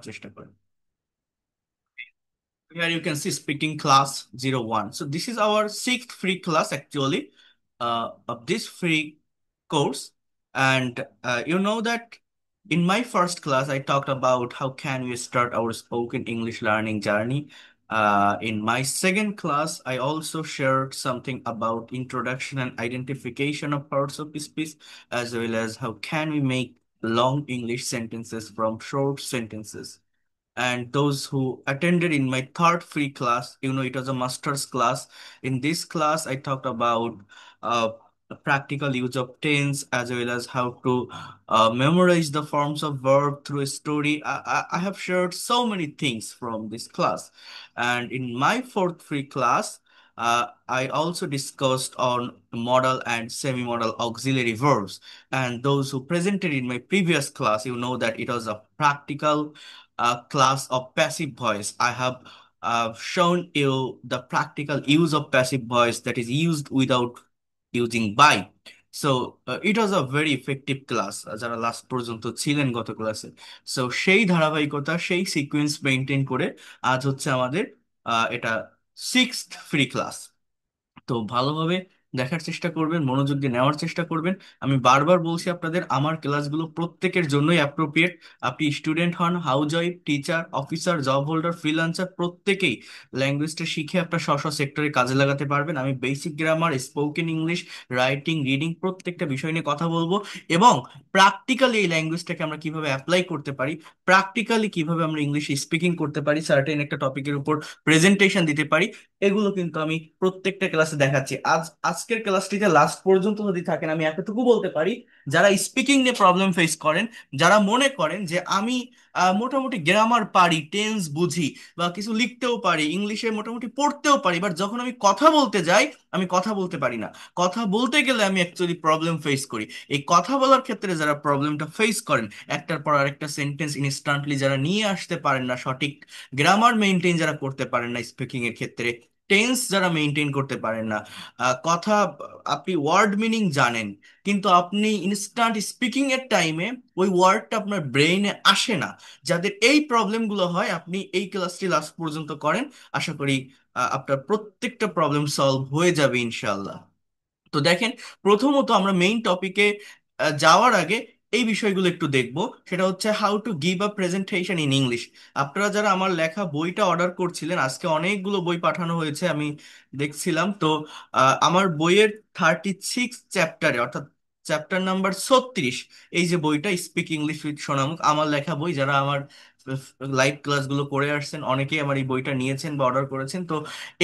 চেষ্টা করেন। Here you can see speaking class 01. So this is our sixth free class actually of this free course. And you know that in my first class, I talked about how can we start our spoken English learning journey. In my second class, I also shared something about introduction and identification of parts of speech, as well as how can we make long English sentences from short sentences. And those who attended in my third free class, it was a master's class. In this class I talked about uh, practical use of tense, as well as how to memorize the forms of verb through a story. I have shared so many things from this class. And in my fourth free class, I also discussed on modal and semi-modal auxiliary verbs. And those who presented in my previous class, you know that it was a practical class of passive voice. I have shown you the practical use of passive voice that is used without using by. So it was a very effective class যারা last পর্যন্ত ছিলেন গত ক্লাসে। So সেই ধারাবাহিকতা সেই sequence maintain করে আজ হচ্ছে আমাদের এটা সিক্সথ ফ্রি ক্লাস। তো ভালোভাবে দেখার চেষ্টা করবেন, মনোযোগ দিয়ে নেওয়ার চেষ্টা করবেন। আমি বারবার বলছি আপনাদের, আমার ক্লাসগুলো প্রত্যেকের জন্যই অ্যাপ্রোপ্রিয়েট। আপনি স্টুডেন্ট হন, house wife, teacher, officer, job holder, freelancer, প্রত্যেকেই ল্যাঙ্গুয়েজটা শিখে আপনার স্ব স্ব সেক্টরে কাজে লাগাতে পারবেন। আমি basic grammar, spoken English, writing, reading প্রত্যেকটা বিষয় নিয়ে কথা বলবো, এবং প্র্যাকটিক্যালি এই ল্যাঙ্গুয়েজটাকে আমরা কিভাবে অ্যাপ্লাই করতে পারি, প্র্যাকটিক্যালি কিভাবে আমরা ইংলিশে স্পিকিং করতে পারি, সার্টেন একটা টপিকের উপর প্রেজেন্টেশন দিতে পারি, এগুলো কিন্তু আমি প্রত্যেকটা ক্লাসে দেখাচ্ছি। আজকের ক্লাসটিতে লাস্ট পর্যন্ত যদি থাকেন, আমি এতটুকু বলতে পারি, যারা স্পিকিং নিয়ে প্রবলেম ফেস করেন, যারা মনে করেন যে আমি মোটামুটি গ্রামার পারি, টেন্স বুঝি, বা কিছু লিখতেও পারি, ইংলিশে মোটামুটি পড়তেও পারি, বাট যখন আমি কথা বলতে যাই আমি কথা বলতে পারি না, কথা বলতে গেলে আমি অ্যাকচুয়ালি প্রবলেম ফেস করি, এই কথা বলার ক্ষেত্রে যারা প্রবলেমটা ফেস করেন, একটার পর আরেকটা সেন্টেন্স ইনস্ট্যান্টলি যারা নিয়ে আসতে পারেন না, সঠিক গ্রামার মেনটেন যারা করতে পারেন না স্পিকিং এর ক্ষেত্রে, টেন্স যারা মেনটেন করতে পারেন না, কথা, আপনি ওয়ার্ড মিনিং জানেন কিন্তু আপনি ইনস্ট্যান্ট স্পিকিং এর টাইমে ওই ওয়ার্ডটা আপনার ব্রেইনে আসে না, যাদের এই প্রবলেমগুলো হয়, আপনি এই ক্লাসটি লাস্ট পর্যন্ত করেন, আশা করি আপনার প্রত্যেকটা প্রবলেম সলভ হয়ে যাবে ইনশাল্লাহ। তো দেখেন, প্রথমত আমরা মেইন টপিকে যাওয়ার আগে এই বিষয়গুলো একটু দেখব। সেটা হচ্ছে how to give a presentation in English. আপনারা যারা আমার লেখা বইটা অর্ডার করছিলেন, আজকে অনেকগুলো বই পাঠানো হয়েছে আমি দেখছিলাম, তো আমার বইয়ের 36 চ্যাপ্টারে, অর্থাৎ চ্যাপ্টার নাম্বার 36, এই যে বইটা স্পিক ইংলিশ উইথ সোনামুখ, আমার লেখা বই, যারা আমার লাইভ ক্লাসগুলো করে আসছেন অনেকেই আমার এই বইটা নিয়েছেন বা অর্ডার করেছেন, তো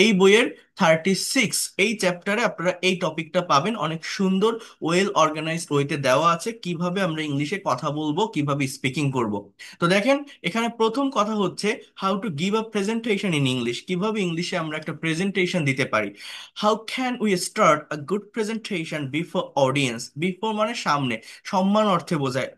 এই বইয়ের 36 এই চ্যাপ্টারে আপনারা এই টপিকটা পাবেন, অনেক সুন্দর ওয়েল অর্গানাইজড ওয়েতে দেওয়া আছে কিভাবে আমরা ইংলিশে কথা বলবো, কিভাবে স্পিকিং করব। তো দেখেন, এখানে প্রথম কথা হচ্ছে how to give a presentation in English, কিভাবে ইংলিশে আমরা একটা প্রেজেন্টেশন দিতে পারি। How can we start a good presentation before audience. Before মানে সামনে, সম্মান অর্থে বোঝায়।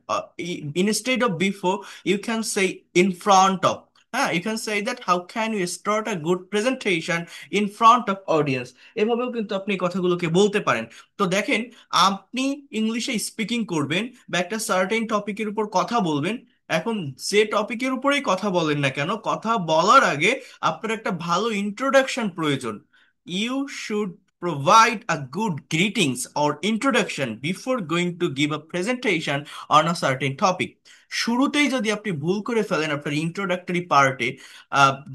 Instead of before you can say in front of. হ্যাঁ, you can say that how can you start a good presentation in front of audience. এভাবেও কিন্তু আপনি এই কথাগুলোকে বলতে পারেন। তো দেখেন, আপনি ইংলিশে স্পিকিং করবেন বা একটা সার্টেন টপিকের উপর কথা বলবেন, এখন যে টপিকের উপরেই কথা বলেন না কেন, কথা বলার আগে আপনার একটা ভালো ইন্ট্রোডাকশন প্রয়োজন। You should provide a good greetings or introduction before going to give a presentation on a certain topic. শুরুতেই যদি আপনি ভুল করে ফেলেন আপনার ইন্ট্রোডাক্টরি পার্টে,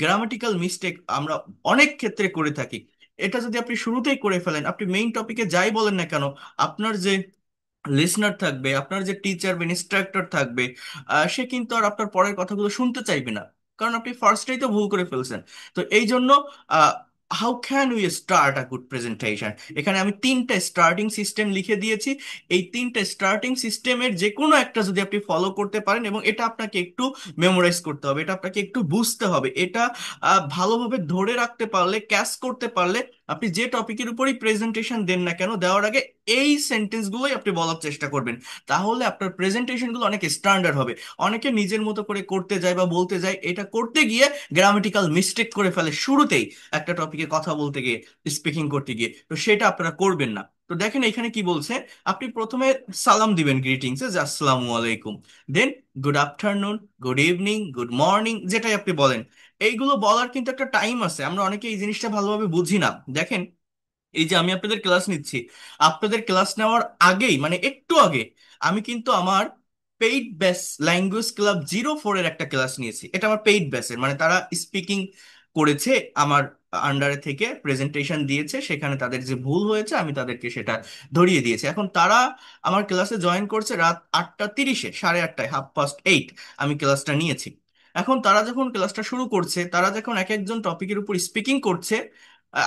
গ্রামাটিক্যাল মিস্টেক আমরা অনেক ক্ষেত্রে করে থাকি, এটা যদি আপনি শুরুতেই করে ফেলেন, আপনি মেইন টপিকে যাই বলেন না কেন, আপনার যে লিসনার থাকবে, আপনার যে টিচার বা ইনস্ট্রাক্টর থাকবে, সে কিন্তু আর আপনার পরের কথাগুলো শুনতে চাইবে না, কারণ আপনি ফার্স্টেই তো ভুল করে ফেলছেন। তো এই জন্য how can we start a good presentation, এখানে আমি তিনটা স্টার্টিং সিস্টেম লিখে দিয়েছি। এই তিনটা স্টার্টিং সিস্টেমের যে কোনো একটা যদি আপনি ফলো করতে পারেন, এবং এটা আপনাকে একটু মেমোরাইজ করতে হবে, এটা আপনাকে একটু বুঝতে হবে, এটা ভালোভাবে ধরে রাখতে পারলে, ক্যাচ করতে পারলে, আপনি যে টপিকের উপরই প্রেজেন্টেশন দেন না কেন, দেওয়ার আগে এই সেন্টেন্সগুলোই আপনি বলার চেষ্টা করবেন, তাহলে আপনার প্রেজেন্টেশনগুলো অনেক স্ট্যান্ডার্ড হবে। অনেকে নিজের মতো করে করতে যায় বা বলতে যায়, এটা করতে গিয়ে গ্রামাটিক্যাল মিস্টেক করে ফেলে শুরুতেই একটা টপিকে কথা বলতে গিয়ে, স্পিকিং করতে গিয়ে, তো সেটা আপনারা করবেন না। তো দেখেন এখানে কি বলছে, আপনি প্রথমে সালাম দিবেন গ্রিটিংস এ, যে আসসালামু আলাইকুম, then good afternoon, good evening, good morning, যেটাই আপনি বলেন। এইগুলো বলার কিন্তু একটা টাইম আছে, আমরা অনেকে এই জিনিসটা ভালোভাবে বুঝি না। দেখেন, এই যে আমি আপনাদের ক্লাস নিচ্ছি, আপনাদের ক্লাস নেওয়ার আগেই মানে একটু আগে আমি কিন্তু আমার পেইড ব্যাচ ল্যাঙ্গুয়েজ ক্লাব 04-এর একটা ক্লাস নিয়েছি। এটা আমার পেইড ব্যাচের, মানে তারা স্পিকিং করেছে আমার আন্ডারে থেকে, প্রেজেন্টেশন দিয়েছে, সেখানে তাদের যে ভুল হয়েছে আমি তাদেরকে সেটা ধরিয়ে দিয়েছি। এখন তারা আমার ক্লাসে জয়েন করছে রাত 8:30, 8:30, 8:30 আমি ক্লাসটা নিয়েছি। এখন তারা যখন ক্লাসটা শুরু করছে, তারা যখন এক একজন টপিকের উপর স্পিকিং করছে,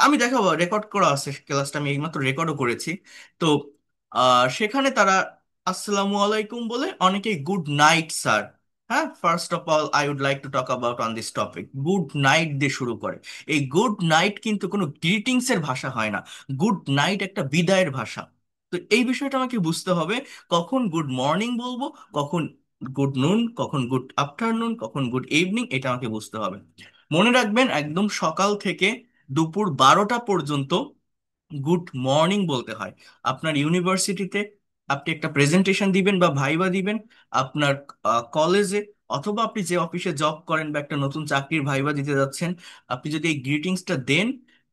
আমি দেখাবো, রেকর্ড করা আছে ক্লাসটা, আমি এইমাত্র রেকর্ডও করেছি। তো সেখানে তারা আসসালামু আলাইকুম বলে অনেকেই গুড নাইট স্যার, হ্যাঁ, first of all I would like to talk about on this topic, good night দিয়ে শুরু করে। এই গুড নাইট কিন্তু কোনো গ্রিটিংস এর ভাষা হয় না, গুড নাইট একটা বিদায়ের ভাষা। তো এই বিষয়টা আমাকে বুঝতে হবে, কখন গুড মর্নিং বলবো, কখন গুড নুন, কখন গুড আফটারনুন, কখন গুড ইভিনিং, এটা আমাকে বুঝতে হবে। মনে রাখবেন, একদম সকাল থেকে দুপুর 12টা পর্যন্ত গুড মর্নিং বলতে হয়। আপনার ইউনিভার্সিটিতে আপনি একটা প্রেজেন্টেশন দিবেন বা ভাইবা দিবেন, আপনার কলেজে, অথবা আপনি যে অফিসে জব করেন বা একটা নতুন চাকরির ভাইবা দিতে যাচ্ছেন, আপনি যদি এই গ্রিটিংসটা দেন,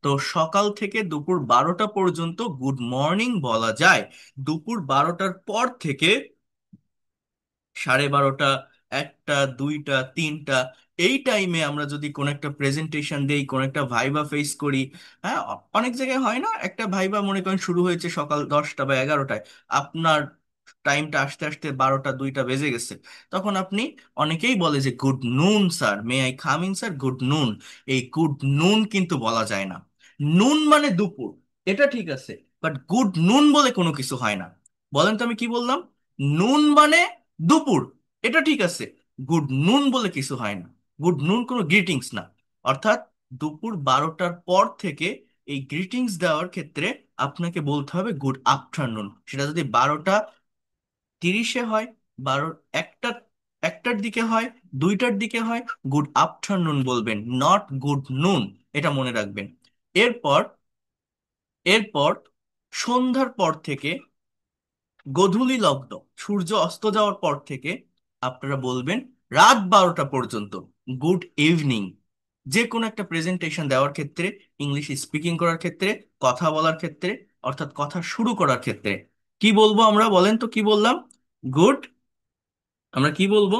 তো সকাল থেকে দুপুর 12টা পর্যন্ত গুড মর্নিং বলা যায়। দুপুর 12টার পর থেকে 12:30, 1টা, 2টা, 3টা, এই টাইমে আমরা যদি কোনো একটা প্রেজেন্টেশন দেই, কোনো একটা ভাইবা ফেস করি, হ্যাঁ, অনেক জায়গায় হয় না, একটা ভাইবা মনে করেন শুরু হয়েছে সকাল 10টা বা 11টায়, আপনার টাইমটা আসতে আসতে 12টা, 2টা বেজে গেছে, তখন আপনি, অনেকেই বলে যে good noon sir, may I come in sir, good noon. এই গুড নুন কিন্তু বলা যায় না। নুন মানে দুপুর, এটা ঠিক আছে, বাট গুড নুন বলে কোনো কিছু হয় না। বলেন তো আমি কি বললাম? নুন মানে দুপুর, এটা ঠিক আছে, গুড নুন বলে কিছু হয় না। গুড নুন কোনো গ্রিটিংস না। অর্থাৎ দুপুর 12টার পর থেকে এই গ্রিটিংস দেওয়ার ক্ষেত্রে আপনাকে বলতে হবে গুড আফটারনুন। সেটা যদি 12:30-এ হয়, বারো, একটা, 1টার দিকে হয়, 2টার দিকে হয়, গুড আফটারনুন বলবেন, নট গুড নুন। এটা মনে রাখবেন। এরপর এরপর সন্ধ্যার পর থেকে গোধূলি লগ্ন, সূর্য অস্ত যাওয়ার পর থেকে আপনারা বলবেন রাত 12টা পর্যন্ত গুড ইভিনিং। যে কোনো একটা প্রেজেন্টেশন দেওয়ার ক্ষেত্রে, ইংলিশ স্পিকিং করার ক্ষেত্রে, কথা বলার ক্ষেত্রে, অর্থাৎ কথা শুরু করার ক্ষেত্রে কি বলবো আমরা, বলেন তো কি বললাম? গুড, আমরা কি বলবো?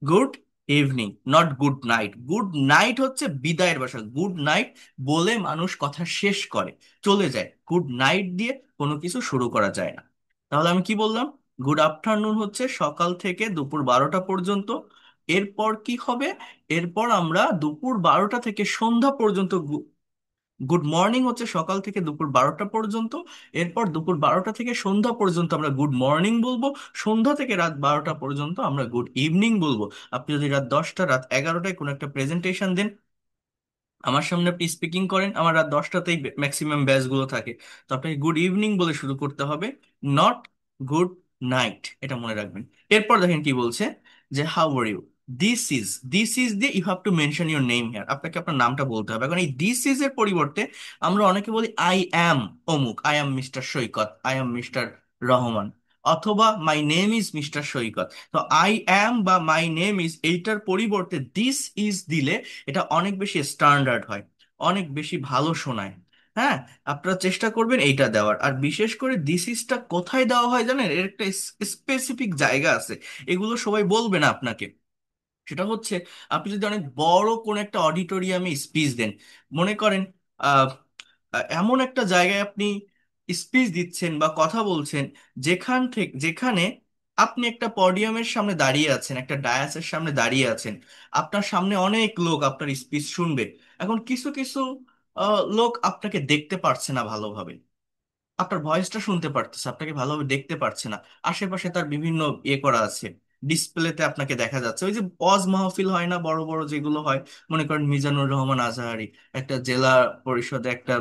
Good evening, not good night. Good night হচ্ছে বিদায়ের ভাষা, গুড নাইট বলে মানুষ কথা শেষ করে, চলে যায়, গুড নাইট দিয়ে কোনো কিছু শুরু করা যায় না। তাহলে আমি কি বললাম? গুড আফটারনুন হচ্ছে সকাল থেকে দুপুর 12টা পর্যন্ত। এরপর কি হবে? এরপর আমরা দুপুর 12টা থেকে সন্ধ্যা পর্যন্ত, গুড মর্নিং হচ্ছে সকাল থেকে দুপুর 12টা পর্যন্ত। এরপর দুপুর 12টা থেকে সন্ধ্যা পর্যন্ত আমরা গুড মর্নিং বলবো। সন্ধ্যা থেকে রাত 12টা পর্যন্ত আমরা গুড ইভিনিং বলবো। আপনি যদি রাত 10টা, রাত 11টায় কোনো একটা প্রেজেন্টেশন দেন, আমার সামনে আপনি স্পিকিং করেন, আমার রাত 10টাতেই ম্যাক্সিমাম ব্যাচগুলো থাকে, তো আপনাকে গুড ইভিনিং বলে শুরু করতে হবে, নট গুড নাইট। এটা মনে রাখবেন। এরপর দেখেন কি বলছে, যে how are you, this is দিয়ে you have to mention your name here, আপনাকে আপনার নামটা বলতে হবে। এখন এই দিস ইজ এর পরিবর্তে আমরা অনেকে বলি আই অ্যাম অমুক, I am mister Saikat, I am mister Rahman, অথবা মাই নেম ইজ মিস্টার সৈকত। তো আই অ্যাম বা মাই নেম ইজ, এইটার পরিবর্তে দিস ইজ দিলে এটা অনেক বেশি স্ট্যান্ডার্ড হয়, অনেক বেশি ভালো শোনায়। হ্যাঁ, আপনারা চেষ্টা করবেন এইটা দেওয়ার। আর বিশেষ করে দিস ইজটা কোথায় দেওয়া হয় জানেন? এর একটা স্পেসিফিক জায়গা আছে, এগুলো সবাই বলবে না আপনাকে। সেটা হচ্ছে, আপনি যদি অনেক বড় কোন একটা অডিটোরিয়ামে স্পিচ দেন, মনে করেন আহ এমন একটা জায়গায় আপনি স্পিচ দিচ্ছেন বা কথা বলছেন, যেখানে আপনি একটা পডিয়ামের সামনে দাঁড়িয়ে আছেন, একটা ডায়াসের সামনে দাঁড়িয়ে আছেন, আপনার সামনে অনেক লোক আপনার স্পিচ শুনবে। এখন কিছু কিছু লোক আপনাকে দেখতে পারছে না ভালোভাবে, আপনার ভয়েসটা শুনতে পারতেছে, আপনাকে ভালোভাবে দেখতে পারছে না। আশেপাশে তার বিভিন্ন ইয়ে করা আছে, ডিসপ্লেতে আপনাকে দেখা যাচ্ছে। ওই যে ওয়াজ মাহফিল হয় না, বড় বড় যেগুলো হয়, মনে করেন মিজানুর রহমান আজহারি একটা জেলা পরিষদে, একটা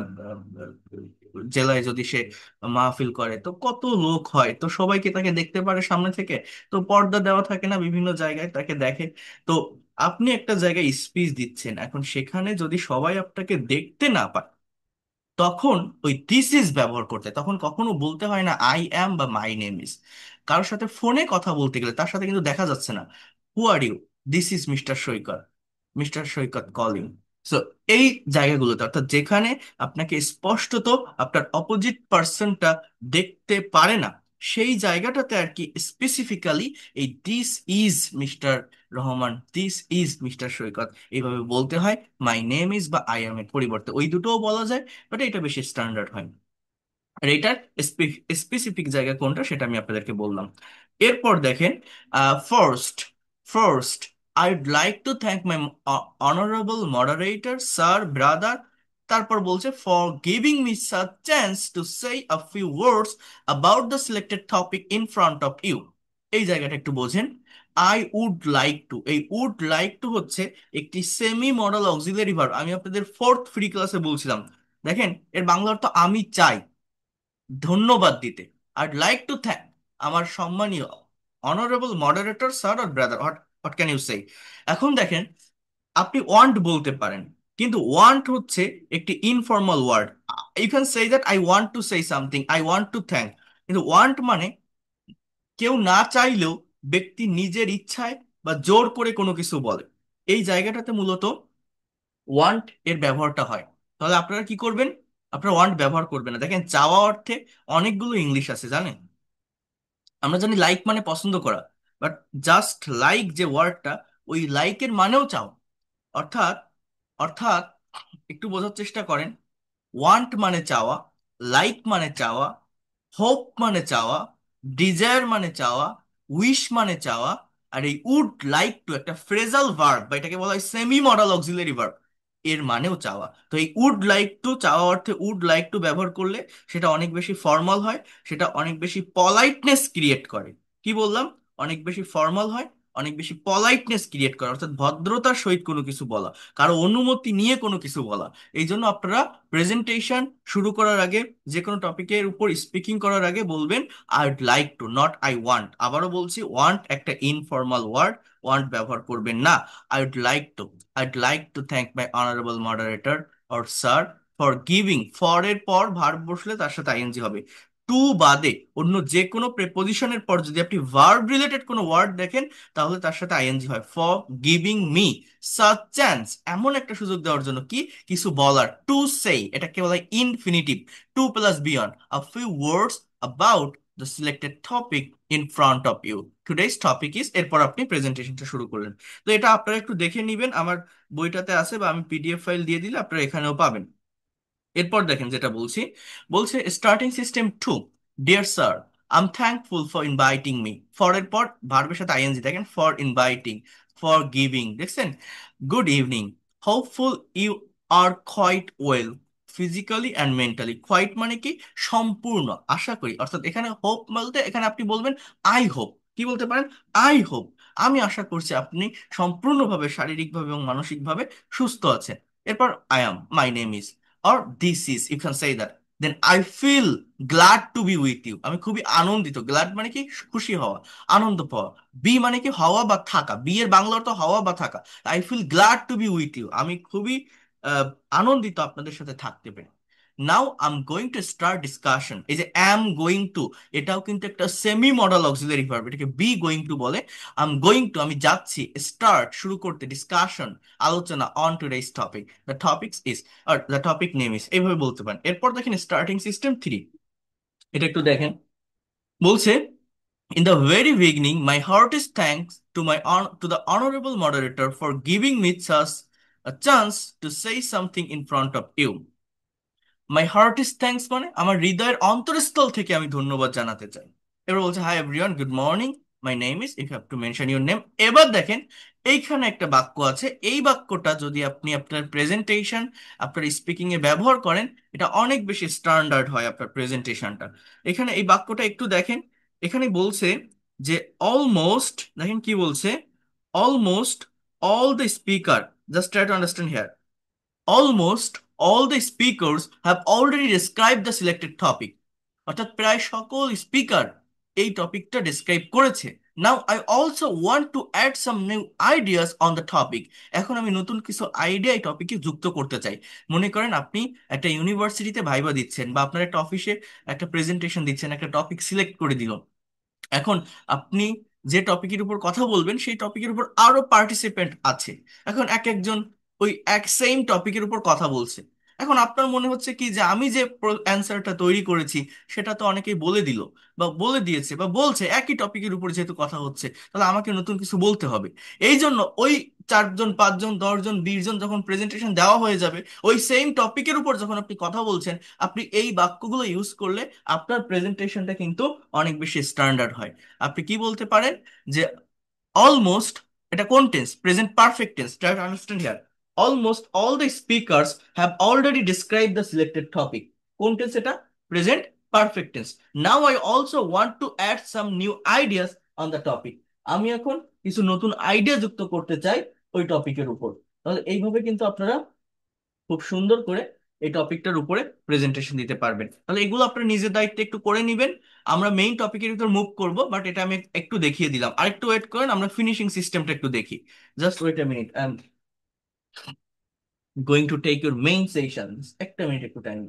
জেলায় যদি সে মাহফিল করে, তো কত লোক হয়, তো সবাইকে তাকে দেখতে পারে সামনে থেকে, তো পর্দা দেওয়া থাকে না, বিভিন্ন জায়গায় তাকে দেখে। তো আপনি একটা জায়গায় স্পিচ দিচ্ছেন, এখন সেখানে যদি সবাই আপনাকে দেখতে না পায়, তখন ওই দিস ইজ ব্যবহার করতে, তখন কখনো বলতে হয় না আই অ্যাম বা মাই নেম ইজ। কারোর সাথে ফোনে কথা বলতে গেলে তার সাথে কিন্তু দেখা যাচ্ছে না who are you, this is mister Saikat, mister Saikat calling. So এই জায়গাগুলোতে, অর্থাৎ যেখানে আপনাকে স্পষ্টত আপনার অপোজিট পার্সনটা দেখতে পারে না, সেই জায়গাটাতে আর কি স্পেসিফিক্যালি এই this is mister Rahman, this is mister Saikat এইভাবে বলতে হয়। মাই নেম ইজ বা আই এম এর পরিবর্তে ওই দুটোও বলা যায়, বাট এটা বেশি স্ট্যান্ডার্ড হয়। আর এটার স্পেসিফিক জায়গা কোনটা সেটা আমি আপনাদেরকে বললাম। এরপর দেখেন, first first I'd like to thank my honourable moderator sir brother, তারপর বলছে for giving me such chance to say a few words about the selected topic in front of you. এই জায়গাটা একটু বোঝেন। আই উড লাইক টু, এই would like to হচ্ছে একটি semi modal auxiliary verb. আমি আপনাদের ফোর্থ ফ্রি ক্লাসে বলছিলাম, দেখেন এর বাংলা অর্থ আমি চাই, ধন্যবাদ দিতে। আইড লাইক টু থ্যাংক আমার সম্মানীয় অনারেবল মডারেটর স্যার আর brother, what what can you say. এখন দেখেন, আপনি ওয়ান্ট বলতে পারেন, কিন্তু ওয়ান্ট হচ্ছে একটি informal word. You can say that I want to say something, I want to thank. কিন্তু ওয়ান্ট মানে কেউ না চাইলেও ব্যক্তি নিজের ইচ্ছায় বা জোর করে কোনো কিছু বলে। এই জায়গাটাতে মূলত ওয়ান্ট এর ব্যবহারটা হয়। তাহলে আপনারা কি করবেন? আপনারা ওয়ান্ট ব্যবহার করবেন না। দেখেন চাওয়া অর্থে অনেকগুলো ইংলিশ আছে জানেন। আমরা জানি লাইক মানে পছন্দ করা, বাট জাস্ট লাইক যে ওয়ার্ডটা, ওই লাইকের মানেও চাও। অর্থাৎ অর্থাৎ একটু বোঝার চেষ্টা করেন। ওয়ান্ট মানে চাওয়া, লাইক মানে চাওয়া, হোপ মানে চাওয়া, ডিজায়ার মানে চাওয়া, উইশ মানে চাওয়া। আর এই উড লাইক টু একটা ফ্রেজাল ভার্ব, বা এটাকে বলা হয় সেমি মডাল অক্সিলারি ভার্ব, এর মানেও চাওয়া। তো এই উড লাইক টু, চাওয়া অর্থে উড লাইক টু ব্যবহার করলে সেটা অনেক বেশি ফর্মাল হয়, সেটা অনেক বেশি পলাইটনেস ক্রিয়েট করে। কি বললাম? অনেক বেশি ফর্মাল হয়, অনেক বেশি পলাইটনেস ক্রিয়েট করে, অর্থাৎ ভদ্রতার সহিত কোনো কিছু বলা, কারো অনুমতি নিয়ে কোনো কিছু বলা। এই জন্য আপনারা প্রেজেন্টেশন শুরু করার আগে, যে কোনো টপিকের উপর স্পিকিং করার আগে বলবেন I would like to, not I want. আবারও বলছি, ওয়ান্ট একটা ইনফর্মাল ওয়ার্ড, ওয়ান্ট ব্যবহার করবেন না। I would like to, I'd like to thank my honourable moderator or sir for giving. For এর পর ভার্ব বসলে তার সাথে আইএনজি হবে। টু বাদে অন্য যে কোনো প্রেপোজিশনের পর যদি আপনি ভার্ব রিলেটেড কোনো ওয়ার্ড দেখেন, তাহলে তার সাথে আইএনজি হয়। For giving me such chance, এমন একটা সুযোগ দেওয়ার জন্য, কি কিছু বলার। টু সেই, এটাকে বলা হয় infinitive. To plus beyond a few words about the selected topic in front of you. Today's topic is, এরপর আপনি প্রেজেন্টেশনটা শুরু করলেন। তো এটা আপনারা একটু দেখে নিবেন, আমার বইটাতে আছে, বা আমি পিডিএফ ফাইল দিয়ে দিলে আপনারা এখানেও পাবেন। এরপর দেখেন যেটা বলছি, বলছে starting system to, dear sir I am thankful for inviting me. For এর পর ভার্বের সাথে আইএনজি, দেখেন ফর ইনভাইটিং, ফর গিভিং, দেখছেন। Good evening, hopeful you are quite well physically and mentally. Quite মানে কি? সম্পূর্ণ, আশা করি। অর্থাৎ এখানে হোপ বলতে এখানে আপনি বলবেন আই হোপ। কি বলতে পারেন? আই হোপ, আমি আশা করছি আপনি সম্পূর্ণভাবে শারীরিকভাবে এবং মানসিকভাবে সুস্থ আছেন। এরপর I am, my name is, or this is, you can say that. Then I feel glad to be with you, আমি খুবই আনন্দিত। গ্ল্যাড মানে কি? খুশি হওয়া, আনন্দ পাওয়া। বি মানে কি? হওয়া বা থাকা, বি এর বাংলা অর্থ হওয়া বা থাকা। I feel glad to be with you, আমি খুবই আহ, আনন্দিত আপনাদের সাথে থাকতে পেরে। Now I am going to start discussion, এই যে অ্যাম গোয়িং টু, এটাও কিন্তু একটা সেমি মডাল অক্সিলারি ভার্ব, এটাকে বি গোয়িং টু বলে। আই এম গোয়িং টু, আমি যাচ্ছি, স্টার্ট শুরু করতে, ডিসকাশন আলোচনা, on today's topic, the topics is, আর দ্য টপিক নেম ইজ, এইভাবে বলতে পারেন। এরপর দেখেন স্টার্টিং সিস্টেম থ্রি, এটা একটু দেখেন। বলছে in the very beginning my heartiest thanks to to the honorable moderator for giving me such a chance to say something in front of you. My heart is thanks মানে আমার হৃদয়ের অন্তরস্থল থেকে আমি ধন্যবাদ জানাতে চাই। এবার বলছে hi everyone, good morning, my name is, you have to mention your name. এবার দেখেন এইখানে একটা বাক্য আছে, এই বাক্যটা যদি আপনি আপনার প্রেজেন্টেশন, আপনার স্পিকিং এ ব্যবহার করেন, এটা অনেক বেশি স্ট্যান্ডার্ড হয় আপনার প্রেজেন্টেশনটা। এখানে এই বাক্যটা একটু দেখেন। এখানে বলছে যে অলমোস্ট, দেখেন কি বলছে, almost all the speaker, just try to understand here, almost all the speakers have already described the selected topic, অর্থাৎ প্রায় সকল স্পিকার এই টপিকটা ডেসক্রাইব করেছে। Now I also want to add some new ideas on the topic. এখন আমি নতুন কিছু আইডিয়া এই টপিকে যুক্ত করতে চাই। মনে করেন আপনি একটা ইউনিভার্সিটিতে ভাইবা দিচ্ছেন, বা আপনার একটা অফিসে একটা প্রেজেন্টেশন দিচ্ছেন, একটা টপিক সিলেক্ট করে দিল। এখন আপনি যে টপিকের উপর কথা বলবেন সেই টপিকের উপর আরো পার্টিসিপেন্ট আছে। এখন এক একজন ওই এক সেম টপিকের উপর কথা বলছে। এখন আপনার মনে হচ্ছে কি যে আমি যে অ্যান্সারটা তৈরি করেছি সেটা তো অনেকেই বলে দিল, বা বলে দিয়েছে, বা বলছে একই টপিকের উপর যেহেতু কথা হচ্ছে, তাহলে আমাকে নতুন কিছু বলতে হবে। এই জন্য ওই 4 জন 5 জন 10 জন 20 জন যখন প্রেজেন্টেশন দেওয়া হয়ে যাবে, ওই সেম টপিকের উপর যখন আপনি কথা বলছেন, আপনি এই বাক্যগুলো ইউজ করলে আপনার প্রেজেন্টেশনটা কিন্তু অনেক বেশি স্ট্যান্ডার্ড হয়। আপনি কি বলতে পারেন যে অলমোস্ট, এটা কোন tense? Present perfect tense. Try to understand here. Almost all the speakers have already describe the selected topic. কোন টেন্স এটা? Present perfect tense. Now I also want to add some new ideas on the topic. আমি এখন কিছু নতুন idea যুক্ত করতে চাই ওই টপিকের উপর। তাহলে এইভাবে কিন্তু আপনারা খুব সুন্দর করে এই টপিকটার উপরে প্রেজেন্টেশন দিতে পারবেন। তাহলে এগুলো আপনার নিজের দায়িত্বে একটু করে নেবেন। আমরা মেইন টপিকের ভিতর মুভ করব, বাট এটা আমি একটু দেখিয়ে দিলাম। আরেকটু ওয়েট করেন, আমরা ফিনিশিং সিস্টেমটা একটু দেখি। Just wait a minute, I am going to take your main session. একটা মিনিট, একটু টাইম।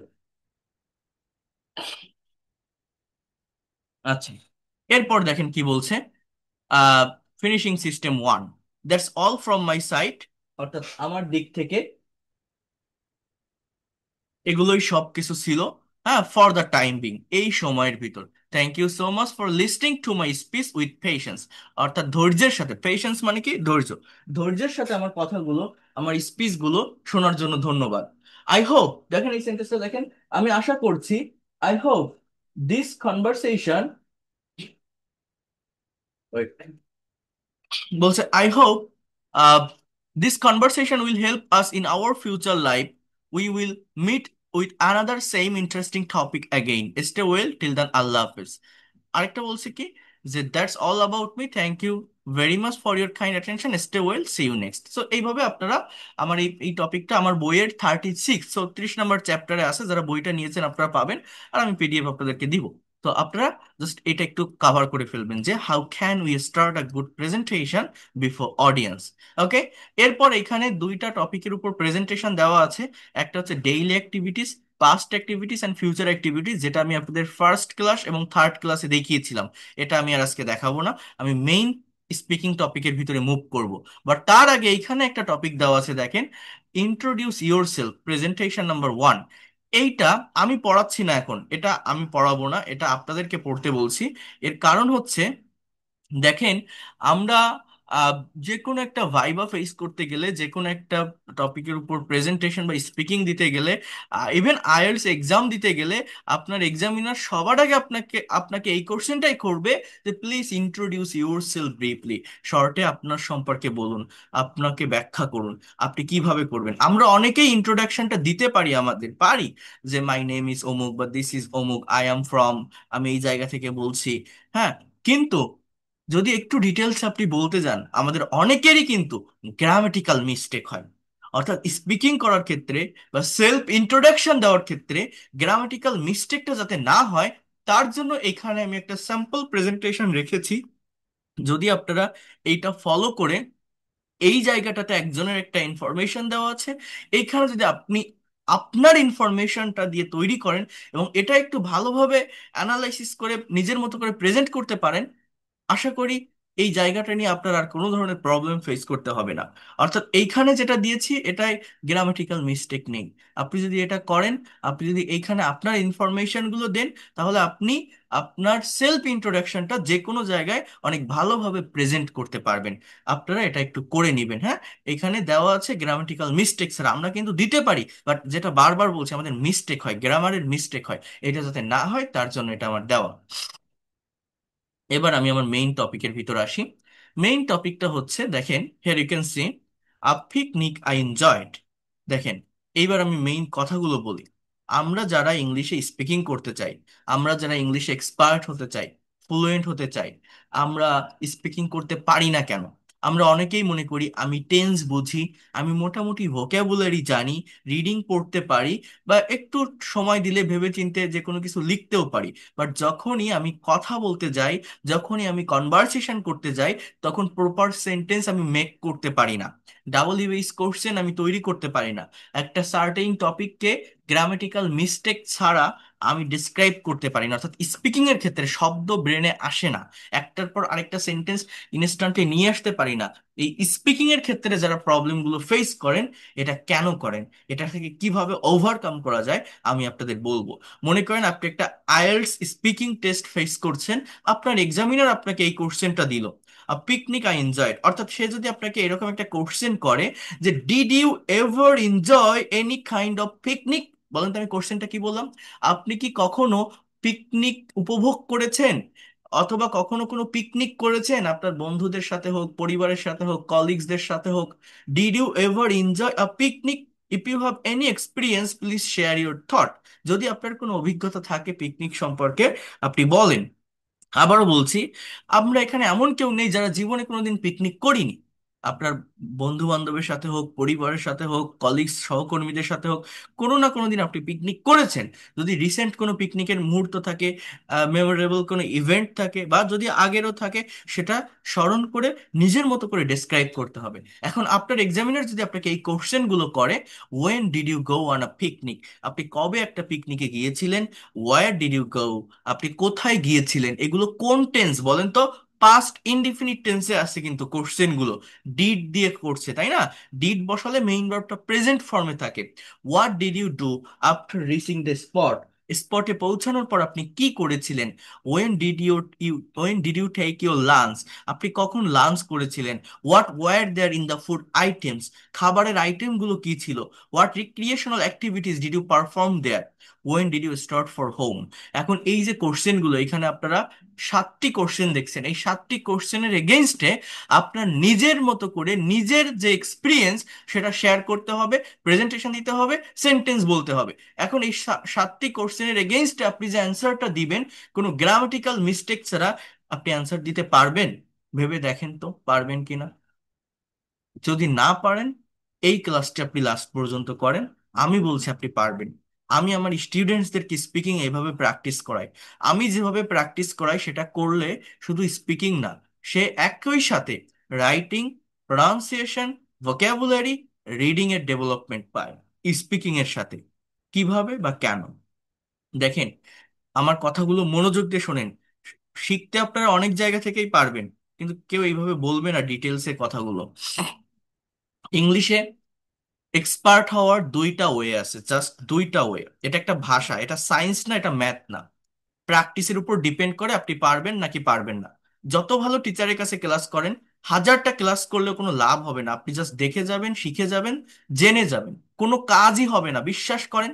আচ্ছা, এরপর দেখেন কি বলছে। Finishing system 1, that's all from my side. অর্থাৎ আমার দিক থেকে এগুলোই সব কিছু ছিল, হ্যাঁ, ফর দ্য টাইম বিং, এই সময়ের ভিতর। Thank you so much for listening to my speech with patience. অর্থাৎ ধৈর্যের সাথে, পেশেন্স মানে কি? ধৈর্য। ধৈর্যের সাথে আমার কথাগুলো, আমার স্পিচ গুলো শোনার জন্য ধন্যবাদ। আই হোপ, দেখেন এই সেন্টেন্সটা দেখেন, আমি আশা করছি, আই হোপ দিস কনভারসেশন, বলছে I hope this conversation will help us in our future life. We will meet with another same interesting topic again. Stay well till then, আল্লাহ হাফিজ। আরেকটা বলছে কি, যে that's all about me, thank you very much for your kind attention, stay well, see you next. So এইভাবে আপনারা আমার এই টপিকটা আমার বইয়ের 36 নম্বর চ্যাপ্টারে আছে। যারা বইটা নিয়েছেন আপনারা পাবেন, আর আমি পিডিএফ আপনাদেরকে দিব। তো আপনারা জাস্ট এটা একটু কাভার করে ফেলবেন যে how can we start a good presentation before audience. Okay. এরপর এখানে দুইটা টপিকের উপর প্রেজেন্টেশন দেওয়া আছে। একটা হচ্ছে daily activities, past activities and future activities, যেটা আমি আপনাদের ফার্স্ট ক্লাস এবং থার্ড ক্লাসে দেখিয়েছিলাম। এটা আমি আর আজকে দেখাবো না, আমি মেইন স্পিকিং টপিকের ভিতরে মুভ করব। বাট তার আগে এইখানে একটা টপিক দেওয়া আছে, দেখেন, introduce your self, presentation number 1। এইটা আমি পড়াচ্ছি না এখন, এটা আমি পড়াবো না, এটা আপনাদেরকে পড়তে বলছি। এর কারণ হচ্ছে, দেখেন, আমরা আহ, যে কোনো একটা ভাইবা ফেস করতে গেলে, যে কোনো একটা টপিকের উপর প্রেজেন্টেশন বা স্পিকিং দিতে গেলে, ইভেন আইএলটিএস এক্সাম দিতে গেলে, আপনার এক্সামিনার সবার আগে আপনাকে আপনাকে এই কোশ্চেনটাই করবে যে please introduce your self briefly. শর্টে আপনার সম্পর্কে বলুন, আপনাকে ব্যাখ্যা করুন, আপনি কিভাবে করবেন। আমরা অনেকেই ইন্ট্রোডাকশনটা দিতে পারি, আমাদের পারি, যে মাই নেম ইজ অমুক, বা দিস ইজ অমুক, আই অ্যাম ফ্রম, আমি এই জায়গা থেকে বলছি। হ্যাঁ, কিন্তু যদি একটু ডিটেলস আপনি বলতে যান, আমাদের অনেকেরই কিন্তু গ্রামেটিক্যাল মিস্টেক হয়। অর্থাৎ স্পিকিং করার ক্ষেত্রে বা সেলফ ইন্ট্রোডাকশন দেওয়ার ক্ষেত্রে গ্রামেটিক্যাল মিস্টেকটা যাতে না হয়, তার জন্য এখানে আমি একটা স্যাম্পল প্রেজেন্টেশন রেখেছি। যদি আপনারা এইটা ফলো করে, এই জায়গাটাতে একজনের একটা ইনফরমেশন দেওয়া আছে, এইখানে যদি আপনি আপনার ইনফরমেশনটা দিয়ে তৈরি করেন এবং এটা একটু ভালোভাবে অ্যানালাইসিস করে নিজের মতো করে প্রেজেন্ট করতে পারেন, আশা করি এই জায়গাটা নিয়ে আপনার আর কোনো ধরনের প্রবলেম ফেস করতে হবে না। অর্থাৎ এইখানে যেটা দিয়েছি এটাই গ্রামাটিক্যাল মিস্টেক নেই। আপনি যদি এটা করেন, আপনি যদি এইখানে আপনার ইনফরমেশন গুলো দেন, তাহলে আপনি আপনার সেলফ ইন্ট্রোডাকশনটা যে কোনো জায়গায় অনেক ভালোভাবে প্রেজেন্ট করতে পারবেন। আপনারা এটা একটু করে নেবেন, হ্যাঁ। এখানে দেওয়া আছে গ্রামাটিক্যাল মিস্টেক, স্যার আমরা কিন্তু দিতে পারি, বাট যেটা বারবার বলছি, আমাদের মিস্টেক হয়, গ্রামারের মিস্টেক হয়। এটা যাতে না হয় তার জন্য এটা আমার দেওয়া। এবার আমি আমার মেইন টপিকের ভিতর আসি। মেইন টপিকটা হচ্ছে, দেখেন, here you can see a picnic I enjoyed. দেখেন, এইবার আমি মেইন কথাগুলো বলি। আমরা যারা ইংলিশে স্পিকিং করতে চাই, আমরা যারা ইংলিশে এক্সপার্ট হতে চাই, ফ্লুয়েন্ট হতে চাই, আমরা স্পিকিং করতে পারি না কেন? আমরা অনেকেই মনে করি আমি টেন্স বুঝি, আমি মোটামুটি ভোক্যাবুলারি জানি, রিডিং পড়তে পারি, বা একটু সময় দিলে ভেবেচিন্তে যে কোনো কিছু লিখতেও পারি। বাট যখনই আমি কথা বলতে যাই, যখনই আমি কনভারসেশন করতে যাই, তখন প্রপার সেন্টেন্স আমি মেক করতে পারি না, ডাবল ইউএস কোশ্চেন আমি তৈরি করতে পারি না, একটা সার্টেইন টপিককে গ্রামেটিক্যাল মিস্টেক ছাড়া আমি ডিসক্রাইব করতে পারি না। অর্থাৎ স্পিকিং এর ক্ষেত্রে শব্দ ব্রেনে আসে না, একটার পর আরেকটা সেন্টেন্স ইনস্ট্যান্টলি নিয়ে আসতে পারি না। এই স্পিকিং এর ক্ষেত্রে যারা প্রবলেমগুলো ফেস করেন, এটা কেন করেন, এটা থেকে কিভাবে ওভারকাম করা যায়, আমি আপনাদের বলবো। মনে করেন আপনি একটা আইএলটিএস স্পিকিং টেস্ট ফেস করছেন, আপনার এক্সামিনার আপনাকে এই কোশ্চেনটা দিল, পিকনিক আই এনজয়েড, অর্থাৎ সে যদি আপনাকে এরকম একটা কোশ্চেন করে যে did you ever enjoy any kind of picnic, বলেন তো আমি কোশ্চেনটা কি বললাম? আপনি কি কখনো পিকনিক উপভোগ করেছেন, অথবা কখনো কোনো পিকনিক করেছেন, আপনার বন্ধুদের সাথে হোক, পরিবারের সাথে হোক, কলিগসদের সাথে হোক? Did you ever enjoy a picnic? If you have any experience please share your thought. যদি আপনার কোনো অভিজ্ঞতা থাকে পিকনিক সম্পর্কে, আপনি বলেন। আবারও বলছি, আমরা এখানে এমন কেউ নেই যারা জীবনে কোনোদিন পিকনিক করিনি। আপনার বন্ধু বান্ধবের সাথে হোক, পরিবারের সাথে হোক, কলিগস সহকর্মীদের সাথে হোক, কোনো না কোনো দিন আপনি পিকনিক করেছেন। যদি রিসেন্ট কোনো পিকনিকের মুহূর্ত থাকে, মেমোরেবল কোনো ইভেন্ট থাকে, বা যদি আগেরও থাকে, সেটা স্মরণ করে নিজের মতো করে ডেসক্রাইব করতে হবে। এখন আপনার এক্সামিনার যদি আপনাকে এই কোশ্চেনগুলো করে, when did you go on a picnic, আপনি কবে একটা পিকনিকে গিয়েছিলেন, ওয়ার ডিড ইউ গো, আপনি কোথায় গিয়েছিলেন, এগুলো কোন টেন্স বলেন তো? পাস্ট ইনডিফিনিট টেন্সে আছে কিন্তু কোশ্চেন গুলো, ডিড দিয়ে করছে, তাই না? ডিড বসালে মেইন ভার্বটা প্রেজেন্ট ফর্মে থাকে। What did you do after reaching the spot, স্পটে পৌঁছানোর পর আপনি কি করেছিলেন? When did you take your lunch, আপনি কখন লাঞ্চ করেছিলেন? What were there in the food items, খাবারের আইটেমগুলো কি ছিল? What recreational activities did you perform there? When did you start for home. এখন এই যে কোশ্চেনগুলো, এখানে আপনারা 7টি কোশ্চেন দেখছেন, এই 7টি কোশ্চেনের এগেইনস্টে আপনার নিজের মতো করে নিজের যে এক্সপিরিয়েন্স সেটা শেয়ার করতে হবে, প্রেজেন্টেশন দিতে হবে, সেন্টেন্স বলতে হবে। এখন এই 7টি কোশ্চেনের এগেইনস্টে আপনি যে অ্যান্সারটা দিবেন, কোনো গ্রামাটিক্যাল মিস্টেক ছাড়া আপনি অ্যান্সার দিতে পারবেন? ভেবে দেখেন তো পারবেন কিনা। যদি না পারেন, এই ক্লাসটি আপনি লাস্ট পর্যন্ত করেন, আমি বলছি আপনি পারবেন। আমি আমার স্টুডেন্টসদেরকে স্পিকিং এইভাবে প্র্যাকটিস করাই। আমি যেভাবে প্র্যাকটিস করাই সেটা করলে শুধু স্পিকিং না, সে একই সাথে রাইটিং, প্রনাউন্সিয়েশন, ভোকাবুলারি, রিডিং এর ডেভেলপমেন্ট পায় স্পিকিং এর সাথে। কিভাবে বা কেন? দেখেন, আমার কথাগুলো মনোযোগ দিয়ে শোনেন। শিখতে আপনারা অনেক জায়গা থেকেই পারবেন, কিন্তু কেউ এইভাবে বলবে না ডিটেলসে কথাগুলো। ইংলিশে এক্সপার্ট হওয়ার দুইটা ওয়ে আছে, জাস্ট দুইটা ওয়ে। এটা একটা ভাষা, এটা সায়েন্স না, এটা ম্যাথ না। প্র্যাকটিসের উপর ডিপেন্ড করে আপনি পারবেন নাকি পারবেন না। যত ভালো টিচারের কাছে ক্লাস করেন, হাজারটা ক্লাস করলেও কোনো লাভ হবে না। আপনি জাস্ট দেখে যাবেন, শিখে যাবেন, জেনে যাবেন, কোনো কাজই হবে না, বিশ্বাস করেন।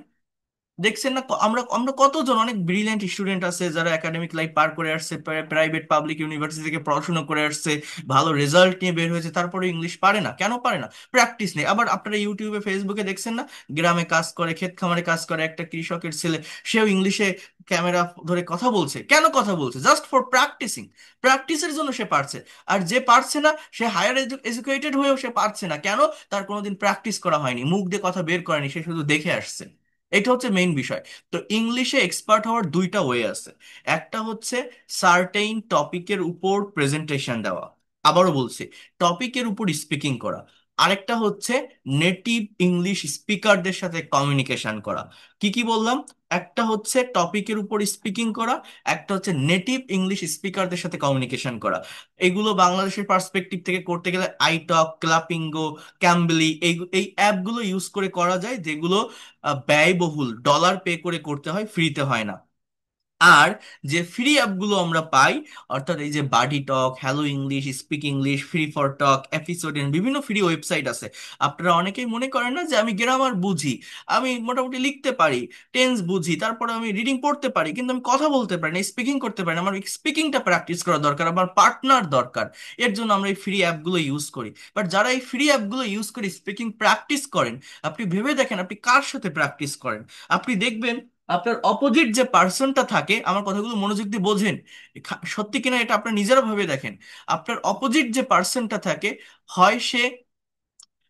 দেখছেন না, আমরা আমরা কতজন অনেক ব্রিলিয়েন্ট স্টুডেন্ট আছে যারা একাডেমিক লাইফ পার করে আসছে, প্রাইভেট পাবলিক ইউনিভার্সিটি থেকে পড়াশোনা করে আসছে, ভালো রেজাল্ট নিয়ে বের হয়েছে, তারপরে ইংলিশ পারে না। কেন পারে না? প্র্যাকটিস নেই। আবার আপনারা ইউটিউবে, ফেসবুকে দেখছেন না, গ্রামে কাজ করে, ক্ষেত খামারে কাজ করে একটা কৃষকের ছেলে, সেও ইংলিশে ক্যামেরা ধরে কথা বলছে। কেন কথা বলছে? Just for practising. প্র্যাকটিসের জন্য সে পারছে। আর যে পারছে না, সে হায়ার এডুকেটেড হয়েও সে পারছে না। কেন? তার কোনোদিন প্র্যাকটিস করা হয়নি, মুখ দিয়ে কথা বের করেনি, সে শুধু দেখে আসছে। এটা হচ্ছে মেইন বিষয়। তো ইংলিশে এক্সপার্ট হওয়ার দুইটা ওয়ে আছে। একটা হচ্ছে সার্টেইন টপিকের উপর প্রেজেন্টেশন দেওয়া, আবারও বলছি, টপিকের উপর স্পিকিং করা। আরেকটা হচ্ছে নেটিভ ইংলিশ স্পিকারদের সাথে কমিউনিকেশন করা। কি কি বললাম? একটা হচ্ছে টপিকের উপর স্পিকিং করা, একটা হচ্ছে নেটিভ ইংলিশ স্পিকারদের সাথে কমিউনিকেশন করা। এগুলো বাংলাদেশের পার্সপেক্টিভ থেকে করতে গেলে আইটক, ক্লাপিঙ্গো, ক্যাম্বলি, এই এই অ্যাপগুলো ইউজ করে করা যায়, যেগুলো ব্যয়বহুল, ডলার পে করে করতে হয়, ফ্রিতে হয় না। আর যে ফ্রি অ্যাপগুলো আমরা পাই, অর্থাৎ এই যে buddy talk, hello English, speak English, free for talk, episode, বিভিন্ন ফ্রি ওয়েবসাইট আছে। আপনারা অনেকেই মনে করেন না যে আমি গ্রামার বুঝি, আমি মোটামুটি লিখতে পারি, টেন্স বুঝি, তারপরে আমি রিডিং পড়তে পারি, কিন্তু আমি কথা বলতে পারি না, স্পিকিং করতে পারি না। আমার স্পিকিংটা প্র্যাকটিস করা দরকার, আমার পার্টনার দরকার। এর জন্য আমরা এই ফ্রি অ্যাপগুলো ইউজ করি। বাট যারা এই ফ্রি অ্যাপগুলো ইউজ করে স্পিকিং প্র্যাকটিস করেন, আপনি ভেবে দেখেন আপনি কার সাথে প্র্যাকটিস করেন। আপনি দেখবেন আপনার অপোজিট যে পার্সনটা থাকে, আমার কথাগুলো মনোযোগ দিয়ে বোঝেন, সত্যি কিনা এটা আপনার নিজেরা ভাবে দেখেন। আপনার অপোজিট যে পার্সনটা থাকে, হয় সে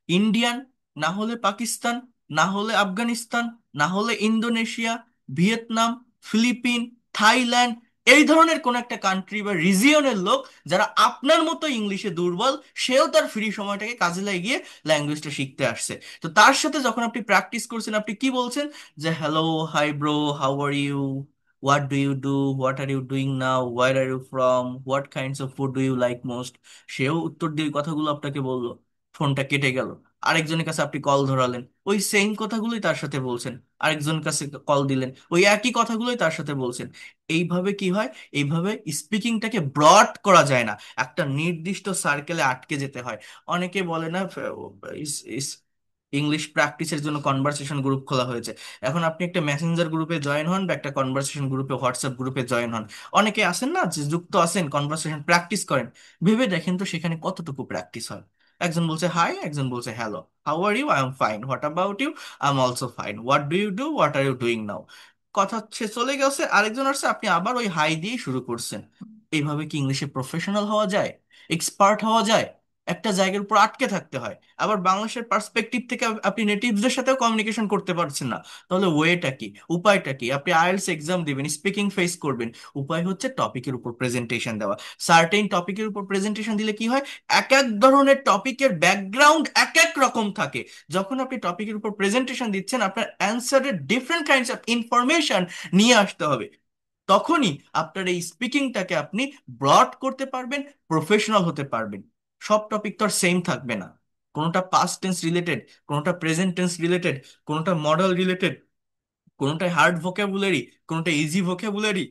ইন্ডিয়ান, না হলে পাকিস্তান, না হলে আফগানিস্তান, না হলে ইন্দোনেশিয়া, ভিয়েতনাম, ফিলিপিন, থাইল্যান্ড, এই ধরনের কোন একটা কান্ট্রি বা রিজিয়নের লোক, যারা আপনার মতো ইংলিশে দুর্বল, সেও তার ফ্রি সময়টাকে কাজে লাগিয়ে ল্যাঙ্গুয়েজটা শিখতে আসছে। তো তার সাথে যখন আপনি প্র্যাকটিস করছেন, আপনি কি বলছেন? যে hello, hi bro, how are you, what do you do, what are you doing now, where are you from, what kinds of food do you like most. সেও উত্তর দিয়ে ওই কথাগুলো আপনাকে বললো। ফোনটা কেটে গেল, আরেকজনের কাছে আপনি কল ধরালেন, ওই সেম কথাগুলোই তার সাথে বলছেন। আরেকজনের কাছে কল দিলেন, ওই একই কথাগুলোই তার সাথে বলছেন। এইভাবে কি হয়? এইভাবে স্পিকিংটাকে ব্রড করা যায় না, একটা নির্দিষ্ট সার্কেলে আটকে যেতে হয়। অনেকে বলে না, ইংলিশ প্র্যাকটিসের জন্য কনভারসেশন গ্রুপ খোলা হয়েছে। এখন আপনি একটা মেসেঞ্জার গ্রুপে জয়েন হন বা একটা কনভারসেশন গ্রুপে, হোয়াটসঅ্যাপ গ্রুপে জয়েন হন, অনেকে আছেন না যে যুক্ত আছেন, কনভারসেশন প্র্যাকটিস করেন। ভেবে দেখেন তো সেখানে কতটুকু প্র্যাকটিস হয়। একজন বলছে হাই, একজন বলছে hello, how are you, I am fine, what about you, I am also fine, what do you do, what are you doing now. কথা সে চলে গেছে, আরেকজন আসছে, আপনি আবার ওই হাই দিয়েই শুরু করছেন। এইভাবে কি ইংলিশে প্রফেশনাল হওয়া যায়? এক্সপার্ট হওয়া যায়? একটা জায়গার উপর আটকে থাকতে হয়। আবার বাংলাদেশের পার্সপেক্টিভ থেকে আপনি নেটিভসদের সাথেও কমিউনিকেশন করতে পারছেন না। তাহলে ওয়েটা কি, উপায়টা কি? আপনি আইএলটিএস এক্সাম দিবেন, স্পিকিং ফেস করবেন, উপায় হচ্ছে টপিকের উপর প্রেজেন্টেশন দেওয়া। সার্টেন টপিকের উপর প্রেজেন্টেশন দিলে কি হয়? এক এক ধরনের টপিকের ব্যাকগ্রাউন্ড এক এক রকম থাকে। যখন আপনি টপিকের উপর প্রেজেন্টেশন দিচ্ছেন, আপনার অ্যান্সারের ডিফারেন্ট কাইন্ডস অফ ইনফরমেশন নিয়ে আসতে হবে। তখনই আপনার এই স্পিকিংটাকে আপনি ব্রড করতে পারবেন, প্রফেশনাল হতে পারবেন। সব টপিক তো আর সেম থাকবে না। কোনোটা পাস্ট টেন্স রিলেটেড, কোনোটা প্রেজেন্ট টেন্স রিলেটেড, কোনোটা মডেল রিলেটেড, কোনোটা হার্ড ভোকাবুলারি, কোনোটা ইজি ভোকাবুলারি।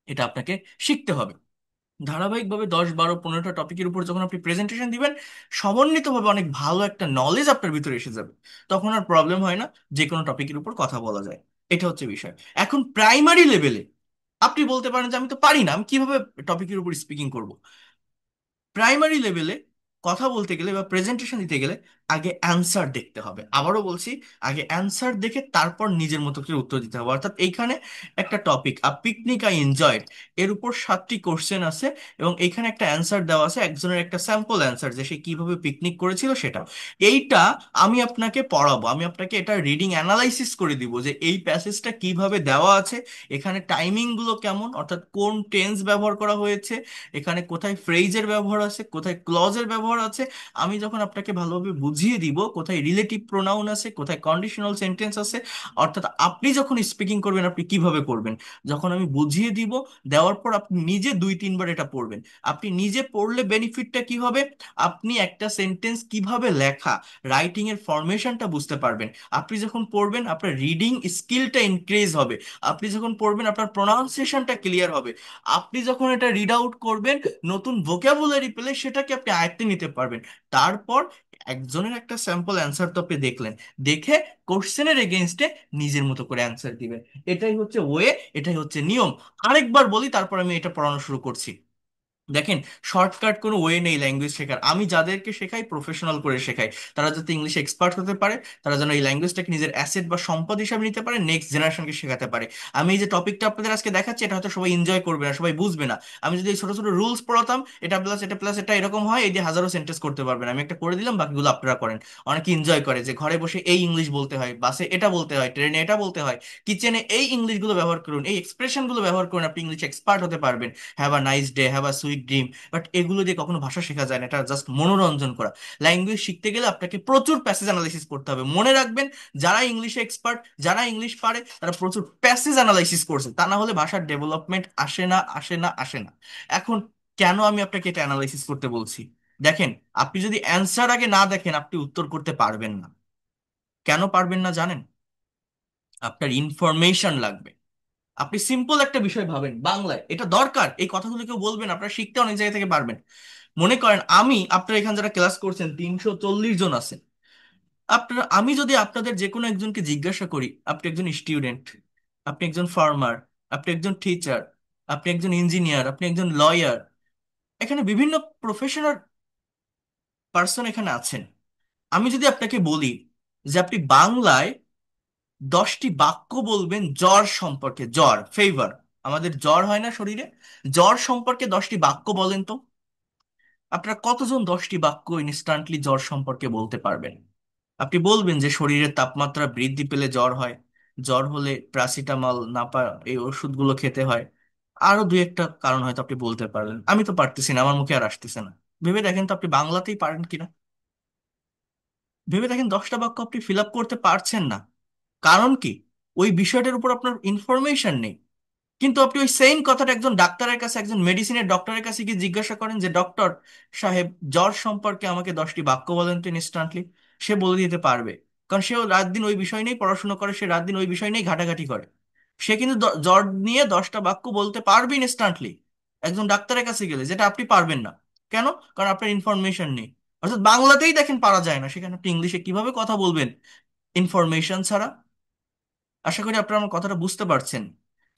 এটা আপনাকে শিখতে হবে। ধারাবাহিকভাবে 10, 12, 15টা টপিকের উপর যখন আপনি প্রেজেন্টেশন দিবেন, সমন্বিতভাবে অনেক ভালো একটা নলেজ আপনার ভিতরে এসে যাবে। তখন আর প্রবলেম হয় না, যে কোনো টপিকের উপর কথা বলা যায়। এটা হচ্ছে বিষয়। এখন প্রাইমারি লেভেলে আপনি বলতে পারেন যে আমি তো পারি না, আমি কিভাবে টপিকের উপর স্পিকিং করব? প্রাইমারি লেভেলে কথা বলতে গেলে বা প্রেজেন্টেশন দিতে গেলে আগে অ্যান্সার দেখতে হবে। আবারও বলছি, আগে অ্যান্সার দেখে তারপর নিজের মতো করে উত্তর দিতে হবে। অর্থাৎ এইখানে একটা topic, a picnic I enjoyed, এর উপর 7টি কোশ্চেন আছে, এবং এইখানে একটা অ্যান্সার দেওয়া আছে, একজনের একটা স্যাম্পল অ্যান্সার যে সে কিভাবে পিকনিক করেছিল সেটা। এইটা আমি আপনাকে পড়াবো, আমি আপনাকে এটা রিডিং অ্যানালাইসিস করে দিব যে এই প্যাসেজটা কিভাবে দেওয়া আছে, এখানে টাইমিং গুলো কেমন, অর্থাৎ কোন টেন্স ব্যবহার করা হয়েছে, এখানে কোথায় ফ্রেজের ব্যবহার আছে, কোথায় ক্লজের ব্যবহার আছে। আমি যখন আপনাকে ভালোভাবে বুঝিয়ে দিব কোথায় রিলেটিভ প্রোনাউন আছে, কোথায় কন্ডিশনাল সেন্টেন্স আছে, অর্থাৎ আপনি যখন স্পিকিং করবেন আপনি কিভাবে করবেন, যখন আমি বুঝিয়ে দিব, দেওয়ার পর আপনি নিজে 2, 3 বার এটা পড়বেন। আপনি নিজে পড়লে বেনিফিটটা কি হবে? আপনি একটা সেন্টেন্স কিভাবে লেখা, রাইটিং এর ফরমেশনটা বুঝতে পারবেন। আপনি যখন পড়বেন আপনার রিডিং স্কিলটা ইনক্রিজ হবে। আপনি যখন পড়বেন আপনার প্রোনাউন্সিয়েশনটা ক্লিয়ার হবে। আপনি যখন এটা রিড আউট করবেন, নতুন ভোকাবুলারি পেলে সেটাকে আপনি আয়ত্তে নিতে পারবেন। তারপর একজনের একটা স্যাম্পল অ্যান্সার তো আপনি দেখলেন, দেখে কোশ্চেনের এগেনস্টে নিজের মতো করে অ্যান্সার দিবেন। এটাই হচ্ছে ওয়ে, এটাই হচ্ছে নিয়ম। আরেকবার বলি, তারপর আমি এটা পড়ানো শুরু করছি। দেখেন, শর্টকাট কোনো ওয়ে নেই ল্যাঙ্গুয়েজ শেখার। আমি যাদেরকে শেখাই প্রফেশনাল করে শেখাই, তারা যাতে ইংলিশে এক্সপার্ট হতে পারে, তারা যেন এই ল্যাঙ্গুয়েজটাকে নিজের অ্যাসেট বা সম্পদ হিসাবে নিতে পারে, নেক্সট জেনারেশনকে শেখাতে পারে। আমি এই যে টপিকটা আপনাদের আজকে দেখাচ্ছি, এটা হয়তো সবাই এনজয় করবে না, সবাই বুঝবে না। আমি যদি এই ছোট ছোট রুলস পড়াতাম, এটা প্লাস এটা প্লাস এটা এরকম হয়, এই যে হাজারো সেন্টেন্স করতে পারবেন, আমি একটা করে দিলাম, বাকিগুলো আপনারা করেন। অনেকে এনজয় করে যে ঘরে বসে এই ইংলিশ বলতে হয়, বাসে এটা বলতে হয়, ট্রেনে এটা বলতে হয়, কিচেনে এই ইংলিশগুলো ব্যবহার করুন, এই এক্সপ্রেশনগুলো ব্যবহার করুন, আপনি ইংলিশ এক্সপার্ট হতে পারবেন। Have a nice day, have a sweet dream. But এগুলো দিয়ে কখনো ভাষা শেখা যায় না, এটা জাস্ট মনোরঞ্জন করা। ল্যাঙ্গুয়েজ শিখতে গেলে আপনাকে প্রচুর প্যাসেজ অ্যানালাইসিস করতে হবে। মনে রাখবেন, যারা ইংলিশে এক্সপার্ট, যারা ইংলিশ পারে, তারা প্রচুর প্যাসেজ অ্যানালাইসিস করছে, তা না হলে ভাষার ডেভেলপমেন্ট আসে না, আসে না, আসে না। এখন কেন আমি আপনাকে এটা অ্যানালাইসিস করতে বলছি? দেখেন, আপনি যদি অ্যান্সার আগে না দেখেন আপনি উত্তর করতে পারবেন না। কেন পারবেন না জানেন? আপনার ইনফরমেশন লাগবে। আপনি সিম্পল একটা বিষয় ভাবেন, বাংলায় এটা দরকার, এই কথাগুলো কেউ বলবেন, আপনারা শিখতে অনেক জায়গা থেকে পারবেন। মনে করেন আমি, আপনারা এখানে যারা ক্লাস করছেন 340 জন আছেন, আপনারা, আমি যদি আপনাদের যে কোনো একজনকে জিজ্ঞাসা করি, আপনি একজন স্টুডেন্ট, আপনি একজন ফার্মার, আপনি একজন টিচার, আপনি একজন ইঞ্জিনিয়ার, আপনি একজন লয়ার, এখানে বিভিন্ন প্রফেশনাল পার্সন এখানে আছেন। আমি যদি আপনাকে বলি যে আপনি বাংলায় 10টি বাক্য বলবেন জ্বর সম্পর্কে। জ্বর, ফেভার, আমাদের জ্বর হয় না শরীরে, জ্বর সম্পর্কে 10টি বাক্য বলেন তো। আপনারা কতজন 10টি বাক্য ইনস্ট্যান্টলি জ্বর সম্পর্কে বলতে পারবেন? আপনি বলবেন যে শরীরের তাপমাত্রা বৃদ্ধি পেলে জ্বর হয়, জ্বর হলে প্যারাসিটামল না এই ওষুধগুলো খেতে হয়, আরো দুই একটা কারণ হয়তো আপনি বলতে পারলেন। আমি তো পারতেছি না, আমার মুখে আর আসতেছে না। ভেবে দেখেন তো আপনি বাংলাতেই পারেন কিনা। ভেবে দেখেন 10টা বাক্য আপনি ফিল আপ করতে পারছেন না। কারণ কি? ওই বিষয়টার উপর আপনার ইনফরমেশন নেই। কিন্তু আপনি ওই সেম কথাটা একজন ডাক্তারের কাছে, একজন মেডিসিনের ডক্টরের কাছে গিয়ে জিজ্ঞাসা করেন যে ডক্টর সাহেব, জ্বর সম্পর্কে আমাকে 10টি বাক্য বলেন তো ইনস্ট্যান্টলি। সে বলে দিতে পারবে, কারণ সেও রাত দিন ওই বিষয় নিয়েই পড়াশোনা করে, সে রাত দিন ওই বিষয় নিয়েই ঘাটাঘাটি করে। সে কিন্তু জ্বর নিয়ে 10টা বাক্য বলতে পারবে ইনস্ট্যান্টলি একজন ডাক্তারের কাছে গেলে, যেটা আপনি পারবেন না। কেন? কারণ আপনার ইনফরমেশন নেই। অর্থাৎ বাংলাতেই দেখেন পারা যায় না, সেখানে আপনি ইংলিশে কিভাবে কথা বলবেন ইনফরমেশন ছাড়া? আশা করি আপনারা আমার কথাটা বুঝতে পারছেন।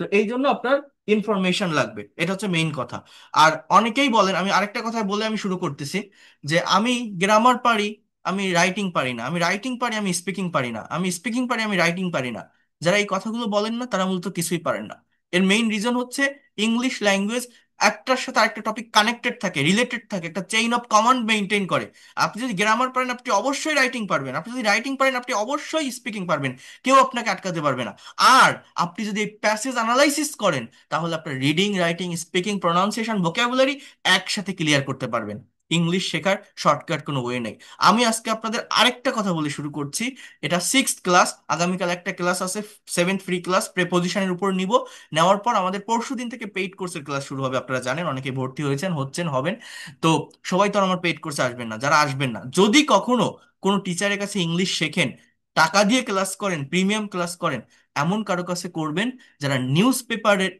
তো এই জন্য আপনার ইনফরমেশন লাগবে, এটা হচ্ছে মেইন কথা। আর অনেকেই বলেন, আমি আরেকটা কথা বলে আমি শুরু করতেছি, যে আমি গ্রামার পারি, আমি রাইটিং পারি না, আমি রাইটিং পারি আমি স্পিকিং পারি না, আমি স্পিকিং পারি আমি রাইটিং পারি না। যারা এই কথাগুলো বলেন না তারা মূলত কিছুই পারেন না। এর মেইন রিজন হচ্ছে ইংলিশ ল্যাঙ্গুয়েজ একটার সাথে আরেকটা টপিক কানেক্টেড থাকে, রিলেটেড থাকে, একটা চেইন অফ কমান্ড মেনটেন করে। আপনি যদি গ্রামার পারেন আপনি অবশ্যই রাইটিং পারবেন, আপনি যদি রাইটিং পারেন আপনি অবশ্যই স্পিকিং পারবেন। কেউ আপনাকে আটকাতে পারবে না। আর আপনি যদি এই প্যাসেজ অ্যানালাইসিস করেন, তাহলে আপনার reading, writing, speaking, pronunciation, vocabulary একসাথে ক্লিয়ার করতে পারবেন। ইংলিশ শেখার শর্টকাট কোনো ওয়ে নেই। আমি আজকে আপনাদের আরেকটা কথা বলে শুরু করছি। এটা 6th ক্লাস, আগামীকাল একটা ক্লাস আছে, 7th ফ্রি ক্লাস প্রেপোজিশনের উপর নিব। নেওয়ার পর আমাদের পরশুদিন থেকে পেইড কোর্সের ক্লাস শুরু হবে। আপনারা জানেন অনেকে ভর্তি হয়েছেন, হচ্ছেন, হবেন। তো সবাই তো আর আমার পেইড কোর্সে আসবেন না। যারা আসবেন না, যদি কখনো কোনো টিচারের কাছে ইংলিশ শেখেন, টাকা দিয়ে ক্লাস করেন, প্রিমিয়াম ক্লাস করেন, এমন কারো কাছে করবেন যারা নিউজ পেপারের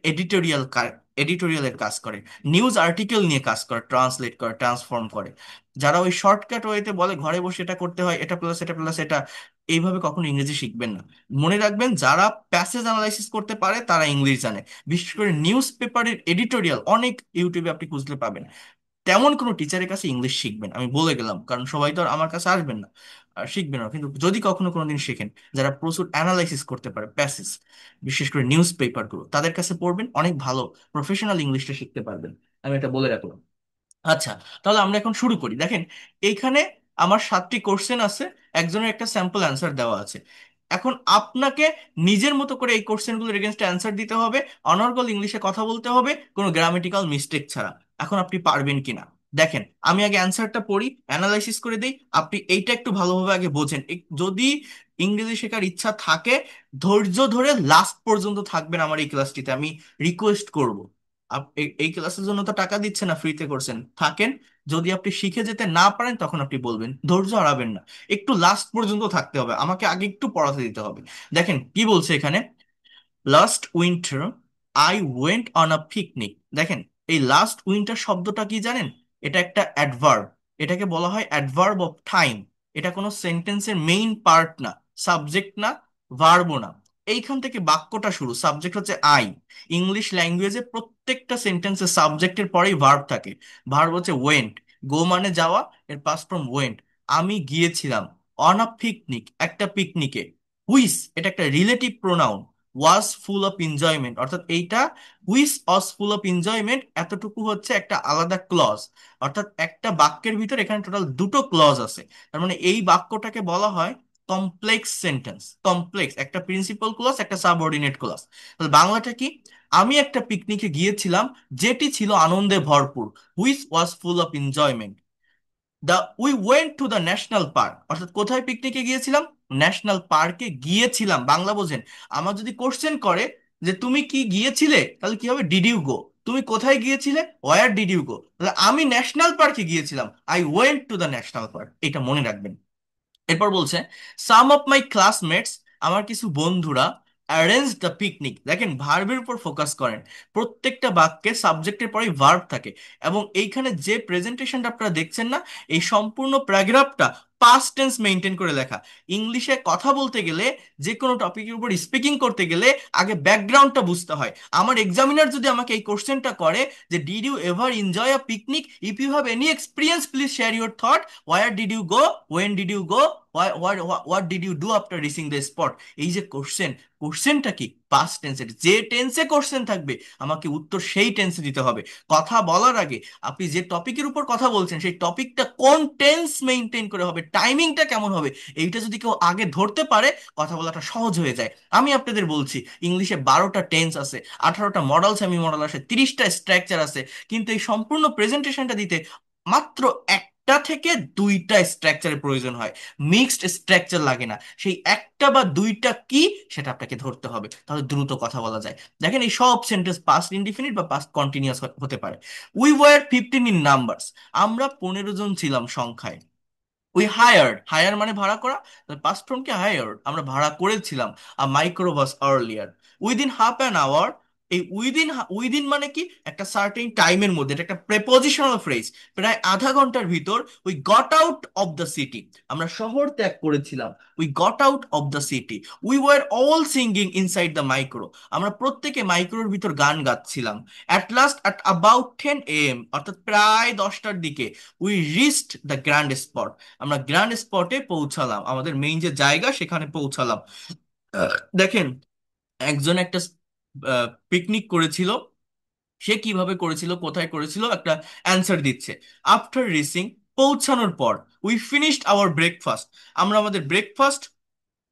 এডিটোরিয়ালের কাজ করে, নিউজ আর্টিকেল নিয়ে কাজ করে, ট্রান্সলেট করে, ট্রান্সফর্ম করে। যারা ওই শর্টকাট ওয়েতে বলে ঘরে বসে এটা করতে হয়, এটা প্লাস এটা প্লাস এটা, এইভাবে কখনো ইংরেজি শিখবেন না। মনে রাখবেন, যারা প্যাসেজ অ্যানালাইসিস করতে পারে তারা ইংলিশ জানে। বিশেষ করে নিউজ পেপারের এডিটোরিয়াল অনেক ইউটিউবে আপনি খুঁজলে পাবেন। তেমন কোনো টিচারের কাছে ইংলিশ শিখবেন, আমি বলে গেলাম, কারণ সবাই তো আর আমার কাছে আসবেন না আর শিখবেন না। কিন্তু যদি কখনো কোনোদিন শেখেন, যারা প্রচুর অ্যানালাইসিস করতে পারে প্যাসেজ, বিশেষ করে নিউজ পেপারগুলো, তাদের কাছে পড়বেন, অনেক ভালো প্রফেশনাল ইংলিশটা শিখতে পারবেন। আমি এটা বলে রাখলাম। আচ্ছা, তাহলে আমরা এখন শুরু করি। দেখেন, এইখানে আমার 7টি কোশ্চেন আছে, একজনের একটা স্যাম্পল অ্যান্সার দেওয়া আছে। এখন আপনাকে নিজের মতো করে এই কোশ্চেনগুলোর এগেনস্টে অ্যান্সার দিতে হবে, অনর্গল ইংলিশে কথা বলতে হবে, কোনো গ্রামেটিক্যাল মিস্টেক ছাড়া। এখন আপনি পারবেন কিনা দেখেন। আমি আগে অ্যান্সারটা পড়ি, অ্যানালাইসিস করে দিই, আপনি এইটা একটু ভালোভাবে আগে বোঝেন। যদি ইংরেজি শেখার ইচ্ছা থাকে, ধৈর্য ধরে লাস্ট পর্যন্ত থাকবেন আমার এই ক্লাসটিতে, আমি রিকোয়েস্ট করব। এই ক্লাসের জন্য তো টাকা দিচ্ছে না, ফ্রিতে করছেন, থাকেন। যদি আপনি শিখে যেতে না পারেন তখন আপনি বলবেন, ধৈর্য হারাবেন না। একটু লাস্ট পর্যন্ত থাকতে হবে, আমাকে আগে একটু পড়াতে দিতে হবে। দেখেন কি বলছে এখানে। Last winter I went on a picnic. দেখেন, এই লাস্ট উইন্টার শব্দটা কি জানেন? এটা একটা অ্যাডভার্ব। এটাকে বলা হয় অ্যাডভার্ব অফ টাইম। এটা কোনো সেন্টেন্সের মেইন পার্ট না, সাবজেক্ট না, ভার্বও না। এইখান থেকে বাক্যটা শুরু, সাবজেক্ট হচ্ছে আই। ইংলিশ ল্যাঙ্গুয়েজে প্রত্যেকটা সেন্টেন্সে সাবজেক্টের পরেই ভার্ব থাকে। ভার্ব হচ্ছে ওয়েন্ট, গো মানে যাওয়া, এর পাস্ট ফর্ম ওয়েন্ট। আমি গিয়েছিলাম অন আ পিকনিক, একটা পিকনিকে। হুইস, এটা একটা relative pronoun. Was full of enjoyment, অর্থাৎ এইটা which was full of enjoyment, এতটুকু হচ্ছে একটা আলাদা ক্লজ। অর্থাৎ একটা বাক্যের ভিতর এখানে টোটাল দুটো ক্লজ আছে। তার মানে এই বাক্যটাকে বলা হয় কমপ্লেক্স সেন্টেন্স। কমপ্লেক্স, একটা প্রিন্সিপাল ক্লজ, একটা সাবঅর্ডিনেট ক্লজ। তাহলে বাংলাটা কি? আমি একটা পিকনিকে গিয়েছিলাম যেটি ছিল আনন্দে ভরপুর, which was full of enjoyment. We went to the national park, অর্থাৎ কোথায় পিকনিকে গিয়েছিলাম? ন্যাশনাল পার্কে গিয়েছিলাম। বাংলা বোঝেন। আমার যদি কোশ্চেন করে যে তুমি কি গিয়েছিলে, তাহলে কি হবে? Did you go. তুমি কোথায় গিয়েছিলে? Where did you go. তাহলে আমি ন্যাশনাল পার্কে গিয়েছিলাম, I went to the national park. এটা মনে রাখবেন। এরপর বলছে সাম অফ মাই ক্লাসমেটস, আমার কিছু বন্ধুরা, অ্যারেঞ্জ দ্য পিকনিক। দেখেন, ভার্বের উপর ফোকাস করেন। প্রত্যেকটা বাক্যে সাবজেক্টের পরেই ভার্ব থাকে। এবং এইখানে যে প্রেজেন্টেশনটা আপনারা দেখছেন না, এই সম্পূর্ণ প্যারাগ্রাফটা পাস্ট টেন্স মেনটেন করে লেখা। ইংলিশে কথা বলতে গেলে, যে কোনো টপিকের উপর স্পিকিং করতে গেলে আগে ব্যাকগ্রাউন্ডটা বুঝতে হয়। আমার এক্সামিনার যদি আমাকে এই কোশ্চেনটা করে যে did you ever enjoy a picnic, if you have any experience please share your thought, where did you go, when did you go, what did you do after reaching the spot. এই যে question, কোশ্চেনটা কি past টেন্সের, যে টেন্সে question থাকবে আমাকে উত্তর সেই টেন্সে দিতে হবে। কথা বলার আগে আপনি যে টপিকের উপর কথা বলছেন সেই টপিকটা কোন টেন্স মেনটেন করে হবে, টাইমিংটা কেমন হবে, এইটা যদি কেউ আগে ধরতে পারে কথা বলাটা সহজ হয়ে যায়। আমি আপনাদের বলছি, ইংলিশে 12টা টেন্স আছে, 18টা মডাল সেমি মডাল আছে, 30টা স্ট্রাকচার আছে, কিন্তু এই সম্পূর্ণ প্রেজেন্টেশনটা দিতে মাত্র একটা থেকে দুইটা স্ট্রাকচারের প্রয়োজন হয়। মিক্সড স্ট্রাকচার লাগে না। সেই একটা বা দুইটা কি সেটা আপনাকে ধরতে হবে, তাহলে দ্রুত কথা বলা যায়। দেখেন এই সব সেন্টেন্স পাস্ট ইনডিফিনিট বা পাস্ট কন্টিনিউয়াস হতে পারে। উই ওয়ার 15 ইন নাম্বারস, আমরা 15 জন ছিলাম সংখ্যায়। উই হায়ার্ড, হায়ার মানে ভাড়া করা, পাস্ট ফর্ম কি হায়ার্ড, আমরা ভাড়া করেছিলাম। A microbus earlier, within half an hour. এই উইদিন, উইদিন মানে কি একটা সার্টেন টাইমের মধ্যে, এটা একটা প্রেপোজিশনাল ফ্রেজ। প্রায় আধা ঘন্টার ভিতর we got out of the city, আমরা শহর ত্যাগ করেছিলাম। We got out of the city. We were all singing inside the micro, আমরা প্রত্যেকে মাইক্রোর ভিতর গান গাচ্ছিলাম। At last at about 10 AM, অর্থাৎ প্রায় 10টার দিকে, we reached the grand spot, আমরা গ্র্যান্ড স্পটে পৌঁছালাম, আমাদের মেইন যে জায়গা সেখানে পৌঁছালাম। দেখেন, একজন একটা পিকনিক করেছিল, সে কিভাবে করেছিল, কোথায় করেছিল, একটা অ্যান্সার দিচ্ছে। আফটার রিচিং, পৌঁছানোর পর, উই ফিনিশড আওয়ার ব্রেকফাস্ট, আমরা আমাদের ব্রেকফাস্ট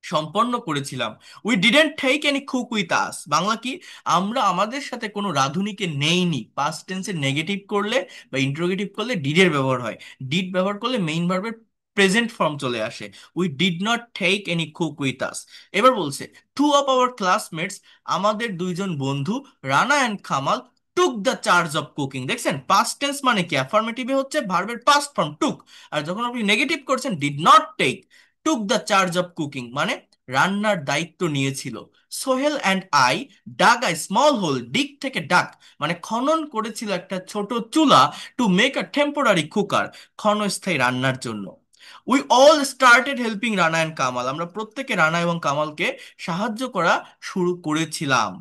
সম্পন্ন করেছিলাম। We didn't take any cook with us, বাংলা কি, আমরা আমাদের সাথে কোনো রাঁধুনিকে নেইনি। পাস্ট টেন্সে নেগেটিভ করলে বা ইন্টারোগেটিভ করলে ডিডের ব্যবহার হয়, ডিড ব্যবহার করলে মেইন ভার্বের প্রেজেন্ট ফর্ম চলে আসে। We did not take any cook with us. এবার বলছে, টু অফ আওয়ার ক্লাসমেটস, আমাদের দুইজন বন্ধু, Rana and Kamal, took the charge of cooking. দেখছেন পাস্ট টেন্স মানে কি, অ্যাফার্মেটিভে হচ্ছে ভার্বের পাস্ট ফর্ম টুক, আর যখন আপনি নেগেটিভ করছেন did not take, took the charge of cooking মানে রান্নার দায়িত্ব নিয়েছিল। Sohel and I dug I small hole, dig থেকে ডাক মানে খনন করেছিল একটা ছোট চুলা, to make a temporary cooker, ক্ষণস্থায়ী রান্নার জন্য। We all started helping Rana and Kamal, আমরা প্রত্যেকে রানা এবং কামালকে সাহায্য করা শুরু করেছিলাম।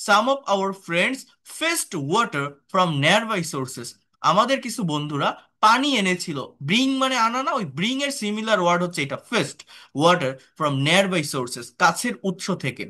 Some of our friends fetched water from nearby sources, আমাদের কিছু বন্ধুরা পানি এনেছিল। ব্রিং মানে আনা না, ওই ব্রিং এর সিমিলার ওয়ার্ড হচ্ছে এটা, feast water from nearby sources, কাছের উৎস থেকে।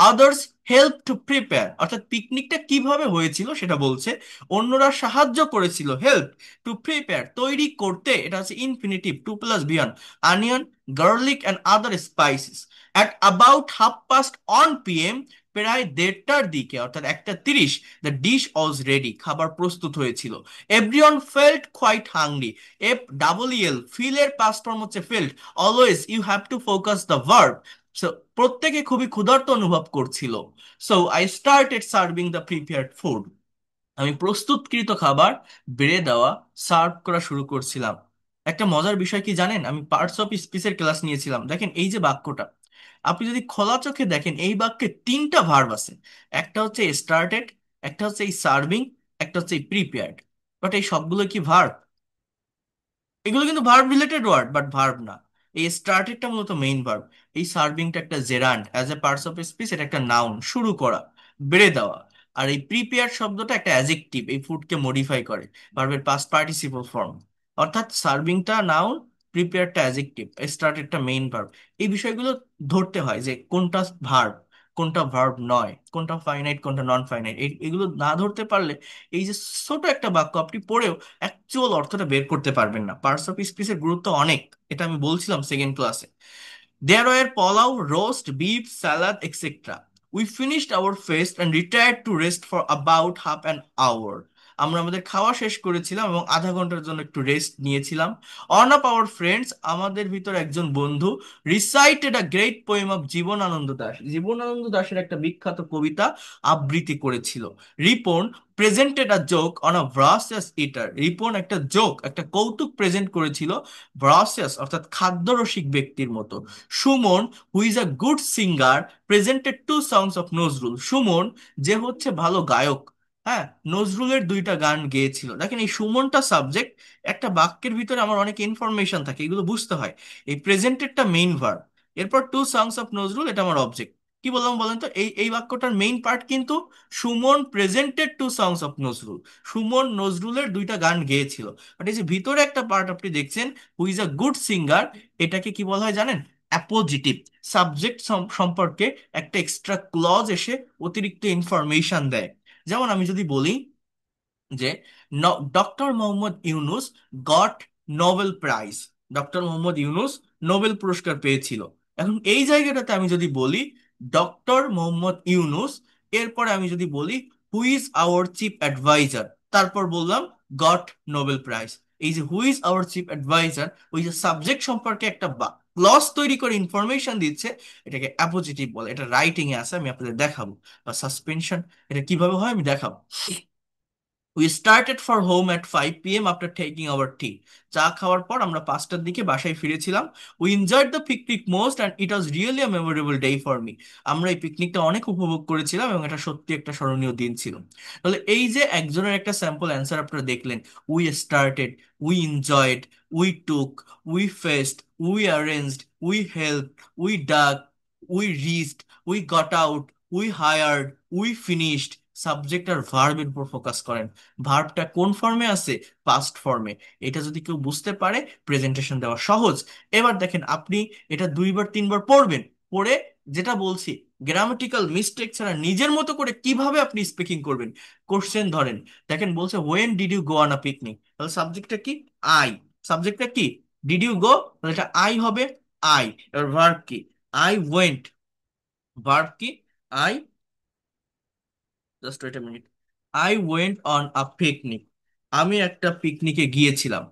আদার্স হেল্প টু প্রিপেয়ার, অর্থাৎ পিকনিকটা কিভাবে হয়েছিল সেটা বলছে। অন্যরা সাহায্য করেছিল, হেল্প টু প্রিপেয়ার তৈরি করতে, এটা হচ্ছে infinitive, to plus bean, onion, garlic and other spices. At about 1:30 PM, প্রায় 1:30টার দিকে অর্থাৎ 1:30, দ্য ডিশ ওয়াজ রেডি, খাবার প্রস্তুত হয়েছিল। Everyone felt quite hungry, F double L, feel এর পাস্ট ফর্ম হচ্ছে felt. Always you have to focus the verb. So প্রত্যেকে খুবই ক্ষুধার্ত অনুভব করছিল। So I started serving the prepared food, আমি প্রস্তুতকৃত খাবার বেড়ে দেওয়া, সার্ভ করা শুরু করছিলাম। একটা মজার বিষয় কি জানেন, আমি পার্টস অফ স্পিচের ক্লাস নিয়েছিলাম। দেখেন এই যে বাক্যটা, আপনি যদি খোলা চোখে দেখেন এই বাক্যে 3টা ভার্ব আছে। একটা হচ্ছে স্টার্টেড, একটা হচ্ছে এই সার্ভিং, একটা হচ্ছে এই প্রিপেয়ার্ড। বাট এই সবগুলো কি ভার্ব? এগুলো কিন্তু verb related word, but verb না। এই স্টার্টেডটা মূলত মেইন ভার্ব, এই সার্ভিংটা একটা gerund, as a parts of speech এটা একটা নাউন, শুরু করা, বেড়ে দেওয়া। আর এই প্রিপেয়ার শব্দটা একটা অ্যাজেক্টিভ, এই ফুডকে মডিফাই করে, ভার্বের পাস্ট পার্টিসিপল ফর্ম। অর্থাৎ সার্ভিংটা নাউন, প্রিপেয়ারটা অ্যাজেক্টিভ, স্টার্টেডটা মেইন ভার্ব। এই বিষয়গুলো ধরতে হয় যে কোনটা ভার্ব, কোনটা ভার্ব নয়, কোনটা ফাইনাইট কোনটা নন ফাইনাইট। এগুলো না ধরতে পারলে এই যে ছোট একটা বাক্য আপনি পড়েও অ্যাকচুয়াল অর্থটা বের করতে পারবেন না। পার্টস অফ স্পিচের গুরুত্ব অনেক, এটা আমি বলছিলাম সেকেন্ড ক্লাসে। There were pulao, roast, beef, salad, etc. We finished our feast and retired to rest for about half an hour. আমরা আমাদের খাওয়া শেষ করেছিলাম এবং আধা ঘন্টার জন্য একটু রেস্ট নিয়েছিলাম। One of our friends, আমাদের ভিতর একজন বন্ধু, recited a great poem of Jibanananda Das, Jibanananda দাশের একটা বিখ্যাত কবিতা আবৃত্তি করেছিল। Ripon presented a joke on a voracious eater, Ripon একটা জোক, একটা কৌতুক প্রেজেন্ট করেছিল ভ্রাসিয়াস অর্থাৎ খাদ্যরসিক ব্যক্তির মতো। Suman, who is a good singer, presented to songs of Nazrul, Suman যে হচ্ছে ভালো গায়ক, হ্যাঁ, নজরুলের দুইটা গান গেয়েছিল। দেখেন এই সুমনটা সাবজেক্ট, একটা বাক্যের ভিতরে আমার অনেক ইনফরমেশন থাকে, এগুলো বুঝতে হয়। এই প্রেজেন্টেডটা মেইন ভার্ব, এরপর টু সংস অফ নজরুল, এটা আমার অবজেক্ট। কি বললাম বলেন তো, এই বাক্যটার মেইন পার্ট কিন্তু Suman presented to songs of Nazrul, Suman নজরুলের দুইটা গান গেয়েছিল। বাট এই যে ভিতরে একটা পার্ট আপনি দেখছেন, who is a good singer, এটাকে কি বলা হয় জানেন? অ্যাপোজিটিভ। সাবজেক্ট সম্পর্কে একটা এক্সট্রা ক্লজ এসে অতিরিক্ত ইনফরমেশন দেয়। যেমন আমি যদি বলি যে doctor Mohammad Yunus goat Nobel prize, doctor Mohammad Yunus Nobel পুরস্কার পেয়েছিল। এখন এই জায়গাটাতে আমি যদি বলি ডক্টর মোহাম্মদ ইউনুস, এরপরে আমি যদি বলি who is our chief adviser, তারপর বললাম গট নোবেল প্রাইজ। এই যে who is our chief adviser, ওই যে সাবজেক্ট সম্পর্কে একটা ক্লজ তৈরি করে ইনফরমেশন দিচ্ছে, এটাকে অ্যাপোজিটিভ বলে। এটা রাইটিং এ আছে, আমি আপনাদের দেখাবো। বা সাসপেনশন, এটা কিভাবে হয় আমি দেখাবো। We started for home at 5 p.m. after taking our tea. চা খাওয়ার পর আমরা 5টার দিকে বাসায় ফিরেছিলাম। We enjoyed the picnic most and it was really a memorable day for me. আমরা এই পিকনিকটা অনেক উপভোগ করেছিলাম এবং এটা সত্যি একটা স্মরণীয় দিন ছিল। তাহলে এই যে একজনের একটা স্যাম্পল অ্যান্সার আপনারা দেখলেন, we started, we enjoyed, we took, we fetched, we arranged, we help, we dug, we reached, we got out, we hired, we finished. Subject আর ভার্বের উপর ফোকাস করেন। ভার্বটা কোন ফর্মে আছে? পাস্ট ফর্মে। এটা যদি কেউ বুঝতে পারে, প্রেজেন্টেশন দেওয়া সহজ। এবার দেখেন আপনি এটা দুইবার তিনবার পড়বেন, পড়ে যেটা বলছি গ্রামাটিক্যাল মিস্টেক ছাড়া নিজের মতো করে কিভাবে আপনি স্পিকিং করবেন। কোশ্চেন ধরেন, দেখেন বলছে when did you go on a picnic, তাহলে সাবজেক্টটা কি? আই। সাবজেক্টটা কি? ডিড ইউ গো, তাহলে এটা আই হবে। আই। এবার ভার্ব কি? I went. ভার্ব কি? I, just wait a minute, I went on a picnic. আমি একটা পিকনিকে গিয়েছিলাম।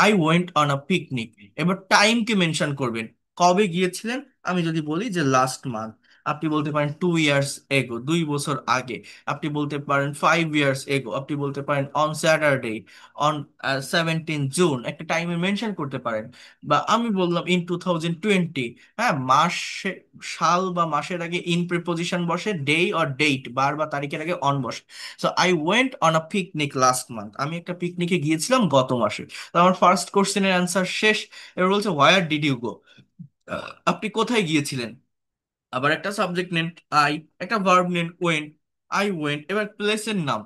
I went on a picnic. এবার টাইমকে মেনশন করবেন, কবে গিয়েছিলেন। আমি যদি বলি যে লাস্ট মান্থ, আপনি বলতে পারেন 2 ইয়ার্স এগো, 2 বছর আগে। আপনি বলতে পারেন 5 ইয়ার্স এগো। আপনি বলতে পারেন অন স্যাটারডে, অন 17 জুন, একটা টাইমে মেনশন করতে পারেন। বা আমি বললাম ইন 2020। হ্যাঁ, মাসে, সাল বা মাসের আগে ইন প্রিপোজিশন বসে, ডে অর ডেট, বার বা তারিখের আগে অন বসে। So I went on a picnic last month, আমি একটা পিকনিকে গিয়েছিলাম গত মাসে। তো আমার ফার্স্ট কোশ্চেনের অ্যান্সার শেষ। এবার বলছে হোয়ার ডিড ইউ গো, আপনি কোথায় গিয়েছিলেন। আবার একটা সাবজেক্ট নেন আই, একটা ভার্ব নেন ওয়েন্ট। আই ওয়েন্ট, এবার প্লেসের নাম,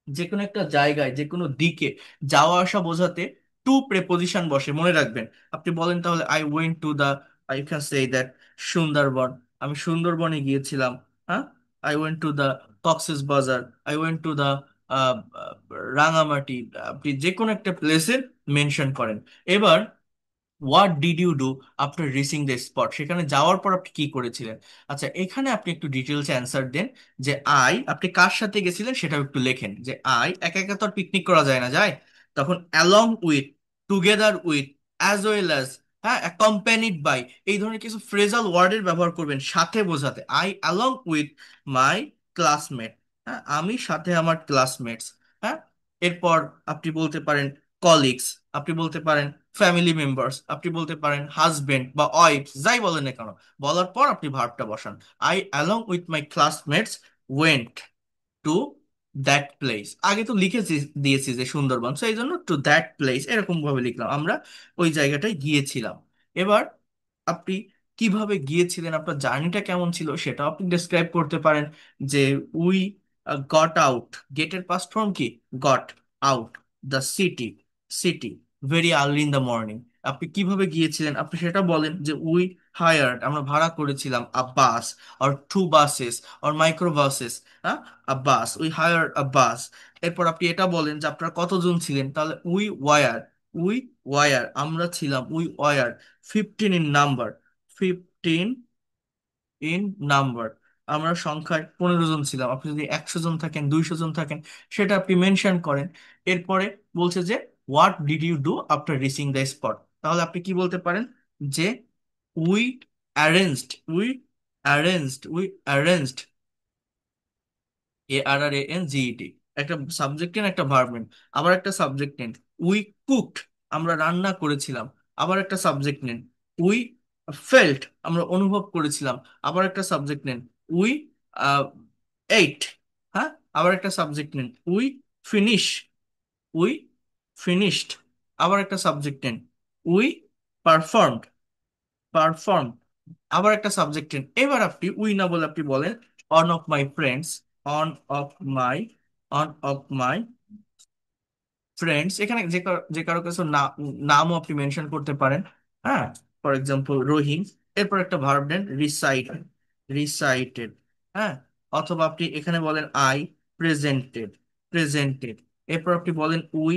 যে কোনো একটা জায়গায় যে কোনো দিকে যাওয়া আসা বোঝাতে টু প্রেপোজিশন বসে, মনে রাখবেন। আপনি বলেন তাহলে I went to the, I can say that Sundarban, আমি সুন্দরবনে গিয়েছিলাম। হ্যাঁ, I went to the Cox's Bazar, I went to the Rangamati. আপনি যে কোনো একটা প্লেসের মেনশন করেন। এবার what did you do after reaching the spot, সেখানে যাওয়ার পর আপনি কি করেছিলেন। আচ্ছা, এখানে আপনি একটু ডিটেলস অ্যান্সার দেন। যে আই, আপনি কার সাথে গেছিলেন সেটাও একটু লেখেন। যে আই, একা একা তো আর পিকনিক করা যায় না, যায়? তখন along with, together with, as well as, হ্যাঁ, অ্যাকম্প্যানিড বাই, এই ধরনের কিছু ফ্রেজাল ওয়ার্ডের ব্যবহার করবেন সাথে বোঝাতে। I along with my classmate, হ্যাঁ, আমি সাথে আমার ক্লাসমেটস। হ্যাঁ, এরপর আপনি বলতে পারেন কলিগস, আপনি বলতে পারেন ফ্যামিলি মেম্বার্স, আপনি বলতে পারেন হাজবেন্ড বা ওয়াইফ, যাই বলেন না কেন, বলার পর আপনি ভার্বটা বসান। I along with my classmates went to that place. আগে তো লিখেছি, দিয়েছি যে সুন্দরবন, তো এই জন্য টু দ্যাট প্লেস এরকম ভাবে লিখলাম, আমরা ওই জায়গাটায় গিয়েছিলাম। এবার আপনি কিভাবে গিয়েছিলেন, আপনার জার্নিটা কেমন ছিল সেটাও আপনি ডিসক্রাইব করতে পারেন। যে উই গট আউট, গেটের পাস্ট ফর্ম কি? Got out the city, city very early in the morning. আপনি কিভাবে গিয়েছিলেন আপনি সেটা বলেন। যে উই হায়ার্ড, আমরা ভাড়া করেছিলাম a bus or two buses or micro buses, a bus, we hire a bus. এরপর আপনি এটা বলেন যে আপনারা কতজন ছিলেন, তাহলে উই ওয়ার, উই ওয়ার, আমরা ছিলাম, we were 15 in number, 15 in number, আমরা সংখ্যায় 15 জন ছিলাম। আপনি যদি 100 জন থাকেন, 200 জন থাকেন, সেটা আপনি মেনশন করেন। এরপরে বলছে যে what did you do after reaching the spot, তাহলে আপনি কি বলতে পারেন? যে we arranged, we arranged, ARRANGED, একটা সাবজেক্ট নেন, একটা ভার্ব নেন। আবার একটা সাবজেক্ট নেন, উই কুকড, আমরা রান্না করেছিলাম। আবার একটা সাবজেক্ট নেন, উই ফেল্ট, আমরা অনুভব করেছিলাম। আবার একটা সাবজেক্ট নেন, উই এইট। হ্যাঁ, আবার একটা সাবজেক্ট নেন, উই ফিনিশ, উই ফিনিশড। আবার একটা সাবজেক্ট নেন, উই পারফর্মড, পারফর্ম। আবার একটা সাবজেক্ট নেন, এবার আপনি উই না বলে আপনি বলেন on of my friends, on of my, on of my friends. এখানে যে কারো কাছে নামও আপনি মেনশন করতে পারেন। হ্যাঁ, ফর এক্সাম্পল রহিম, এরপর একটা ভার্ব দেন রিসাইট, রিসাইটেড। হ্যাঁ, অথবা আপনি এখানে বলেন আই প্রেজেন্টেড, প্রেজেন্টেড। এরপর আপনি বলেন উই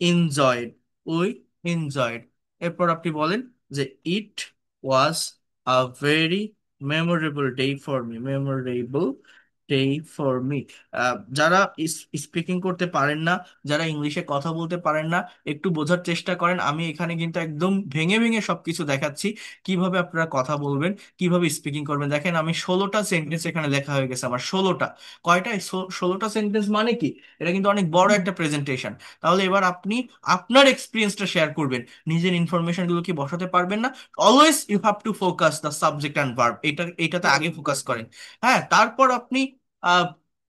এনজয়েড, উই এনজয়েড। এরপর আপনি বলেন যে it was a very memorable day for me, memorable day for me. যারা স্পিকিং করতে পারেন না, যারা ইংলিশে কথা বলতে পারেন না, একটু বোঝার চেষ্টা করেন। আমি এখানে কিন্তু একদম ভেঙে ভেঙে সবকিছু দেখাচ্ছি, কিভাবে আপনারা কথা বলবেন, কিভাবে স্পিকিং করবেন। দেখেন আমি 16টা সেন্টেন্স এখানে লেখা হয়ে গেছে আমার, 16টা। কয়টা? 16টা সেন্টেন্স মানে কি, এটা কিন্তু অনেক বড় একটা প্রেজেন্টেশন। তাহলে এবার আপনি আপনার এক্সপিরিয়েন্সটা শেয়ার করবেন, নিজের ইনফরমেশন গুলো কি বসাতে পারবেন না? Always you have to focus the subject and verb, এটাতে আগে ফোকাস করেন। হ্যাঁ, তারপর আপনি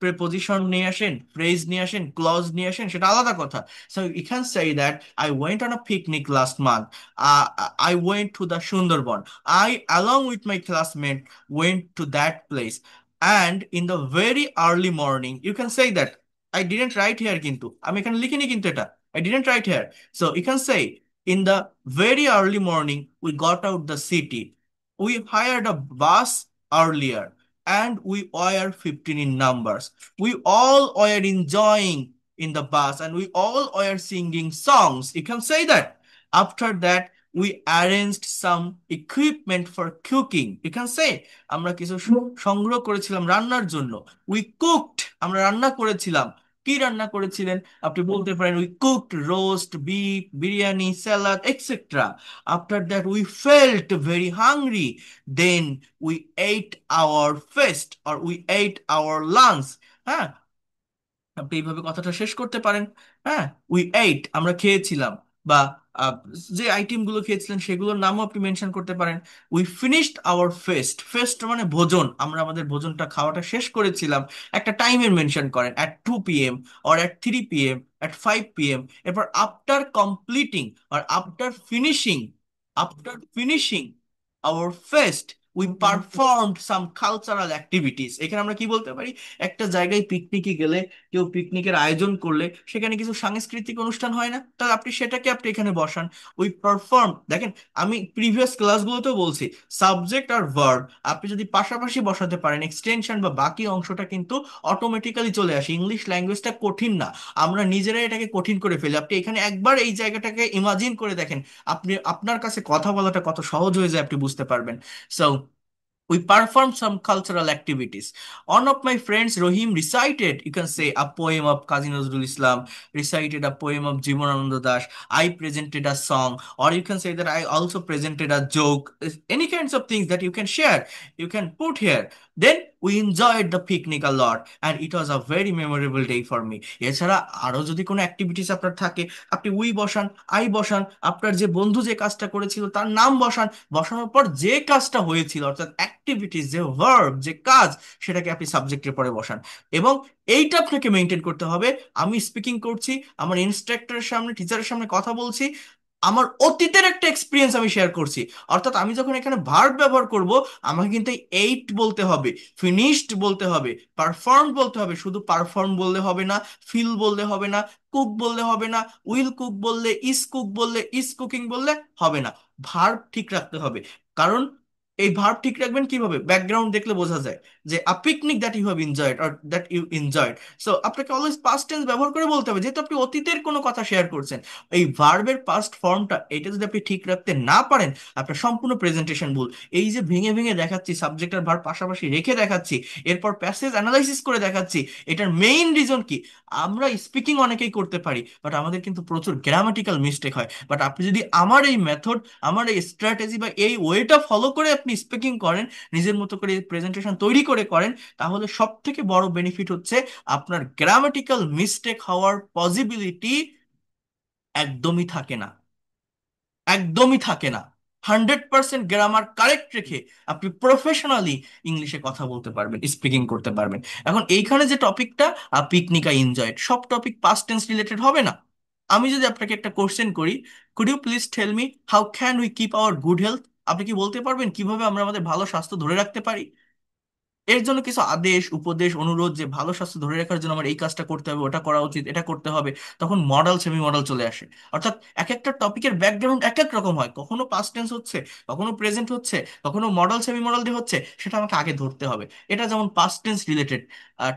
প্রেপোজিশন নিয়ে আসেন, ফ্রেজ নিয়ে আসেন, ক্লজ নিয়ে আসেন, সেটা আলাদা কথা। So you can say that I went on a picnic last month, I went to the Sundarban, I along with my classmate went to that place, and in the very early morning you can say that I didn't write here, কিন্তু আমি এখানে লিখিনি কিন্তু এটা, I didn't write here. So you can say in the very early morning we got out the city, we hired a bus earlier, and we were 15 in numbers. We all were enjoying in the bus, and we all were singing songs. You can say that. After that, we arranged some equipment for cooking. You can say আমরা কিছু সংগ্রহ করেছিলাম রান্নার জন্য। We cooked, আমরা রান্না করেছিলাম। কি রান্না করেছিলেন? আপনি বলতে পারেন we cooked roast beef, biryani, salad, etc. After that, we felt very hungry. Then we ate our feast or we ate our lunch. হ্যাঁ, আপনি এইভাবে কথাটা শেষ করতে পারেন। হ্যাঁ, উই এইট, আমরা খেয়েছিলাম, বা আহ, যে আইটেম গুলো খেয়েছিলেন সেগুলোর নামও আপনি মেনশন করতে পারেন। We finished our feast, feast মানে ভোজন, আমরা আমাদের ভোজনটা খাওয়াটা শেষ করেছিলাম। একটা টাইমের মেনশন করেন, at 2 p.m. Or at 3 p.m., at 5 p.m. এরপর আফটার কমপ্লিটিং আর after finishing, after finishing our feast we performed some cultural activities. এখানে আমরা কি বলতে পারি, একটা জায়গায় পিকনিকে গেলে, কেউ পিকনিকের আয়োজন করলে সেখানে কিছু সাংস্কৃতিক অনুষ্ঠান হয় না, তাহলে আপনি সেটাকে আপনি এখানে বসান, ওই পারফর্ম। দেখেন আমি প্রিভিয়াস ক্লাসগুলোতেও বলছি, সাবজেক্ট আর ভার্ব আপনি যদি পাশাপাশি বসাতে পারেন, এক্সটেনশন বা বাকি অংশটা কিন্তু অটোমেটিক্যালি চলে আসে। ইংলিশ ল্যাঙ্গুয়েজটা কঠিন না, আমরা নিজেরাই এটাকে কঠিন করে ফেলি। আপনি এখানে একবার এই জায়গাটাকে ইমাজিন করে দেখেন, আপনি আপনার কাছে কথা বলাটা কত সহজ হয়ে যায় আপনি বুঝতে পারবেন। So we performed some cultural activities. One of my friends, Rohim, recited, you can say, a poem of Kazi Nazrul Islam, recited a poem of Jivanananda Das. I presented a song, or you can say that I also presented a joke. Any kinds of things that you can share, you can put here. Then we enjoyed the picnic a lot, and it was a very memorable day for me. এছাড়া আরো যদি কোনো activities আপনার থাকে, আপনি we বসান, I বসান, আপনার যে বন্ধু যে কাজটা করেছিল তার নাম বসান, বসানোর পর যে কাজটা হয়েছিল অর্থাৎ অ্যাক্টিভিটিস, যে ভার্ব, যে কাজ, সেটাকে আপনি সাবজেক্টের পরে বসান। এবং এইটা আপনাকে মেনটেন করতে হবে। আমি স্পিকিং করছি, আমার ইনস্ট্রাক্টরের সামনে, টিচারের সামনে কথা বলছি, আমার অতীতের একটা এক্সপিরিয়েন্স আমি শেয়ার করছি। অর্থাৎ আমি যখন এখানে ভার্ব ব্যবহার করব, আমাকে কিন্তু এইট বলতে হবে, ফিনিশড বলতে হবে, পারফর্ম বলতে হবে। শুধু পারফর্ম বললে হবে না, ফিল বললে হবে না, কুক বললে হবে না, উইল কুক বললে, ইজ কুক বললে, ইজ কুকিং বললে হবে না। ভার্ব ঠিক রাখতে হবে। কারণ এই ভার্ব ঠিক রাখবেন কিভাবে, ব্যাকগ্রাউন্ড দেখলে বোঝা যায় যে a picnic that you have enjoyed or that you enjoyed. So আপনাকে অলওয়েজ পাস্ট টেন্স ব্যবহার করে বলতে হবে, যেহেতু আপনি অতীতের কোনো কথা শেয়ার করছেন। এই ভার্বের পাস্ট ফর্মটা এটা যদি আপনি ঠিক রাখতে না পারেন, আপনার সম্পূর্ণ প্রেজেন্টেশন ভুল। এই যে ভেঙে ভেঙে দেখাচ্ছি, সাবজেক্ট আর ভার্ব পাশাপাশি রেখে দেখাচ্ছি, এরপর প্যাসেজ অ্যানালাইসিস করে দেখাচ্ছি, এটার মেইন রিজন কি? আমরা স্পিকিং অনেকেই করতে পারি, বাট আমাদের কিন্তু প্রচুর গ্রামাটিক্যাল মিস্টেক হয়। বাট আপনি যদি আমার এই মেথড, আমার এই স্ট্র্যাটেজি বা এই ওয়েটা ফলো করে আপনি স্পিকিং করেন, নিজের মতো করে প্রেজেন্টেশন তৈরি করে করেন, তাহলে সব থেকে বড় বেনিফিট হচ্ছে আপনার গ্রামাটিক্যাল মিস্টেক হওয়ার পসিবিলিটি একদমই থাকে না, একদমই থাকে না। 100% গ্রামার কারেক্ট রেখে আপনি প্রফেশনালি ইংলিশে কথা বলতে পারবেন, স্পিকিং করতে পারবেন। এখন এইখানে যে টপিকটা, পিকনিক আই এনজয়েড, সব টপিক পাস্ট টেন্স রিলেটেড হবে না। আমি যদি আপনাকে একটা কোশ্চেন করি, could you please tell me how can we keep our good health, আপনি কি বলতে পারবেন কিভাবে আমরা আমাদের ভালো স্বাস্থ্য ধরে রাখতে পারি? এর জন্য কিছু আদেশ, উপদেশ, অনুরোধ, যে ভালো স্বাস্থ্য ধরে রাখার জন্য আমার এই কাজটা করতে হবে, ওটা করা উচিত, এটা করতে হবে, তখন মডেল সেমি মডেল চলে আসে। অর্থাৎ এক একটা টপিকের ব্যাকগ্রাউন্ড এক এক রকম হয়, কখনো পাস্ট টেন্স হচ্ছে, কখনো প্রেজেন্ট হচ্ছে, কখনো মডেল সেমি মডেল দিয়ে হচ্ছে, সেটা আমাকে আগে ধরতে হবে। এটা যেমন পাস্ট টেন্স রিলেটেড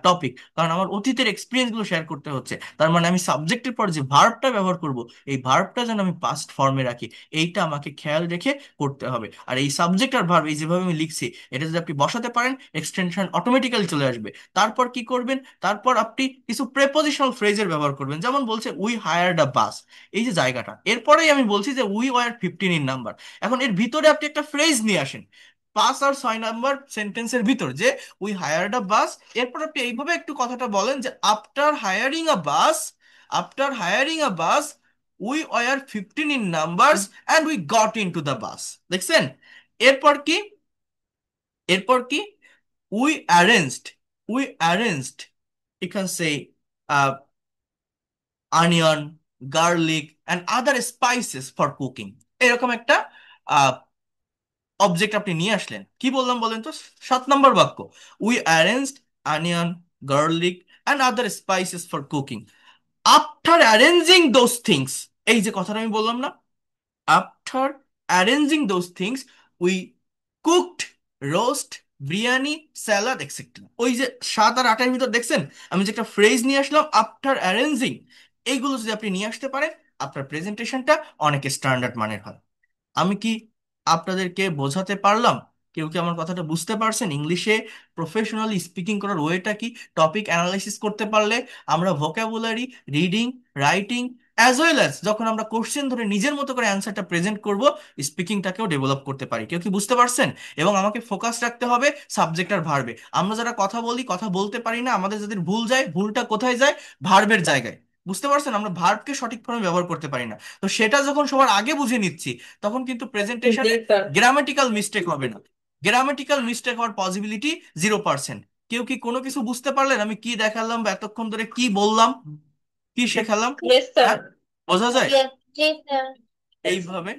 টপিক, কারণ আমার অতীতের এক্সপিরিয়েন্স গুলো শেয়ার করতে হচ্ছে, তার মানে আমি সাবজেক্টের পর যে ভার্বটা ব্যবহার করব, এই ভার্বটা যেন আমি পাস্ট ফর্মে রাখি, এইটা আমাকে খেয়াল রেখে করতে হবে। আর এই সাবজেক্ট আর ভার্ব, এই যেভাবে আমি লিখছি, এটা যদি আপনি বসাতে পারেন, এক্সটেনশন অটোমেটিক্যালি চলে আসবে। তারপর কি করবেন? তারপর আপনি কিছু প্রেপোজিশনাল ফ্রেজের ব্যবহার করবেন, যেমন বলছে উই হায়ার্ড আ বাস, এই যে জায়গাটা, এরপরেই আমি বলছি যে উই ওয়ার 15 ইন নাম্বার। এখন এর ভিতরে আপনি একটা ফ্রেজ নিয়ে আসেন, 5 আর 6 নাম্বার সেন্টেন্সের ভিতর, যে উই হায়ার্ড আ বাস, এরপর আপনি এইভাবে একটু কথাটা বলেন যে after hiring a bus, after hiring a bus we were 15 in numbers and we got in to the bus. দেখছেন? এরপর কি? এরপর কি? we arranged we arranged, you can say, onion, garlic and other spices for cooking। এরকম একটা object আপনি নিয়ে আসলেন, কি বললাম বলেন তো? 7 নম্বর বাক্য, we arranged onion, garlic and other spices for cooking. After arranging those things, এই যে কথাটা আমি বললাম না, after arranging those things we cooked roast, biryani, salad etcetera. ওই যে 7 আর 8-এর ভিতর দেখছেন আমি যে একটা ফ্রেজ নিয়ে আসলাম, আফটার অ্যারেঞ্জিং, এইগুলো যদি আপনি নিয়ে আসতে পারেন, আপনার প্রেজেন্টেশনটা অনেক স্ট্যান্ডার্ড মানের হয়। আমি কি আপনাদেরকে বোঝাতে পারলাম? কেউ কি আমার কথাটা বুঝতে পারছেন? ইংলিশে প্রফেশনালি স্পিকিং করার ওয়েটা কি? টপিক অ্যানালাইসিস করতে পারলে আমরা vocabulary, reading, writing, as well as যখন আমরা কোশ্চেন ধরে নিজের মতো করে অ্যান্সারটা প্রেজেন্ট করব, স্পিকিংটাকেও ডেভেলপ করতে পারি। কেউ কি বুঝতে পারছেন? এবং আমাকে ফোকাস রাখতে হবে সাবজেক্ট আর ভার্বে। আমরা যারা কথা বলি, কথা বলতে পারি না, আমাদের যাদের ভুল যায়, ভুলটা কোথায় যায়? ভার্বের জায়গায়। বুঝতে পারছেন? আমরা ভার্বকে সঠিক ফর্মে ব্যবহার করতে পারি না। তো সেটা যখন সবার আগে বুঝে নিচ্ছি, তখন কিন্তু প্রেজেন্টেশনে গ্রামাটিক্যাল মিস্টেক হবে না। গ্রামাটিক্যাল মিস্টেক হওয়ার পসিবিলিটি 0%। কেউ কি কোনো কিছু বুঝতে পারলেন আমি কি দেখালাম বা এতক্ষণ ধরে কি বললাম, কি শেখালাম? Yes, হ্যাঁ, sir. বোঝা যায়? Yes, yes, sir. এইভাবে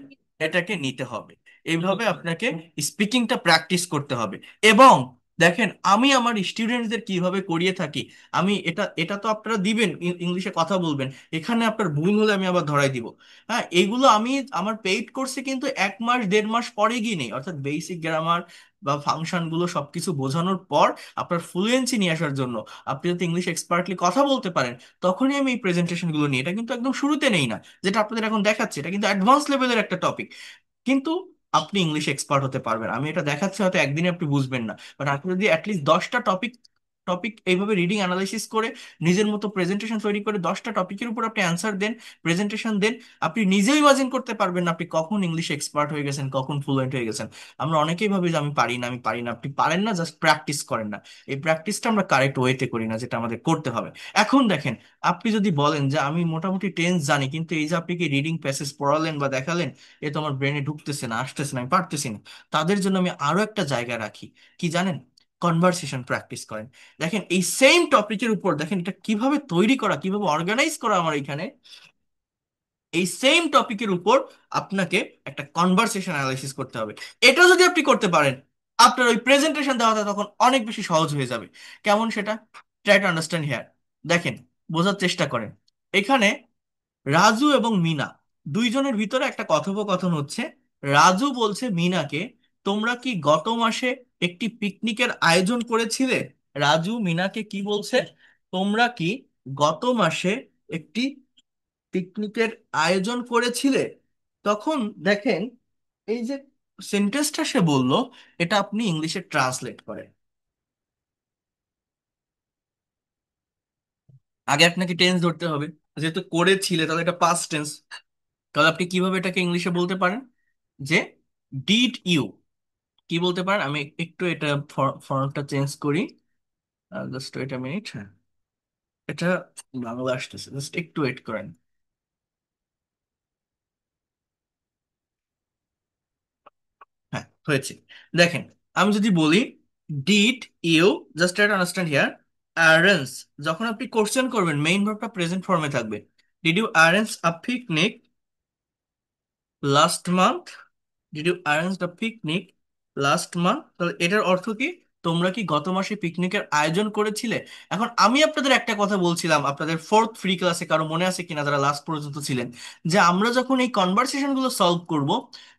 এটাকে নিতে হবে, এইভাবে আপনাকে স্পিকিংটা প্র্যাকটিস করতে হবে। এবং দেখেন, আমি আমার স্টুডেন্টদের কিভাবে করিয়ে থাকি, আমি এটা এটা তো আপনারা দিবেন, ইংলিশে কথা বলবেন, এখানে আপনার ভুল হলে আমি আবার ধরাই দিব। হ্যাঁ, এইগুলো আমি আমার পেইড কোর্সে কিন্তু 1 মাস 1.5 মাস পরে গিয়ে নেই, অর্থাৎ বেসিক গ্রামার বা ফাংশন গুলো সবকিছু বোঝানোর পর আপনার ফ্লুয়েন্সি নিয়ে আসার জন্য, আপনি যদি ইংলিশ এক্সপার্টলি কথা বলতে পারেন, তখনই আমি এই প্রেজেন্টেশন গুলো নিই। এটা কিন্তু একদম শুরুতে নেই না, যেটা আপনাদের এখন দেখাচ্ছে, এটা কিন্তু অ্যাডভান্স লেভেলের একটা টপিক। কিন্তু আপনি ইংলিশে এক্সপার্ট হতে পারবেন, আমি এটা দেখাচ্ছি, হয়তো একদিনে আপনি বুঝবেন না, বাট আপনি যদি অ্যাটলিস্ট 10টা টপিক টপিক এইভাবে রিডিং অ্যানালাইসিস করে নিজের মতো প্রেজেন্টেশন তৈরি করে 10টা টপিকের উপর আপনি অ্যান্সার দেন, প্রেজেন্টেশন দেন, আপনি নিজেও ইমাজিন করতে পারবেন না আপনি কখন ইংলিশে এক্সপার্ট হয়ে গেছেন, কখন ফ্লুয়েন্ট হয়ে গেছেন। আমরা অনেকেই ভাবি যে আমি পারি না, আমি পারি না। আপনি পারেন না, জাস্ট প্র্যাকটিস করেন না। এই প্র্যাকটিসটা আমরা কারেক্ট ওয়েতে করি না, যেটা আমাদের করতে হবে। এখন দেখেন, আপনি যদি বলেন যে আমি মোটামুটি টেন্স জানি, কিন্তু এই যে আপনি কি রিডিং প্যাসেজ পড়ালেন বা দেখালেন, এ তো আমার ব্রেনে ঢুকতেছে না, আসতেছে না, আমি পারতেছি না, তাদের জন্য আমি আরো একটা জায়গা রাখি। কি জানেন? কনভারসেশন প্র্যাকটিস করেন। দেখেন এই সেম টপিকের উপর, দেখেন এটা কিভাবে তৈরি করা, কিভাবে অর্গানাইজ করা আমার এখানে। এই সেম টপিকের উপর আপনাকে একটা কনভারসেশন অ্যানালাইসিস করতে হবে। এটা যদি আপনি করতে পারেন, আপনার ওই প্রেজেন্টেশন দেওয়াটা তখন অনেক বেশি সহজ হয়ে যাবে। কেমন সেটা? Try to understand here. দেখেন, বোঝার চেষ্টা করেন। এখানে রাজু এবং মিনা, দুইজনের ভিতরে একটা কথোপকথন হচ্ছে। রাজু বলছে মিনাকে, তোমরা কি গত মাসে একটি পিকনিকের আয়োজন করেছিলে? রাজু মিনাকে কি বলছে? তোমরা কি গত মাসে একটি পিকনিকের আয়োজন করেছিলে? তখন দেখেন, এই যে সেন্টেন্সটা সে বলল, এটা আপনি ইংলিশে ট্রান্সলেট করেন। আগে আপনাকে টেন্স ধরতে হবে, যেহেতু করেছিলে তাহলে এটা পাস্ট টেন্স, তাহলে আপনি কিভাবে এটাকে ইংলিশে বলতে পারেন? যে ডিড ইউ, কি বলতে পারেন? আমি একটু এটা ফর্মটা চেঞ্জ করি, জাস্ট ওয়েট আ মিনিট। হ্যাঁ, এটা বাংলা আসতেছে, জাস্ট একটু ওয়েট করেন। হয়েছে। দেখেন, আমি যদি বলি did you, just try to understand here, arrange, যখন আপনি কোশ্চেন করবেন মেইন ভার্বটা প্রেজেন্ট ফর্মে থাকবে। Did you arrange a picnic last month? Did you arrange the picnic last month? তাহলে এটার অর্থ কি? তোমরা কি গত মাসে পিকনিকের আয়োজন করেছিলে? এখন আমি আপনাদের একটা কথা বলছিলাম আপনাদের ফোর্থ ফ্রি ক্লাসে, কারো মনে আছে কিনা যারা লাস্ট পর্যন্ত ছিলেন, যে আমরা যখন এই কনভারসেশন গুলো সলভ করব,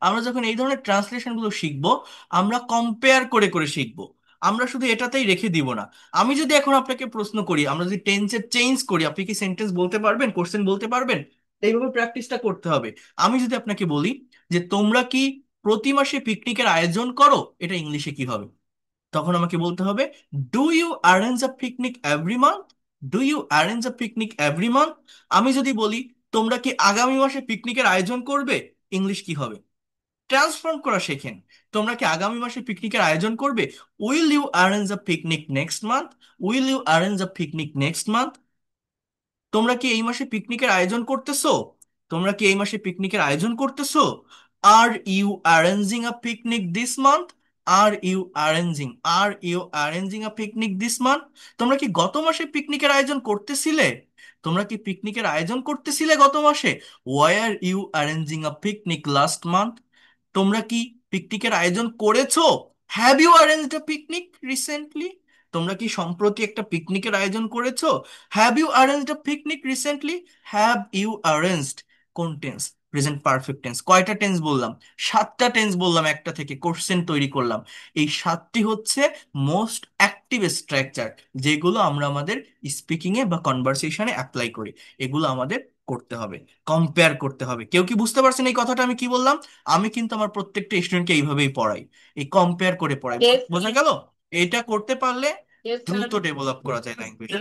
আমরা যখন এই ধরনের ট্রান্সলেশন গুলো শিখবো, আমরা কম্পেয়ার করে করে শিখবো। আমরা শুধু এটাতেই রেখে দিব না। আমি যদি এখন আপনাকে প্রশ্ন করি, আমরা যদি টেন্সের চেঞ্জ করি, আপনি কি সেন্টেন্স বলতে পারবেন, কোশ্চেন বলতে পারবেন? এইভাবে প্র্যাকটিসটা করতে হবে। আমি যদি আপনাকে বলি যে তোমরা কি প্রতি মাসে পিকনিকের আয়োজন করো, এটা ইংলিশে কি হবে? তখন আমাকে বলতে হবে do you arrange a picnic every month? Do you arrange a picnic every month? আমি যদি বলি তোমরা কি আগামী মাসে পিকনিকের আয়োজন করবে, ইংলিশ কি হবে? ট্রান্সফর্ম করা শেখেন। তোমরা কি আগামী মাসে পিকনিকের আয়োজন করবে? Will you arrange a picnic next month? Will you arrange a picnic next month? তোমরা কি এই মাসে পিকনিকের আয়োজন করতেছো? তোমরা কি এই মাসে পিকনিকের আয়োজন করতেছো? Are you arranging a picnic this month? Are you arranging, are you arranging a picnic this month? তোমরা কি গত মাসে পিকনিকের আয়োজন করতেছিলে? তোমরা কি পিকনিকের আয়োজন করতেছিলে গত মাসে? Were you arranging a picnic last month? তোমরা কি পিকনিকের আয়োজন করেছো? Have you arranged a picnic recently? তোমরা কি সম্প্রতি একটা পিকনিকের আয়োজন করেছো? Have you arranged a picnic recently? Have you arranged, কোন টেন্স? Present perfect tense. কয়টা টেন্স বললাম? সাতটা টেন্স বললাম, একটা থেকে কোশ্চেন তৈরি করলাম। এই সাতটি হচ্ছে মোস্ট অ্যাক্টিভ স্ট্রাকচার, যেগুলো আমরা আমাদের স্পিকিং এ বা কনভারসেশনে অ্যাপ্লাই করি। এগুলো আমাদের করতে হবে, কম্পেয়ার করতে হবে। কেউ কি বুঝতে পারছেন এই কথাটা আমি কি বললাম? আমি কিন্তু আমার প্রত্যেকটা স্টুডেন্টকে এইভাবেই পড়াই, এই কম্পেয়ার করে পড়াই। Yes, বোঝা গেল? এটা করতে পারলে yes, sir. দ্রুত ডেভেলপ করা যায় ল্যাঙ্গুয়েজ।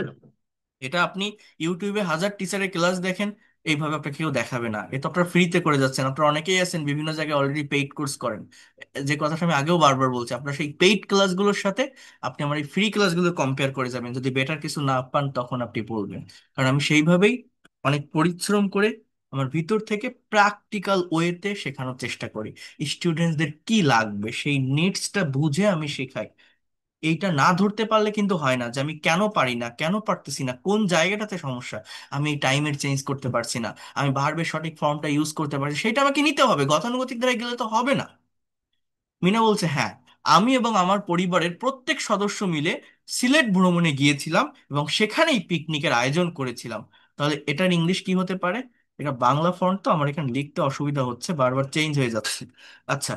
এটা আপনি ইউটিউবে হাজার টিচারের ক্লাস দেখেন, এইভাবে আপনাকে কেউ দেখাবে না। এ তো আপনারা ফ্রিতে করে যাচ্ছেন। আপনারা অনেকেই আছেন বিভিন্ন জায়গায় অলরেডি পেইড কোর্স করেন। যে কথাটা আমি আগেও বারবার বলছি, আপনার সেই পেইড ক্লাসগুলোর সাথে আপনি আমার এই ফ্রি ক্লাসগুলো কম্পেয়ার করে যাবেন। যদি বেটার কিছু না পান তখন আপনি বলবেন। কারণ আমি সেইভাবেই অনেক পরিশ্রম করে আমার ভিতর থেকে প্র্যাকটিক্যাল ওয়েতে শেখানোর চেষ্টা করি। স্টুডেন্টসদের কি লাগবে সেই নিডসটা বুঝে আমি শেখাই। এইটা না ধরতে পারলে কিন্তু হয় না, যে আমি কেন পারি না, কেন পারতেছি না, কোন জায়গাটাতে সমস্যা। আমি এই টাইমের চেঞ্জ করতে পারছি না, আমি ভার্বের সঠিক ফর্মটা ইউজ করতে পারছি, সেটা আমাকে নিতে হবে। গতানুগতিক দ্বারা গেলে তো হবে না। মিনা বলছে হ্যাঁ, আমি এবং আমার পরিবারের প্রত্যেক সদস্য মিলে সিলেট ভ্রমণে গিয়েছিলাম এবং সেখানেই পিকনিকের আয়োজন করেছিলাম। তাহলে এটার ইংলিশ কি হতে পারে? এটা বাংলা ফন্ট তো আমার এখানে লিখতে অসুবিধা হচ্ছে, বারবার চেঞ্জ হয়ে যাচ্ছে। আচ্ছা,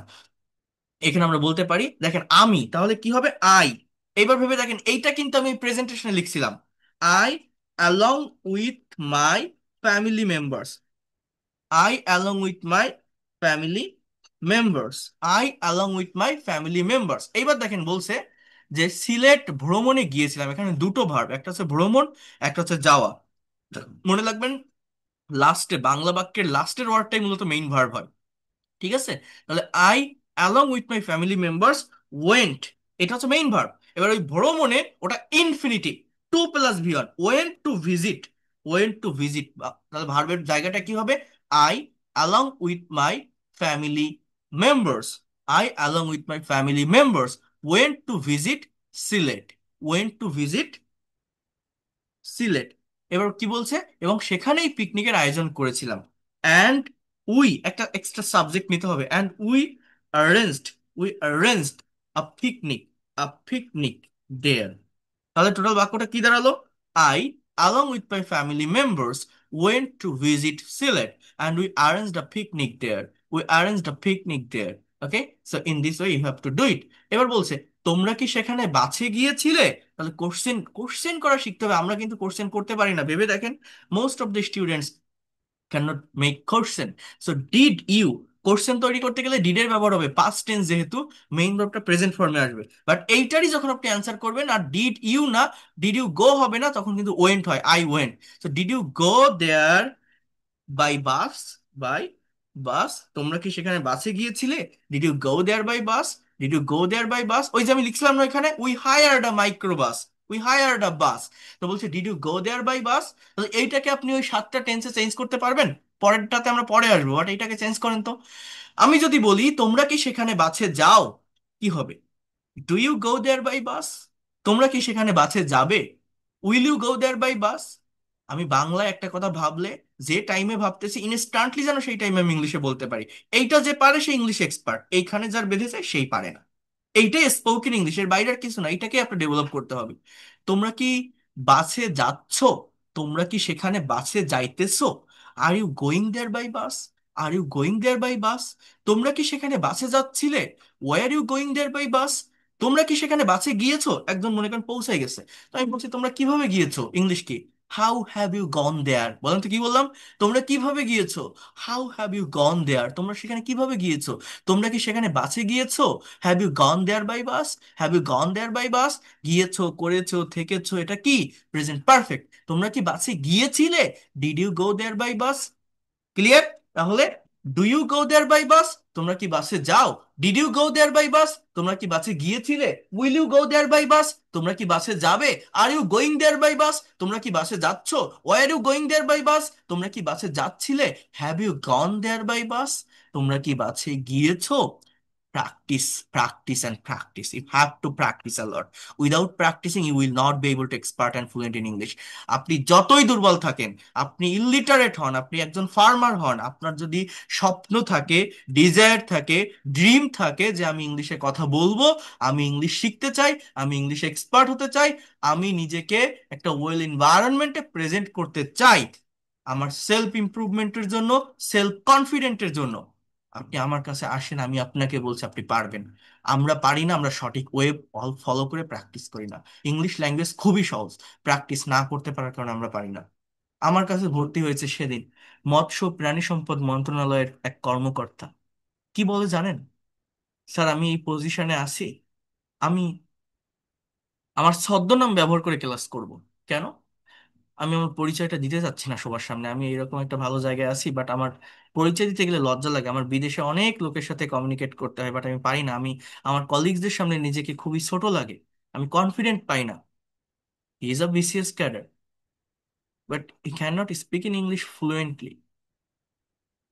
এখানে আমরা বলতে পারি, দেখেন আমি, তাহলে কি হবে? আই। এইবার ভেবে দেখেন, এইটা কিন্তু আমি প্রেজেন্টেশনে লিখছিলাম। I along with my family members. I along with my family members. I along with my family members. এইবার দেখেন বলছে যে সিলেট ভ্রমণে গিয়েছিলাম। এখানে দুটো ভার্ব, একটা হচ্ছে ভ্রমণ, একটা হচ্ছে যাওয়া। মনে রাখবেন, লাস্টে বাংলা বাক্যের লাস্টের ওয়ার্ডটাই মূলত মেইন ভার্ব হয়। ঠিক আছে? তাহলে I along with my family members went, এটা হচ্ছে মেইন ভার্ব। এবার ওই ভ্রমণে ওটা infinitive, to plus V one, went to visit. Went to visit, তাহলে ভার্বের জায়গাটা কি হবে? I along with my family members. I along with my family members went to visit Sylhet. Went to visit Sylhet. এবার কি বলছে? এবং সেখানেই পিকনিকের আয়োজন করেছিলাম। অ্যান্ড উই, একটা এক্সট্রা সাবজেক্ট নিতে হবে। And arranged we arranged a picnic, a picnic there. তাহলে টোটাল বাক্যটা কি দাঁড়ালো? I along with my family members went to visit Sylhet and we arranged a picnic there. We arranged a picnic there. Okay, so in this way you have to do it. এবার বলছে তোমরা কি সেখানে বাসে গিয়েছিলে? তাহলে question, question করা শিখতে হবে। আমরা কিন্তু কোশ্চেন করতে পারি না। ভেবে দেখেন, most of the students can't make question. So did you, question তৈরি করতে গেলে ডিড এর ব্যবহার হবে, পাস্ট টেন্স যেহেতু মেইন ভার্বটা প্রেজেন্ট ফর্মে আসবে। বাট এইটারই যখন আপনি অ্যান্সার করবেন, আর ডিড ইউ না, ডিড ইউ গো হবে না, তখন কিন্তু ওয়েন্ট হয়, I went. So did you go there by bus? By bus, তোমরা কি সেখানে বাসে গিয়েছিলে? Did you go there by bus? Did you go there by bus? ওই যে আমি লিখছিলাম না এখানে, we hired a micro bus, we hired a bus. তো বলছে did you go there by bus. তাহলে এইটাকে আপনি ওই সাতটা টেন্সে চেঞ্জ করতে পারবেন? পরেরটাতে আমরা পরে আসবো, বাট এটাকে চেঞ্জ করেন তো। আমি যদি বলি তোমরা কি সেখানে বাসে যাও, কি হবে? Do you go there by bus? তোমরা কি সেখানে বাসে যাবে? Will you go there by bus? আমি বাংলায় একটা কথা ভাবলে যে টাইমে ভাবতেছি ইনস্ট্যান্টলি যেন সেই টাইমে আমি ইংলিশে বলতে পারি। এইটা যে পারে সে ইংলিশ এক্সপার্ট, এইখানে যার বেঁধেছে সেই পারে না। এইটাই স্পোকেন ইংলিশের বাইরে আর কিছু না, এটাকে আপনি ডেভেলপ করতে হবে। তোমরা কি বাসে যাচ্ছ? তোমরা কি সেখানে বাসে যাইতেছো? Are you going there by bus? Are you going there by bus? তোমরা কি সেখানে বাসে যাচ্ছিলে? Were you going there by bus? তোমরা কি সেখানে বাসে গিয়েছো? একজন মনে করেন পৌঁছায় গেছে, তো আমি বলছি তোমরা কিভাবে গিয়েছো, ইংলিশ কি? How have you gone there? বলেন তো কি বললাম? তোমরা কিভাবে গিয়েছো? How have you gone there? তোমরা সেখানে কিভাবে গিয়েছো? তোমরা কি সেখানে বাসে গিয়েছো? Have you gone there by bus? Have you gone there by bus? গিয়েছো, করেছো, থেকেছো, এটা কি প্রেজেন্ট পারফেক্ট। তোমরা কি বাসে গিয়েছিলে? Did you go there by bus? Clear? তাহলে do you go there by bus? তোমরা কি বাসে যাও? Did you go there by bus? তোমরা কি বাসে গিয়েছিলে? Will you go there by bus? তোমরা কি বাসে যাবে? Are you going there by bus? তোমরা কি বাসে যাচ্ছ? Were you going there by bus? তোমরা কি বাসে যাচ্ছিলে? Have you gone there by bus? তোমরা কি বাসে গিয়েছো? Practice, practice and practice, you have to practice a lot. Without practising you will not be able to expert and fluent in English. আপনি যতই দুর্বল থাকেন, আপনি ইলিটারেট হন, আপনি একজন ফার্মার হন, আপনার যদি স্বপ্ন থাকে, ডিজায়ার থাকে, ড্রিম থাকে যে আমি ইংলিশে কথা বলবো, আমি ইংলিশ শিখতে চাই, আমি ইংলিশ এক্সপার্ট হতে চাই, আমি নিজেকে একটা ওয়েল এনভায়রনমেন্টে প্রেজেন্ট করতে চাই, আমার সেলফ ইমপ্রুভমেন্টের জন্য, সেলফ কনফিডেন্টের জন্য, আপনি আমার কাছে আসেন, আমি আপনাকে বলছি আপনি পারবেন। আমরা পারি না, আমরা সঠিক ওয়ে ফলো করে প্র্যাকটিস করি না। ইংলিশ ল্যাঙ্গুয়েজ খুবই সহজ, প্র্যাকটিস না করতে পারার কারণে আমরা পারি না। আমার কাছে ভর্তি হয়েছে সেদিন মৎস্য প্রাণী সম্পদ মন্ত্রণালয়ের এক কর্মকর্তা। কি বলে জানেন? স্যার আমি এই পজিশনে আছি, আমি আমার ছদ্মনাম ব্যবহার করে ক্লাস করব। কেন? আমি আমার পরিচয়টা দিতে চাচ্ছি না সবার সামনে, আমি এরকম একটা ভালো জায়গায় আছি, বাট আমার পরিচয় দিতে গেলে লজ্জা লাগে। আমার বিদেশে অনেক লোকের সাথে কমিউনিকেট করতে হয়, বাট আমি পারি না। আমি আমার কলিগসদের সামনে নিজেকে খুবই ছোট লাগে, আমি কনফিডেন্ট পাই না। He is a BCS cadre, but he can not speak in English fluently.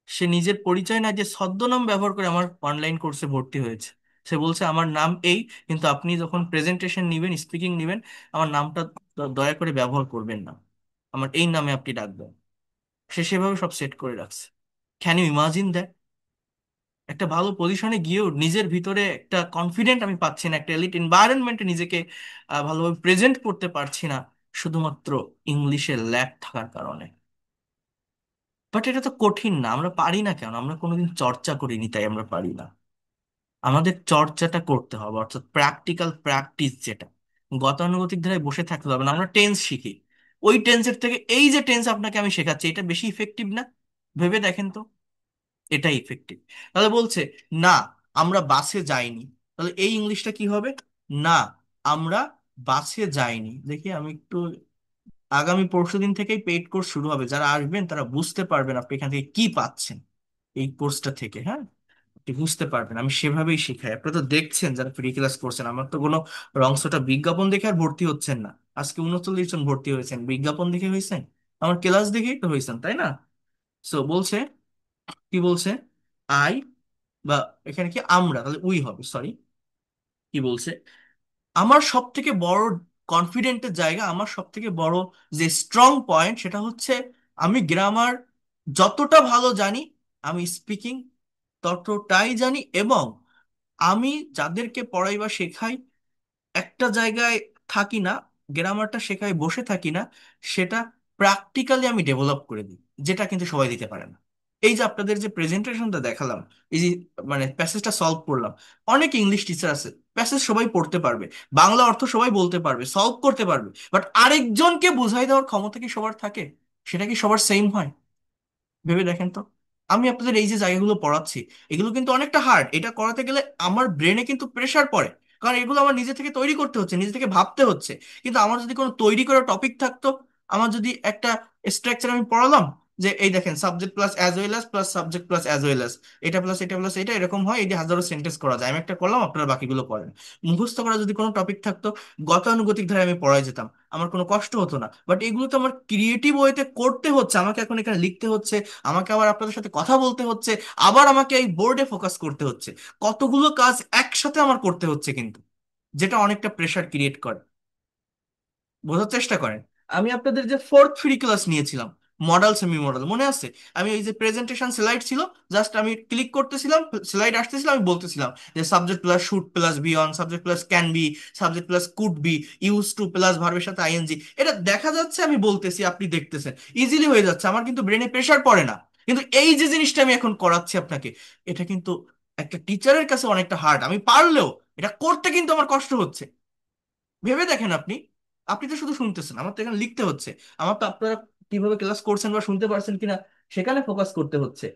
সে নিজের পরিচয় না যে ছদ্মনাম ব্যবহার করে আমার অনলাইন কোর্সে ভর্তি হয়েছে। সে বলছে আমার নাম এই, কিন্তু আপনি যখন প্রেজেন্টেশন নিবেন, স্পিকিং নিবেন, আমার নামটা দয়া করে ব্যবহার করবেন না, আমার এই নামে আপনি ডাকবেন। সে সেভাবে সব সেট করে রাখছে। Can you imagine that? একটা ভালো পজিশনে গিয়েও নিজের ভিতরে একটা কনফিডেন্ট আমি পাচ্ছি না, একটা এলিট এনভায়রনমেন্টে নিজেকে ভালোভাবে প্রেজেন্ট করতে পারছি না, শুধুমাত্র ইংলিশের ল্যাক থাকার কারণে। বাট এটা তো কঠিন না, আমরা পারি না কেন? আমরা কোনোদিন চর্চা করিনি তাই আমরা পারি না। আমাদের চর্চাটা করতে হবে, অর্থাৎ প্র্যাকটিক্যাল প্র্যাকটিস, যেটা গতানুগতিক ধারায় বসে থাকতে হবে না। আমরা টেন্স শিখি, ওই টেন্সের থেকে এই যে টেন্স আপনাকে আমি শেখাচ্ছি এটা বেশি ইফেক্টিভ না? ভেবে দেখেন তো, এটাই ইফেক্টিভ। তাহলে বলছে না, আমরা বাসে যাইনি, তাহলে এই ইংলিশটা কি হবে? না, আমরা বাসে যাইনি। দেখি আমি একটু, আগামী পরশুদিন থেকেই পেইড কোর্স শুরু হবে, যারা আসবেন তারা বুঝতে পারবেন আপনি এখান থেকে কি পাচ্ছেন এই কোর্সটা থেকে। হ্যাঁ, আপনি বুঝতে পারবেন, আমি সেভাবেই শিখাই। আপনি তো দেখছেন যারা ফ্রি ক্লাস করছেন, আমার তো কোনো অংশটা বিজ্ঞাপন দেখে আর ভর্তি হচ্ছেন না। আজকে 39 জন ভর্তি হয়েছেন, বিজ্ঞাপন দেখে হয়েছেন? আমার ক্লাস দেখেই তো হয়েছেন, তাই না? সো বলছে, কি বলছে? আই, বা এখানে কি আমরা, তাহলে উই হবে, সরি। কি বলছে? আমার সব থেকে বড় কনফিডেন্টের জায়গা, আমার সব থেকে বড় যে স্ট্রং পয়েন্ট সেটা হচ্ছে আমি গ্রামার যতটা ভালো জানি, আমি স্পিকিং ততটাই জানি, এবং আমি যাদেরকে পড়াই বা শেখাই একটা জায়গায় থাকি না, গ্রামারটা শেখাই বসে থাকি না, সেটা প্র্যাকটিক্যালি আমি ডেভেলপ করে দিই, যেটা কিন্তু সবাই দিতে পারে না। এই যে আপনাদের যে প্রেজেন্টেশনটা দেখালাম, এই যে মানে প্যাসেজটা সলভ করলাম, অনেক ইংলিশ টিচার আছে, প্যাসেজ সবাই পড়তে পারবে, বাংলা অর্থ সবাই বলতে পারবে, সলভ করতে পারবে, বাট আরেকজনকে বুঝাই দেওয়ার ক্ষমতা কি সবার থাকে? সেটা কি সবার সেম হয়? ভেবে দেখেন তো। আমি আপনাদের এই যে জায়গাগুলো পড়াচ্ছি, এগুলো কিন্তু অনেকটা হার্ড, এটা করাতে গেলে আমার ব্রেনে কিন্তু প্রেসার পড়ে, কারণ এগুলো আমার নিজে থেকে তৈরি করতে হচ্ছে, নিজে থেকে ভাবতে হচ্ছে। কিন্তু আমার যদি কোনো তৈরি করা টপিক থাকতো, আমার যদি একটা স্ট্রাকচার আমি পড়ালাম, যে এই দেখেন subject plus as well as plus subject plus as well as, এটা প্লাস এটা প্লাস এটা, এরকম হয়, এই যে হাজারো সেন্টেন্স করা যায়। আমি একটা করলাম, আপনারা বাকিগুলো করেন। মুখস্থ করা যদি কোনো টপিক থাকতো, গতানুগতিক ধারায় আমি পড়ায় যেতাম, আমার কোনো কষ্ট হতো না। বাট এগুলো তো আমার ক্রিয়েটিভ ওয়েতে করতে হচ্ছে, আমাকে এখন এখানে লিখতে হচ্ছে, আমাকে আবার আপনাদের সাথে কথা বলতে হচ্ছে, আবার আমাকে এই বোর্ডে ফোকাস করতে হচ্ছে, কতগুলো কাজ একসাথে আমার করতে হচ্ছে কিন্তু, যেটা অনেকটা প্রেশার ক্রিয়েট করে। বোঝার চেষ্টা করেন। আমি আপনাদের যে ফোর্থ ফ্রি ক্লাস নিয়েছিলাম, মডেল সেমি মডেল মনে আছে? আমি এই যে প্রেজেন্টেশন স্লাইড ছিল, জাস্ট আমি ক্লিক করতেছিলাম, স্লাইড আসতেছিল, আমি বলতেছিলাম যে subject plus should plus be on, subject plus can be, subject plus could be, use to plus ভার্বের সাথে আইএনজি। এটা দেখা যাচ্ছে, আমি বলতেছি, আপনি দেখতেছেন, ইজিলি হয়ে যাচ্ছে, আমার কিন্তু ব্রেনে প্রেশার পড়ে না। কিন্তু এই যে জিনিসটা আমি এখন করাচ্ছি আপনাকে, এটা কিন্তু একটা টিচারের কাছে অনেকটা হার্ড। আমি পারলেও এটা করতে কিন্তু আমার কষ্ট হচ্ছে। ভেবে দেখেন আপনি, আপনি তো শুধু শুনতেছেন, আমার তো এখানে লিখতে হচ্ছে। আমার তো আপনারা কিভাবে ক্লাস করছেন বা শুনতে পারছেন কিনা সেখানে ফোকাস করতে হচ্ছে।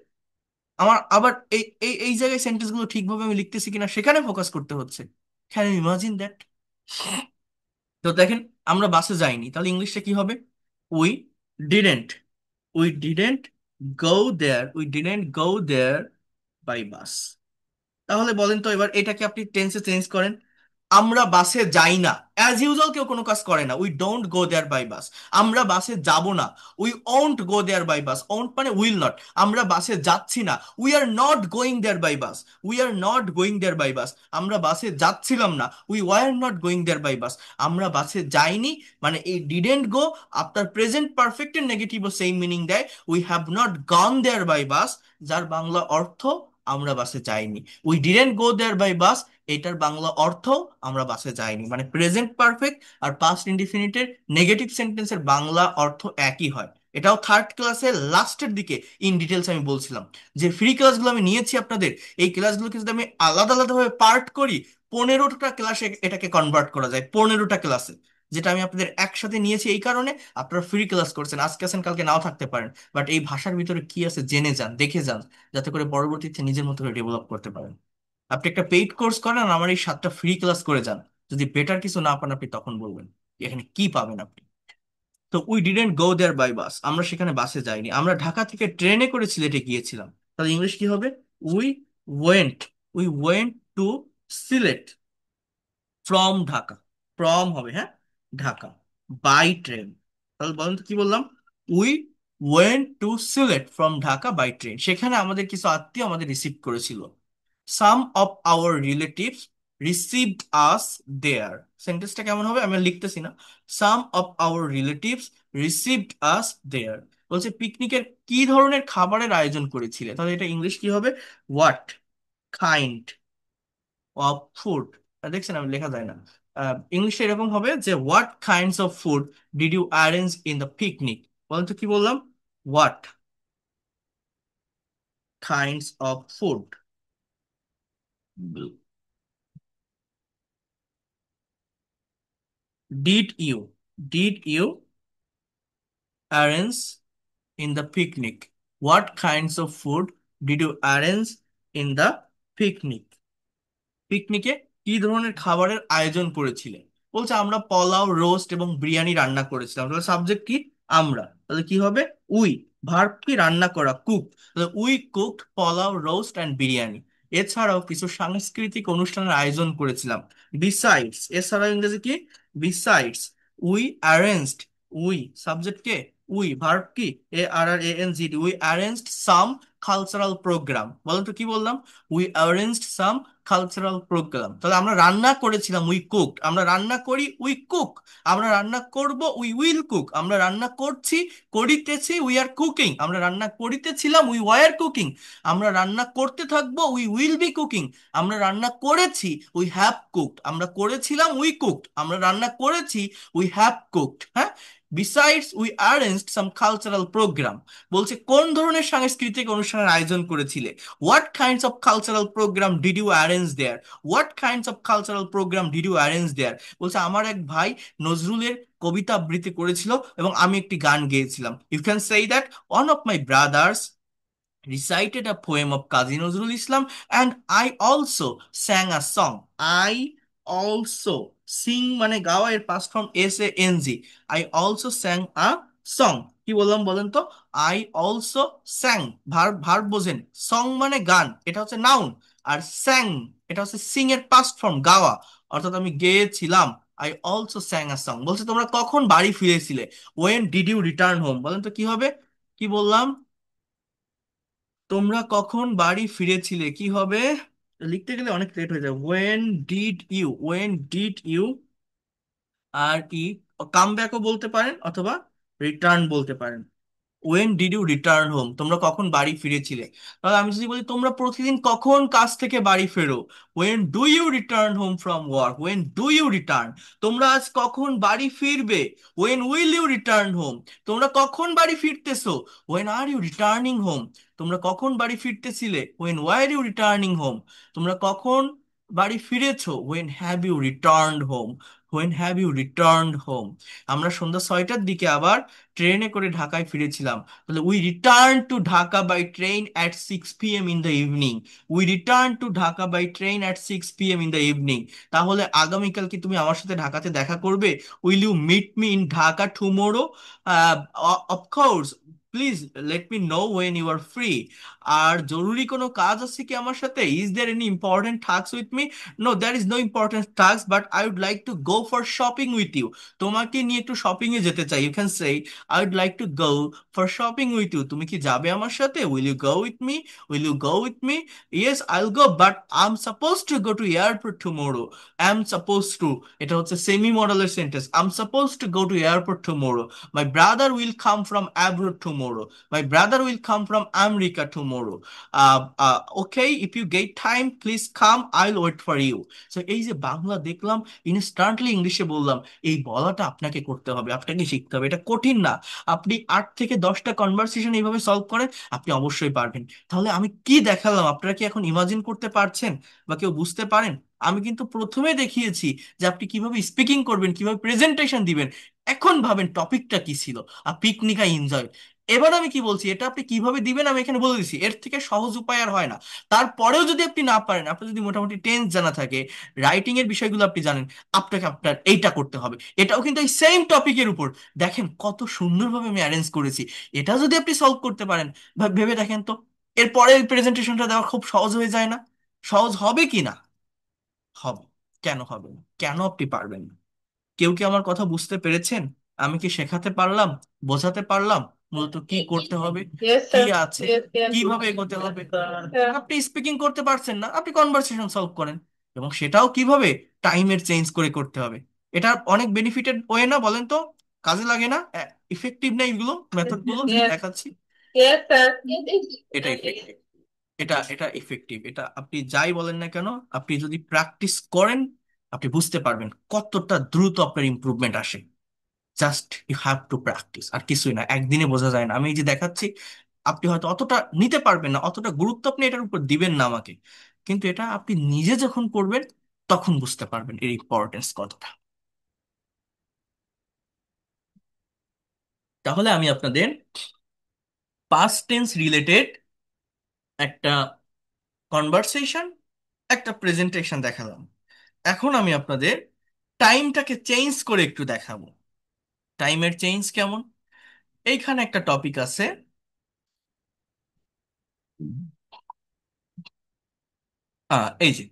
আমার আবার এই এই এই জায়গায় সেন্টেন্স গুলো ঠিকভাবে আমি লিখতেছি কিনা সেখানে ফোকাস করতে হচ্ছে। Can you imagine that? তো দেখেন, আমরা বাসে যাইনি, তাহলে ইংলিশে কি হবে? We didn't, we go there, we didn't go there by bus. তাহলে বলেন তো এবার এটাকে আপনি টেন্সে চেঞ্জ করেন। আমরা বাসে যাই না, অ্যাজ ইউজুয়াল কেউ কোনো কাজ করে না, we don't go there by bus. আমরা বাসে যাব না, we won't go there by bus. Won't মানে উইল নট। আমরা বাসে যাচ্ছি না, we are not going there by bus. We are not going there by bus. আমরা বাসে যাচ্ছিলাম না, we were not going there by bus. আমরা বাসে যাইনি, মানে এই ডিডেন্ট গো আপনার প্রেজেন্ট পারফেক্টের নেগেটিভও সেম মিনিং দেয়, we have not gone there by bus, যার বাংলা অর্থ আমরা বাসে যাইনি। We didn't go there by bus, এটার বাংলা অর্থ আমরা বাসে যাইনি। মানে প্রেজেন্ট পারফেক্ট আর পাস্ট ইনডিফিনিটের নেগেটিভ সেন্টেন্সের বাংলা অর্থ একই হয়। এটাও থার্ড ক্লাসের লাস্টের দিকে ইন ডিটেলস আমি বলছিলাম। যে ফ্রি ক্লাসগুলো আমি নিয়েছি আপনাদের, এই ক্লাসগুলোকে যদি আমি আলাদা আলাদাভাবে পার্ট করি, 15টা ক্লাসে এটাকে কনভার্ট করা যায়, 15টা ক্লাসে। যেটা আমি আপনাদের একসাথে নিয়েছি এই কারণে, আপনারা ফ্রি ক্লাস করছেন, আজকে আছেন কালকে নাও থাকতে পারেন, বাট এই ভাষার ভিতরে কি আছে জেনে যান, দেখে যান, যাতে করে পরবর্তীতে নিজের মতো করে ডেভেলপ করতে পারেন। আপনি একটা পেইড কোর্স করেন আর আমার এই 7টা ফ্রি ক্লাস করে যান, যদি বেটার কিছু না পান আপনি তখন বলবেন এখানে কি পাবেন আপনি। তো we didn't go there by bus, আমরা সেখানে বাসে যাইনি, আমরা ঢাকা থেকে ট্রেনে করে সিলেটে গিয়েছিলাম। তাহলে ইংলিশ কি হবে? We went, we went to Sylhet from Dhaka. From হবে, হ্যাঁ, ঢাকা, বাই ট্রেন। তাহলে বলেন তো কি বললাম? We went to Sylhet from Dhaka by train. সেখানে আমাদের কিছু আত্মীয় আমাদের রিসিভ করেছিল। Some of our relatives received us there. সেন্টেন্সটা কেমন হবে আমি আর লিখতেছি না। Some of our relatives received us there. বলছে পিকনিকের কি ধরনের খাবারের আয়োজন করেছিলে, তাহলে এটা ইংলিশ কি হবে? What kind of food. দেখছেন আমি লেখা যায় না। ইংলিশে এরকম হবে যে what kinds of food did you arrange in the picnic. বলেন তো কি বললাম? What kinds of food did you, did you arrange in the picnic? What kinds of food did you arrange in the picnic? পিকনিকে কি ধরনের খাবারের আয়োজন করেছিলেন? বলছে আমরা পোলাও, রোস্ট এবং বিরিয়ানি রান্না করেছিলাম। তাহলে সাবজেক্ট কি? আমরা। তাহলে কি হবে? উই। ভার্ব কি? রান্না করা, কুক। তাহলে we cooked pulao, roast and biryani. এছাড়াও কিছু সাংস্কৃতিক অনুষ্ঠানের আয়োজন করেছিলাম। বিসাইডস, এছাড়াও ইংরেজি কি? Besides. We arranged, we subject কে? উই। ভার্ব কি? ARRANGD, we arranged some cultural programme. বলেন তো কি বললাম? We arranged some cultural programme. তাহলে আমরা রান্না করেছিলাম, উই কুকড। আমরা রান্না করি, উই কুক। আমরা রান্না করব, উই উইল কুক। আমরা রান্না করছি, করিতেছি, উই আর কুকিং। আমরা রান্না করিতেছিলাম, উই ওয়ার কুকিং। আমরা রান্না করতে থাকবো, উই উইল বি কুকিং। আমরা রান্না করেছি, উই হ্যাভ কুকড। আমরা করেছিলাম, উই কুকড। আমরা রান্না করেছি, উই হ্যাভ কুকড। হ্যাঁ। Besides we arranged some cultural programme. বলছে কোন ধরনের সাংস্কৃতিক অনুষ্ঠানের আয়োজন করেছিলে? What kinds of cultural program did you arrange there? What kinds of cultural program did you arrange there? বলছে আমার এক ভাই নজরুলের কবিতা আবৃত্তি করেছিল এবং আমি একটি গান গেয়েছিলাম। You can say that one of my brothers recited a poem of Kazi Nazrul Islam and I also sang a song. I also sing মানে গাওয়া, এর past form SANG. I also sang a song. কি বললাম বলেন তো? I also স্যাং। Verb, verb বোঝেন, song মানে গান, এটা হচ্ছে নাউন। আর স্যাং এটা হচ্ছে সিং এর পাস্ট ফর্ম, গাওয়া। অর্থাৎ আমি গেয়েছিলাম। I also sang a song. বলছে তোমরা কখন বাড়ি ফিরেছিলে? When did you return home? বলেন তো কি হবে? কি বললাম? তোমরা কখন বাড়ি ফিরেছিলে, কি হবে? লিখতে গেলে অনেক লেট হয়ে যায়। ওয়েন ডিড ইউ আর কি, কাম ব্যাকও বলতে পারেন অথবা রিটার্ন বলতে পারেন। When did you return home? তোমরা কখন বাড়ি ফিরেছিলে? তাহলে আমি যদি বলি তোমরা প্রতিদিন কখন কাজ থেকে বাড়ি ফেরো? When do you return home from work? When do you return? তোমরা আজ কখন বাড়ি ফিরবে? When will you return home? তোমরা কখন বাড়ি ফিরতেছো? When are you returning home? তোমরা কখন বাড়ি ফিরতেছিলে? When were you returning home? তোমরা কখন বাড়ি ফিরেছো? When have you returned home? When have you returned home? আমরা সন্ধ্যা 6টার দিকে আবার ট্রেনে করে ঢাকায় ফিরেছিলাম। তাহলে we return to Dhaka by train at 6 p.m. In the evening. We return to Dhaka by train at 6 p.m. In the evening. তাহলে আগামীকাল কি তুমি আমার সাথে ঢাকাতে দেখা করবে? Will you meet me in Dhaka tomorrow? Of course, please let me know when you are free. আর জরুরি কোনো কাজ আছে কি আমার সাথে? Is there any important task with me? No, there is no important task, but I would like to go for shopping with you. তোমাকে নিয়ে একটু শপিং এ যেতে চাই। You can say I would like to go for shopping with you. তুমি কি যাবে আমার সাথে? Will you go with me? Will you go with me? Yes, I will go, but I am suppose to go to airport tomorrow. I am suppose to, এটা হচ্ছে semi মডেলের sentence. I am suppose to go to airport tomorrow. My brother will come from abroad tomorrow. My brother will come from America tomorrow. Okay, if you get time please come, I will wait for you. So এই যে বাংলা দেখলাম, instantly ইংলিশে বললাম, এই বলাটা আপনাকে করতে হবে, আপনাকে শিখতে হবে। এটা কঠিন না। আপনি 8 থেকে 10টা কনভারসেশন এইভাবে সলভ করেন, আপনি অবশ্যই পারবেন। তাহলে আমি কি দেখালাম আপনারা কি এখন ইমাজিন করতে পারছেন বা কেউ বুঝতে পারেন? আমি কিন্তু প্রথমে দেখিয়েছি যে আপনি কিভাবে স্পিকিং করবেন, কিভাবে প্রেজেন্টেশন দিবেন। এখন ভাবেন টপিকটা কি ছিল, আর পিকনিক আই এনজয়। এবার আমি কি বলছি, এটা আপনি কিভাবে দিবেন আমি এখানে বলে দিচ্ছি। এর থেকে সহজ উপায় আর হয় না। তারপরেও যদি আপনি না পারেন, আপনার যদি মোটামুটি টেন্স জানা থাকে, রাইটিং এর বিষয়গুলো আপনি জানেন, আপনাকে আপনার এইটা করতে হবে। এটাও কিন্তু এই সেম টপিকের উপর। দেখেন কত সুন্দরভাবে আমি অ্যারেঞ্জ করেছি। এটা যদি আপনি সলভ করতে পারেন, ভেবে দেখেন তো, এরপরে প্রেজেন্টেশনটা দেওয়া খুব সহজ হয়ে যায় না? সহজ হবে কি না? হবে। কেন হবে না? কেন আপনি পারবেন না? কেউ কি আমার কথা বুঝতে পেরেছেন? আমি কি শেখাতে পারলাম, বোঝাতে পারলাম মূলত কি করতে হবে, Yes, কি sir. আছে, Yes, yes. কিভাবে এগোতে হবে? Yeah. আপনি স্পিকিং করতে পারছেন না, আপনি কনভারসেশন সলভ করেন। এবং সেটাও কিভাবে? টাইমের চেঞ্জ করে করতে হবে। এটা অনেক বেনিফিটেড ওয়ে না বলেন তো? কাজে লাগে না? ইফেক্টিভ না এগুলো মেথড গুলো যে Yes. দেখাচ্ছি? Yes, sir. এটা ইফেক্টিভ। এটা ইফেক্টিভ। এটা আপনি যাই বলেন না কেন, আপনি যদি প্র্যাকটিস করেন, আপনি বুঝতে পারবেন কতটা দ্রুত আপনার ইমপ্রুভমেন্ট আসে। Just you have to practise, আর কিছুই না। একদিনে বোঝা যায় না। আমি এই যে দেখাচ্ছি, আপনি হয়তো অতটা নিতে পারবেন না, অতটা গুরুত্ব আপনি এটার উপর দিবেন না আমাকে, কিন্তু এটা আপনি নিজে যখন করবেন তখন বুঝতে পারবেন এর ইম্পর্টেন্স কতটা। তাহলে আমি আপনাদের পাস্ট টেন্স রিলেটেড একটা কনভারসেশন, একটা প্রেজেন্টেশন দেখালাম। এখন আমি আপনাদের টাইমটাকে চেঞ্জ করে একটু দেখাবো। টাইমের চেঞ্জ কেমন? এইখানে একটা টপিক আছে। এই যে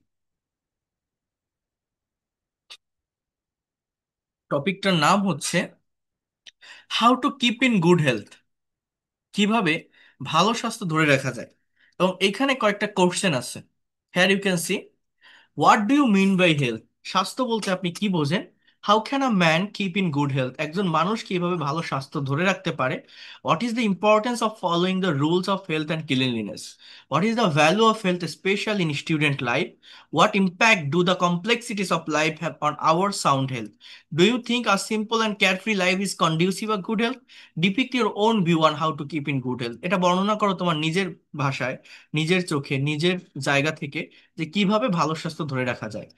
টপিকটার নাম হচ্ছে how to keep in good health. কিভাবে ভালো স্বাস্থ্য ধরে রাখা যায়। এবং এখানে কয়েকটা কোশ্চেন আছে। Here you can see, what do you mean by health? স্বাস্থ্য বলতে আপনি কি বোঝেন? How can a man keep in good health? একজন মানুষ কিভাবে ভালো স্বাস্থ্য ধরে রাখতে পারে? What is the importance of following the rules of health and cleanliness? What is the value of health special in student life? What impact do the complexities of life have on our sound health? Do you think a simple and carefree life is conducive of good health? Depict your own view on how to keep in good health. এটা বর্ণনা করো তোমার নিজের ভাষায়, নিজের চোখে, নিজের জায়গা থেকে, যে কিভাবে ভালো স্বাস্থ্য ধরে রাখা যায়।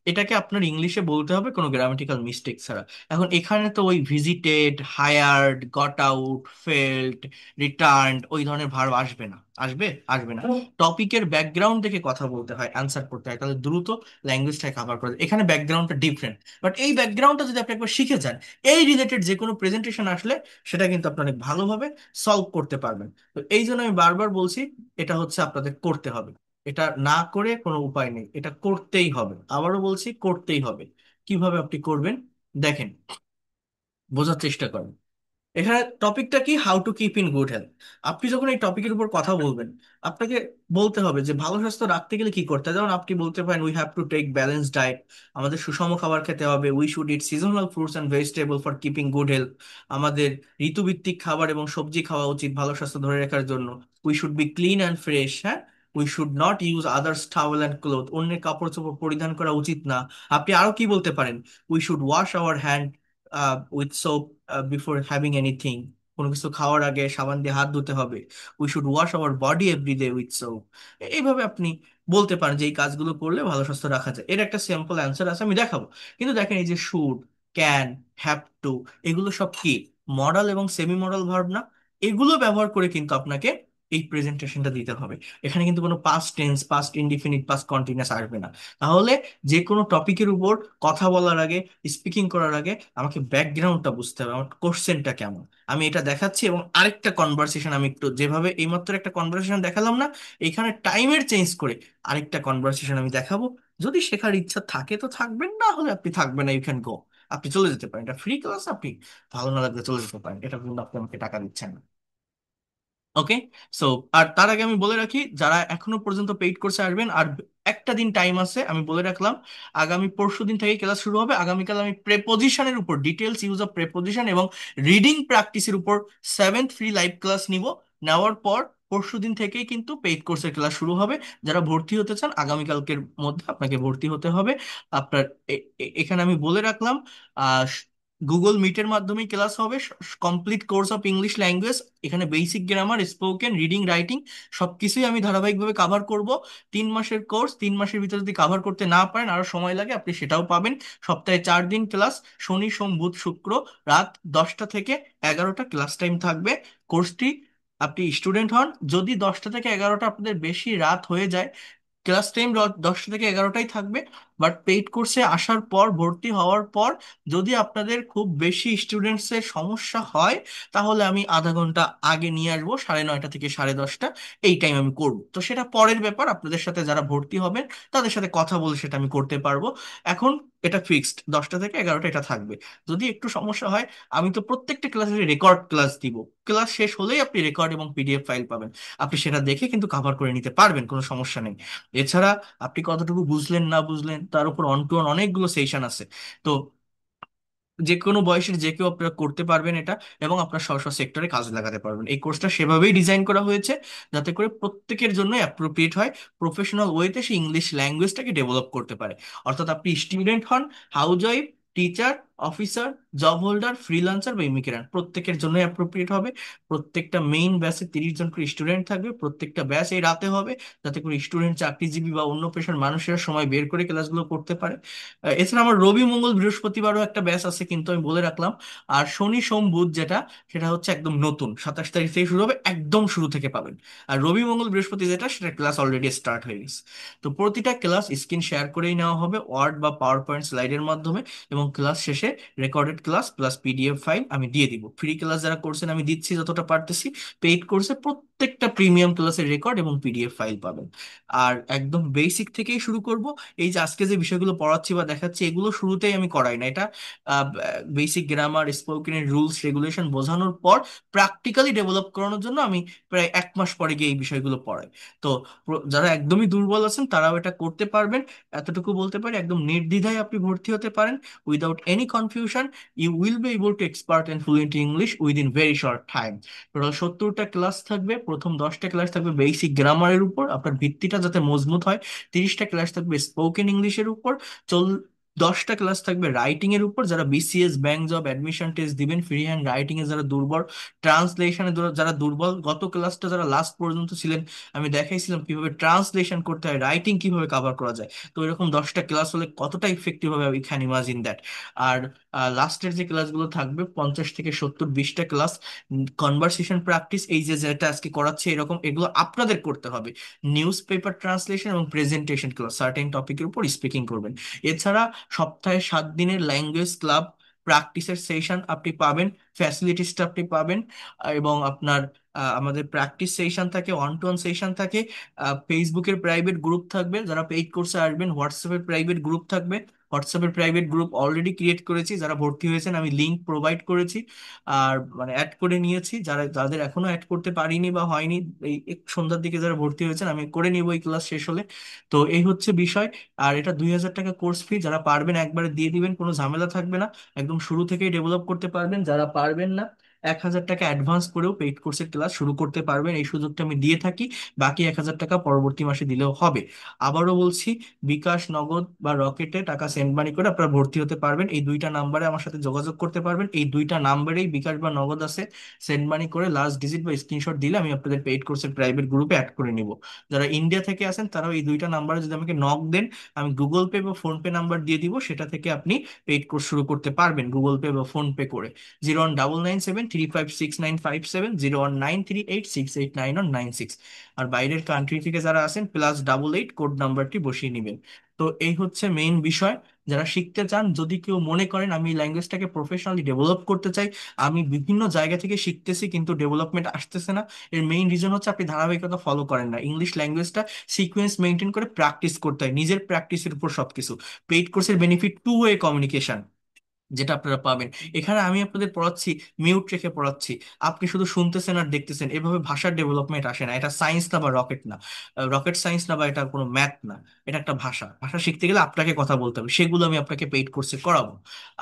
এটাকে আপনার ইংলিশে বলতে হবে কোনো গ্রামাটিক্যাল মিস্টেক ছাড়া। এখন এখানে তো ওই visited, hired, got out, felt, returned ওই ধরনের ভার্ব আসবে না। আসবে? আসবে না। টপিকের ব্যাকগ্রাউন্ড থেকে কথা বলতে হয়, অ্যান্সার করতে হয়, তাহলে দ্রুত ল্যাঙ্গুয়েজটাকে কভার করে দেয়। এখানে ব্যাকগ্রাউন্ডটা ডিফারেন্ট, বাট এই ব্যাকগ্রাউন্ডটা যদি আপনি একবার শিখে যান, এই রিলেটেড যে কোনো প্রেজেন্টেশন আসলে সেটা কিন্তু আপনি অনেক ভালোভাবে সলভ করতে পারবেন। তো এই জন্য আমি বারবার বলছি, এটা হচ্ছে আপনাদের করতে হবে। এটা না করে কোনো উপায় নেই, এটা করতেই হবে। আবারও বলছি, করতেই হবে। কিভাবে আপনি করবেন দেখেন, বোঝার চেষ্টা করেন। এখানে টপিকটা কি, how to keep in good health. আপনি যখন এই টপিকের উপর কথা বলবেন, আপনাকে বলতে হবে যে ভালো স্বাস্থ্য রাখতে গেলে কি করতে হয়। যেমন আপনি বলতে পারেন, we have to take balance diet, আমাদের সুষম খাবার খেতে হবে। We should eat seasonal fruits and vegetable for keeping good health, আমাদের ঋতুভিত্তিক খাবার এবং সবজি খাওয়া উচিত ভালো স্বাস্থ্য ধরে রাখার জন্য। We should be clean and fresh, হ্যাঁ। We should not use others towel and cloth, অন্যের কাপড় চোপড় পরিধান করা উচিত না। আপনি আরো কি বলতে পারেন, we should wash our hand with soap before having anything, কোনো কিছু খাওয়ার আগে সাবান দিয়ে হাত ধুতে হবে। We should wash our body every day with soap. এইভাবে আপনি বলতে পারেন যে এই কাজগুলো করলে ভালো স্বাস্থ্য রাখা যায়। এর একটা সিম্পল অ্যান্সার আছে, আমি দেখাবো। কিন্তু দেখেন, এই যে শুড, ক্যান, হ্যাভ টু, এগুলো সব কি মডাল এবং সেমি মডাল ভার্ব না? এগুলো ব্যবহার করে কিন্তু আপনাকে এই প্রেজেন্টেশনটা দিতে হবে। এখানে কিন্তু কোনো past tense, past indefinite, past continuous আসবে না। তাহলে যে কোনো টপিকের উপর কথা বলার আগে, স্পিকিং করার আগে আমাকে ব্যাকগ্রাউন্ডটা বুঝতে হবে, আমার কোশ্চেনটা কেমন। আমি এটা দেখাচ্ছি এবং আরেকটা কনভারসেশন, আমি একটু যেভাবে এইমাত্র একটা কনভারসেশন দেখালাম না, এইখানে টাইমের চেঞ্জ করে আরেকটা কনভারসেশন আমি দেখাবো। যদি শেখার ইচ্ছা থাকে তো থাকবেন, না হলে আপনি থাকবেন না, ইউ ক্যান গো। আপনি চলে যেতে পারেন, এটা ফ্রি ক্লাস, আপনি ভালো না লাগলে চলে যেতে পারেন, এটা কিন্তু আপনি আমাকে টাকা দিচ্ছেন না। ওকে। সো, আর তার আগে আমি বলে রাখি, যারা এখনো পর্যন্ত পেইড কোর্সে আসবেন, আর একটা দিন টাইম আছে, আমি বলে রাখলাম, আগামী পরশু দিন থেকে ক্লাস শুরু হবে। আগামীকাল আমি প্রেপোজিশনের উপর, ডিটেলস ইউজ অফ প্রেপোজিশন এবং রিডিং প্র্যাকটিসের উপর 7th ফ্রি লাইভ ক্লাস নিব। নেওয়ার পর পরশু দিন থেকেই কিন্তু পেইড কোর্সের ক্লাস শুরু হবে। যারা ভর্তি হতে চান, আগামীকালকের মধ্যে আপনাকে ভর্তি হতে হবে। আপনার এখানে আমি বলে রাখলাম, গুগল মিটের মাধ্যমে ক্লাস হবে। Complete course of English language, এখানে basic grammar, spoken, reading, writing সবকিছুই আমি ধারাবাহিকভাবে কাভার করব। 3 মাসের কোর্স, 3 মাসের ভিতরে যদি কাভার করতে না পারেন, আরো সময় লাগে, আপনি সেটাও পাবেন। সপ্তাহে 4 দিন ক্লাস, শনি সোম বুধ শুক্র, রাত 10টা থেকে 11টা ক্লাস টাইম থাকবে। কোর্সটি, আপনি স্টুডেন্ট হন, যদি 10টা থেকে 11টা আপনাদের বেশি রাত হয়ে যায়, ক্লাস টাইম 10টা থেকে 11টাই থাকবে। বাট পেইড কোর্সে আসার পর, ভর্তি হওয়ার পর, যদি আপনাদের খুব বেশি স্টুডেন্টসের সমস্যা হয়, তাহলে আমি আধা ঘন্টা আগে নিয়ে আসবো, 9:30 থেকে 10:30। এই টাইম আমি করব, তো সেটা পরের ব্যাপার। আপনাদের সাথে যারা ভর্তি হবেন তাদের সাথে কথা বলে সেটা আমি করতে পারবো। এখন এটা ফিক্সড, 10টা থেকে 11টা এটা থাকবে। যদি একটু সমস্যা হয়, আমি তো প্রত্যেকটা ক্লাসের রেকর্ড ক্লাস দিব। ক্লাস শেষ হলেই আপনি রেকর্ড এবং পিডিএফ ফাইল পাবেন, আপনি সেটা দেখে কিন্তু কভার করে নিতে পারবেন, কোনো সমস্যা নেই। এছাড়া আপনি কতটুকু বুঝলেন না বুঝলেন তার উপর অন টু অন অনেকগুলো সেশন আছে। তো যে কোনো বয়সের যে কেউ আপনারা করতে পারবেন এটা, এবং আপনার স্ব স্ব সেক্টরে কাজে লাগাতে পারবেন। এই কোর্সটা সেভাবেই ডিজাইন করা হয়েছে যাতে করে প্রত্যেকের জন্য অ্যাপ্রোপ্রিয়েট হয়, প্রফেশনাল ওয়েতে সে ইংলিশ ল্যাঙ্গুয়েজটাকে ডেভেলপ করতে পারে। অর্থাৎ আপনি স্টুডেন্ট হন, house wife, teacher, officer, job holder, freelancer বা ইমিগ্রেন্ট, প্রত্যেকের জন্য অ্যাপ্রোপ্রিয়েট হবে। প্রত্যেকটা মেইন ব্যাচে 30 জন করে স্টুডেন্ট থাকবে, প্রত্যেকটা ব্যাচ এই রাতে হবে, যাতে করে স্টুডেন্ট, চাকরিজীবী বা অন্য পেশার মানুষেরা সময় বের করে ক্লাসগুলো করতে পারে। এছাড়া আমার রবি মঙ্গল বৃহস্পতিবারও একটা ব্যাচ আছে, কিন্তু আমি বলে রাখলাম। আর শনি সোম বুধ যেটা, সেটা হচ্ছে একদম নতুন, 27 তারিখ থেকে শুরু হবে, একদম শুরু থেকে পাবেন। আর রবি মঙ্গল বৃহস্পতি যেটা, সেটা ক্লাস অলরেডি স্টার্ট হয়ে গেছে। তো প্রতিটা ক্লাস স্ক্রিন শেয়ার করেই নেওয়া হবে, ওয়ার্ড বা পাওয়ার পয়েন্ট স্লাইডের মাধ্যমে। এবং ক্লাস শেষে recorded class plus PDF file আমি দিয়ে দিব। ফ্রি ক্লাস যারা করছেন আমি দিচ্ছি যতটা পারতেছি। পেইড কোর্সে প্রত্যেকটা প্রিমিয়াম ক্লাসের রেকর্ড এবং পিডিএফ ফাইল পাবেন। আর একদম বেসিক থেকেই শুরু করব। এই যে আজকে যে বিষয়গুলো পড়াচ্ছি বা দেখাচ্ছি, এগুলো শুরুতেই আমি করাই না। এটা বেসিক গ্রামার, স্পোকেনের রুলস রেগুলেশন বোঝানোর পর প্র্যাকটিক্যালি ডেভেলপ করানোর জন্য আমি প্রায় 1 মাস পরে গিয়ে এই বিষয়গুলো পড়াই। তো যারা একদমই দুর্বল আছেন তারাও এটা করতে পারবেন। এতটুকু বলতে পারি, একদম নির্দ্বিধায় আপনি ভর্তি হতে পারেন। Without any confusion, you will be able to expert and fluent English within very short time. Total 70টা ক্লাস থাকবে। প্রথম 10টা ক্লাস থাকবে বেসিক গ্রামারের উপর, আপনার ভিত্তিটা যাতে মজবুত হয়। 30টা ক্লাস থাকবে স্পোকেন ইংলিশের উপর। 10টা ক্লাস থাকবে রাইটিং এর উপর, যারা BCS bank job admission test দিবেন, ফ্রি হ্যান্ড রাইটিং এ যারা দুর্বল, ট্রান্সলেশনে যারা দুর্বল, গত ক্লাসটা যারা লাস্ট পর্যন্ত ছিলেন আমি দেখাইছিলাম কিভাবে ট্রান্সলেশন করতে হয়, রাইটিং কিভাবে কভার করা যায়। তো এরকম 10টা ক্লাস হলে কতটা ইফেক্টিভ হবে উই ক্যান ইমাজিন দ্যাট। আর লাস্টের যে ক্লাসগুলো থাকবে 50 থেকে 70, 20টা ক্লাস কনভারসেশন প্র্যাকটিস, এই যে যেটা আজকে করাচ্ছে এরকম, এগুলো আপনাদের করতে হবে। নিউজ পেপার ট্রান্সলেশন এবং প্রেজেন্টেশন ক্লাস, সার্টেন টপিকের উপর স্পিকিং করবেন। এছাড়া সপ্তাহে 7 দিনের ল্যাঙ্গুয়েজ ক্লাব প্র্যাকটিসের সেশন আপনি পাবেন, ফ্যাসিলিটিসটা আপনি পাবেন। এবং আপনার আমাদের প্র্যাকটিস সেশন থাকে, ওয়ান টু ওয়ান সেশন থাকে, ফেসবুকের প্রাইভেট গ্রুপ থাকবে, যারা পেইড কোর্সে আসবেন হোয়াটসঅ্যাপের প্রাইভেট গ্রুপ থাকবে। হোয়াটসঅ্যাপের প্রাইভেট গ্রুপ অলরেডি ক্রিয়েট করেছি, যারা ভর্তি হয়েছেন আমি লিংক প্রোভাইড করেছি, আর মানে অ্যাড করে নিয়েছি। যাদের এখনো অ্যাড করতে পারিনি বা হয়নি, এই সন্ধ্যার দিকে যারা ভর্তি হয়েছেন আমি করে নিব এই ক্লাস শেষ হলে। তো এই হচ্ছে বিষয়। আর এটা 2,000 টাকা কোর্স ফি, যারা পারবেন একবারে দিয়ে দিবেন, কোনো ঝামেলা থাকবে না, একদম শুরু থেকেই ডেভেলপ করতে পারবেন। যারা পারবেন না 1,000 টাকা অ্যাডভান্স করেও পেইড কোর্সের ক্লাস শুরু করতে পারবেন, এই সুযোগটা আমি দিয়ে থাকি। বাকি 1,000 টাকা পরবর্তী মাসে দিলেও হবে। আবারও বলছি, বিকাশ, নগদ বা রকেটে টাকা সেন্ড মানি করে আপনারা ভর্তি হতে পারবেন। এই দুইটা নাম্বারে আমার সাথে যোগাযোগ করতে পারবেন, এই দুইটা নাম্বারেই বিকাশ বা নগদ আছে। সেন্ড মানি করে লাস্ট ডিজিট বা স্ক্রিনশট দিলে আমি আপনাদের পেইড কোর্সের প্রাইভেট গ্রুপে অ্যাড করে নিব। যারা ইন্ডিয়া থেকে আছেন তারাও এই দুইটা নাম্বারে যদি আমাকে নক দেন, আমি গুগল পে বা ফোন পে নাম্বার দিয়ে দিব, সেটা থেকে আপনি পেইড কোর্স শুরু করতে পারবেন গুগল পে বা ফোন পে করে। 01997356957, 01938689196। আর বাইরের কান্ট্রি থেকে যারা আছেন +88 কোড নাম্বারটি বসিয়ে নেবেন। তো এই হচ্ছে মেইন বিষয়। যারা শিখতে চান, যদি কেউ মনে করেন আমি ল্যাঙ্গুয়েজটাকে প্রফেশনালি ডেভেলপ করতে চাই, আমি বিভিন্ন জায়গা থেকে শিখতেছি কিন্তু ডেভেলপমেন্ট আসতেছে না, এর মেইন রিজন হচ্ছে আপনি ধারাবাহিকতা ফলো করেন না। ইংলিশ ল্যাঙ্গুয়েজটা সিকোয়েন্স মেনটেন করে প্র্যাকটিস করতে হয়, নিজের প্র্যাকটিসের উপর সবকিছু। পেইড কোর্সের বেনিফিট টু ওয়ে কমিউনিকেশন, যেটা আপনারা পাবেন। এখানে আমি আপনাদের পড়াচ্ছি, মিউট রেখে পড়াচ্ছি, আপনি শুধু শুনতেছেন আর দেখতেছেন, এভাবে ভাষার ডেভেলপমেন্ট আসে না। এটা সায়েন্স না বা রকেট না, রকেট সায়েন্স না বা এটা কোনো ম্যাথ না, এটা একটা ভাষা। ভাষা শিখতে গেলে আপনাকে কথা বলতে হবে, সেগুলো আমি আপনাকে পেইড কোর্সে করাবো।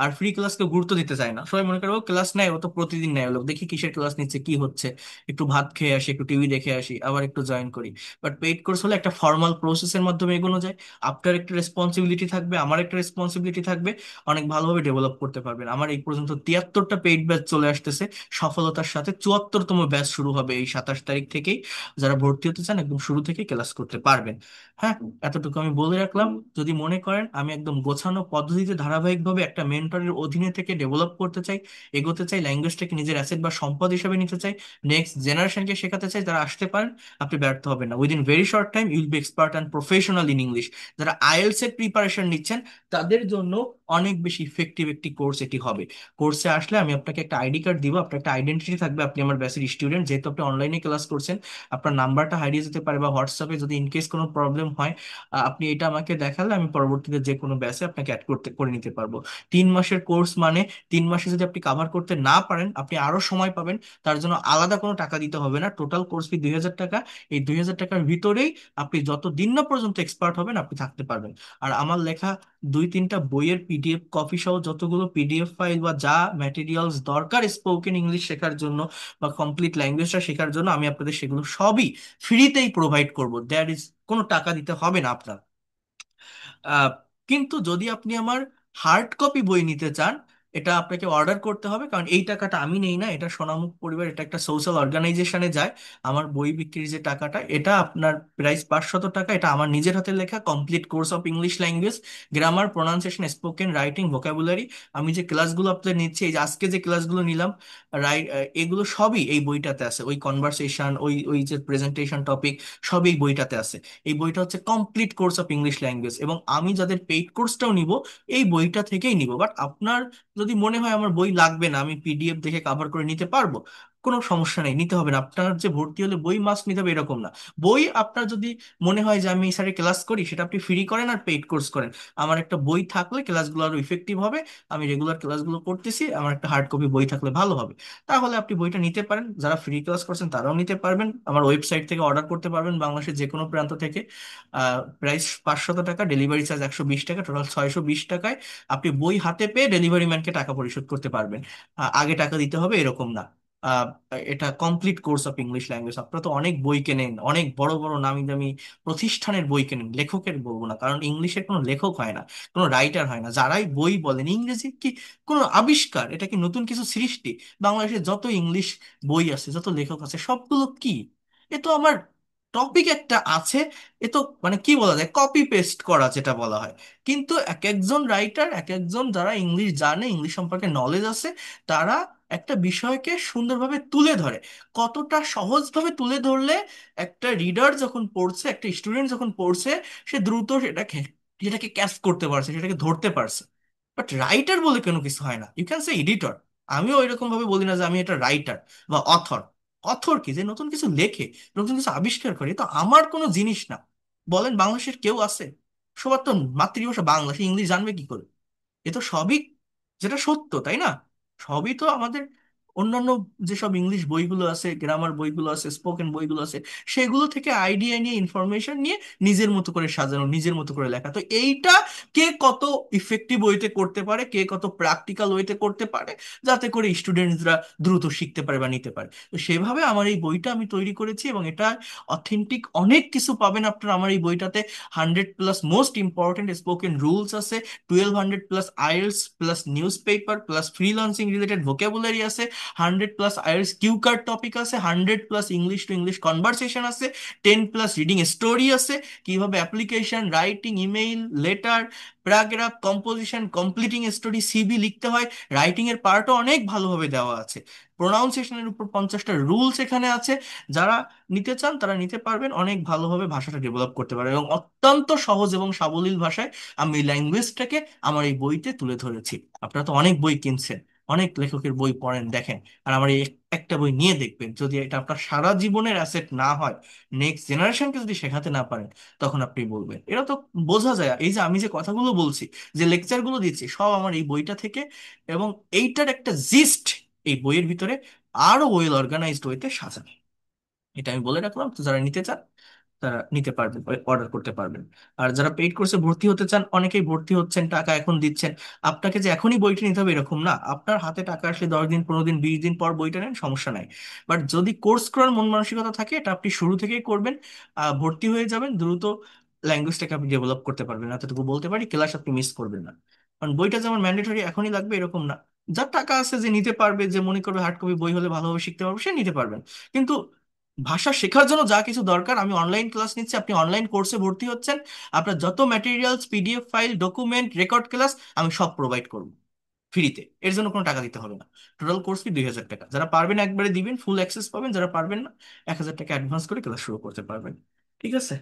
আর ফ্রি ক্লাসকে গুরুত্ব দিতে চায় না, সবাই মনে করে ও ক্লাস নেয়, ও তো প্রতিদিন নেয়, ও লোক দেখি কিসের ক্লাস নিচ্ছে, কি হচ্ছে, একটু ভাত খেয়ে আসি, একটু টিভি দেখে আসি, আবার একটু জয়েন করি। বাট পেইড কোর্স হলে একটা ফর্মাল প্রসেসের মাধ্যমে এগোনো যায়। আপনার একটা রেসপন্সিবিলিটি থাকবে, আমার একটা রেসপন্সিবিলিটি থাকবে, অনেক ভালোভাবে ডেভেলপ করতে পারবেন। আমার এই পর্যন্ত 73টা পেইড ব্যাচ চলে আসতেছে সফলতার সাথে, 74তম ব্যাচ শুরু হবে এই 27 তারিখ থেকেই। যারা ভর্তি হতে চান একদম শুরু থেকে ক্লাস করতে পারবেন। হ্যাঁ, এতটুকু আমি বলে রাখলাম। যদি মনে করেন আমি একদম গোছানো পদ্ধতিতে ধারাবাহিকভাবে একটা মেন্টরের অধীনে থেকে ডেভেলপ করতে চাই, এগোতে চাই, ল্যাঙ্গুয়েজটাকে নিজের অ্যাসেট বা সম্পদ হিসেবে নিতে চাই, নেক্সট জেনারেশনকে শেখাতে চাই, তারা আসতে পারেন। আপনি ব্যর্থ হবেন না, within very short time you'll be expert and professional in English. যারা আইএলটিএস এর প্রিপারেশন নিচ্ছেন তাদের জন্য অনেক বেশি ইফেক্টিভ একটি কোর্স এটি হবে। কোর্সে আসলে আমি আপনাকে একটা আইডি কার্ড দিব, আপনার একটা আইডেন্টিটি থাকবে, আপনি আমার ব্যাচের স্টুডেন্ট, যেহেতু আপনি অনলাইনে ক্লাস করছেন। আপনার নাম্বারটা হারিয়ে যেতে পারে বা হোয়াটসঅ্যাপে যদি ইনকেস কোনো প্রবলেম হয়, আপনি এটা আমাকে দেখালে আমি পরবর্তীতে যে কোনো ব্যাচে আপনাকে অ্যাড করতে করে নিতে পারবো। 3 মাসের কোর্স মানে 3 মাসে যদি আপনি কাভার করতে না পারেন, আপনি আরো সময় পাবেন, তার জন্য আলাদা কোনো টাকা দিতে হবে না। টোটাল কোর্স ফি 2,000 টাকা। এই 2,000 টাকার ভিতরেই আপনি যত দিন না পর্যন্ত এক্সপার্ট হবেন আপনি থাকতে পারবেন। আর আমার লেখা 2-3টা বইয়ের পিডিএফ কপি সহ যতগুলো পিডিএফ ফাইল বা যা ম্যাটেরিয়ালস দরকার স্পোকেন ইংলিশ শেখার জন্য বা কমপ্লিট ল্যাঙ্গুয়েজটা শেখার জন্য, আমি আপনাদের সেগুলো সবই ফ্রিতেই প্রোভাইড করব। দ্যাট ইজ, কোনো টাকা দিতে হবে না আপনার। আহ, কিন্তু যদি আপনি আমার হার্ড কপি বই নিতে চান, এটা আপনাকে অর্ডার করতে হবে, কারণ এই টাকাটা আমি নেই না, এটা সোনামুখ পরিবার, এটা একটা সোশ্যাল অর্গানাইজেশনে যায়। আমার বই বিক্রির যে টাকাটা, এটা আপনার প্রাইস 500 টাকা। এটা আমার নিজের হাতে লেখা complete course of English language, grammar, pronunciation, spoken, writing, vocabulary. আমি যে ক্লাসগুলো আপনাদের নিচ্ছি, এই যে আজকে যে ক্লাসগুলো নিলাম, এগুলো সবই এই বইটাতে আছে। ওই কনভারসেশন, ওই ওই যে প্রেজেন্টেশন টপিক, সবই এই বইটাতে আছে। এই বইটা হচ্ছে complete course of English language, এবং আমি যাদের পেইড কোর্সটাও নিব এই বইটা থেকেই নিব। বাট আপনার যদি মনে হয় আমার বই লাগবে না, আমি পিডিএফ দেখে কাভার করে নিতে পারবো, কোনো সমস্যা নেই, নিতে হবে না। আপনার যে ভর্তি হলে বই মাস্ট নিতে হবে এরকম না। বই আপনার যদি মনে হয় যে আমি স্যারের ক্লাস করি, সেটা আপনি ফ্রি করেন আর পেইড কোর্স করেন, আমার একটা বই থাকলে ক্লাসগুলো আরো ইফেক্টিভ হবে। আমি রেগুলার ক্লাসগুলো করতেছি, আমার একটা হার্ড কপি বই থাকলে ভালো হবে। তাহলে আপনি বইটা নিতে পারেন, যারা ফ্রি ক্লাস করছেন তারাও নিতে পারবেন, আমার ওয়েবসাইট থেকে অর্ডার করতে পারবেন বাংলাদেশের যে কোনো প্রান্ত থেকে। প্রাইস 500 টাকা, ডেলিভারি চার্জ 120 টাকা, টোটাল 620 টাকায় আপনি বই হাতে পেয়ে ডেলিভারি ম্যানকে টাকা পরিশোধ করতে পারবেন। আগে টাকা দিতে হবে এরকম না। আহ, এটা complete course of English language. আপনারা তো অনেক বই কেনেন, অনেক বড় বড় নামি দামি প্রতিষ্ঠানের বই কেনেন, লেখকের বলবো না কারণ ইংলিশের কোনো লেখক হয় না, কোনো রাইটার হয় না। যারাই বই বলেন, ইংরেজি কি কোনো আবিষ্কার, এটা কি নতুন কিছু সৃষ্টি? বাংলাদেশে যত ইংলিশ বই আছে, যত লেখক আছে, সবগুলো কি, এ তো আমার টপিক একটা আছে, এ তো মানে কি বলা যায়, কপি পেস্ট করা যেটা বলা হয়। কিন্তু এক একজন রাইটার, এক একজন যারা ইংলিশ জানে, ইংলিশ সম্পর্কে নলেজ আছে, তারা একটা বিষয়কে সুন্দরভাবে তুলে ধরে। কতটা সহজভাবে তুলে ধরলে একটা রিডার যখন পড়ছে, একটা স্টুডেন্ট যখন পড়ছে, সে দ্রুত সেটাকে ক্যাচ করতে পারছে, সেটাকে ধরতে পারছে। বাট রাইটার বলে কোনো কিছু হয় না, ইউ ক্যান সে এডিটর। আমিও ওইরকম ভাবে বলি না যে আমি এটা রাইটার বা অথর। অথর কি, যে নতুন কিছু লেখে, নতুন কিছু আবিষ্কার করে, তো আমার কোনো জিনিস না। বলেন বাংলাদেশের কেউ আছে? সবার তো মাতৃভাষা বাংলা, সে ইংলিশ জানবে কি করে? এ তো সবই যেটা সত্য, তাই না? সবই তো আমাদের অন্যান্য যেসব ইংলিশ বইগুলো আছে, গ্রামার বইগুলো আছে, স্পোকেন বইগুলো আছে, সেগুলো থেকে আইডিয়া নিয়ে, ইনফরমেশন নিয়ে নিজের মতো করে সাজানো, নিজের মতো করে লেখা। তো এইটা কে কত ইফেক্টিভ ওয়েতে করতে পারে, কে কত প্র্যাকটিক্যাল ওয়েতে করতে পারে, যাতে করে স্টুডেন্টসরা দ্রুত শিখতে পারে বা নিতে পারে, তো সেভাবে আমার এই বইটা আমি তৈরি করেছি। এবং এটা অথেন্টিক অনেক কিছু পাবেন আপনারা আমার এই বইটাতে। 100+ মোস্ট ইম্পর্টেন্ট স্পোকেন রুলস আছে, 1200+ IELTS plus news paper plus freelancing related vocabulary আছে, 100+ আইএলস কিউ কার্ড টপিক আছে, 100+ ইংলিশ টু ইংলিশ কনভারসেশন আছে, 10+ রিডিং স্টোরি আছে, কিভাবে application writing, email, letter, paragraph composition, completing story, CV লিখতে হয়। Writing এর পার্টও অনেক ভালোভাবে দেওয়া আছে। প্রোনাউন্সিয়েশনের উপর 50টা রুলস এখানে আছে। যারা নিতে চান তারা নিতে পারবেন, অনেক ভালোভাবে ভাষাটা ডেভেলপ করতে পারবেন, এবং অত্যন্ত সহজ এবং সাবলীল ভাষায় আমি ল্যাঙ্গুয়েজটাকে আমার এই বইতে তুলে ধরেছি। আপনারা তো অনেক বই কিনছেন, অনেক লেখকের বই পড়েন, দেখেন, আর আমার এই একটা বই নিয়ে দেখবেন। যদি এটা আপনার সারা জীবনের অ্যাসেট না হয়, নেক্সট জেনারেশনকে যদি শেখাতে না পারেন, তখন আপনি বলবেন। এটা তো বোঝা যায়, এই যে আমি যে কথাগুলো বলছি, যে লেকচারগুলো দিচ্ছি, সব আমার এই বইটা থেকে। এবং এইটার একটা জিস্ট এই বইয়ের ভিতরে আরো ওয়েল অর্গানাইজড ওয়েতে সাজানো। এটা আমি বলে রাখলাম, তো যারা নিতে চান তারা নিতে পারবেন, অর্ডার করতে পারবেন। আর যারা পেইড কোর্সে ভর্তি হতে চান, অনেকেই ভর্তি হচ্ছেন, টাকা এখন দিচ্ছেন। আপনাকে যে এখনই বইটা নিতে হবে এরকম না, আপনার হাতে টাকা আসলে 10 দিন, 15 দিন, 20 দিন পর বইটা নেন, সমস্যা নাই। বাট যদি কোর্স করার মন মানসিকতা থাকে, এটা আপনি শুরু থেকেই করবেন, ভর্তি হয়ে যাবেন দ্রুত, ল্যাঙ্গুয়েজটাকে আপনি ডেভেলপ করতে পারবেন। এতটুকু বলতে পারি, ক্লাস আপনি মিস করবেন না। কারণ বইটা যেমন ম্যান্ডেটরি এখনই লাগবে এরকম না। যার টাকা আছে, যে নিতে পারবে, যে মনে করবে হার্ড কপি বই হলে ভালোভাবে শিখতে পারবে, সে নিতে পারবেন। কিন্তু ভাষা শেখার জন্য যা কিছু দরকার, আমি অনলাইন ক্লাস নিচ্ছি, আপনি অনলাইন কোর্সে ভর্তি হচ্ছেন, আপনার যত materials, PDF file, document, record class, আমি সব প্রোভাইড করবো ফ্রিতে। এর জন্য কোনো টাকা দিতে হবে না। টোটাল কোর্স ফি 2000 টাকা। যারা পারবেন একবারে দিবেন, ফুল অ্যাক্সেস পাবেন। যারা পারবেন না, 1000 টাকা অ্যাডভান্স করে ক্লাস শুরু করতে পারবেন। ঠিক আছে?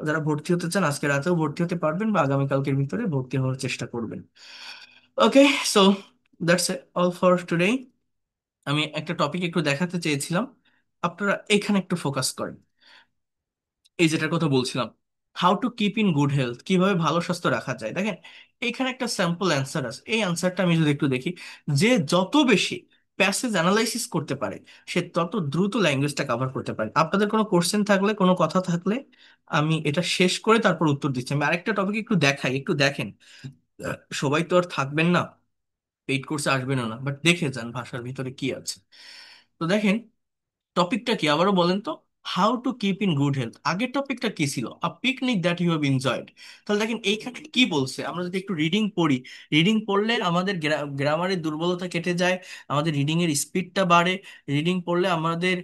যারা ভর্তি হতে চান, আজকে রাতেও ভর্তি হতে পারবেন, বা আগামীকালকের ভিতরে ভর্তি হওয়ার চেষ্টা করবেন। Okay, so that's all for today. আমি একটা টপিক একটু দেখাতে চেয়েছিলাম, আপনারা এখানে একটু ফোকাস করেন। এই যেটার কথা বলছিলাম, how to keep in good health, কিভাবে ভালো স্বাস্থ্য রাখা যায়। দেখেন, এইখানে একটা স্যাম্পল অ্যান্সার আছে। এই অ্যান্সারটা আমি যদি একটু দেখি, যে যত বেশি প্যাসেজ অ্যানালাইসিস করতে পারে, সে তত দ্রুত ল্যাঙ্গুয়েজটা কভার করতে পারে। আপনাদের কোনো কোশ্চেন থাকলে, কোনো কথা থাকলে, আমি এটা শেষ করে তারপর উত্তর দিচ্ছি। আমি আরেকটা টপিক একটু দেখাই, একটু দেখেন। সবাই তো আর থাকবেন না, পেইড কোর্সে আসবেনও না, বাট দেখে যান ভাষার ভিতরে কি আছে। তো দেখেন, টপিকটা কি আবারও বলেন তো। How to keep in good health. আগের টপিকটা কি ছিল? A picnic that you have enjoyed. তাহলে দেখেন এইখানে কি বলছে, আমরা যদি একটু রিডিং পড়ি, রিডিং পড়লে আমাদের গ্রামারের দুর্বলতা কেটে যায়, আমাদের রিডিং এর স্পিডটা বাড়ে। রিডিং পড়লে আমাদের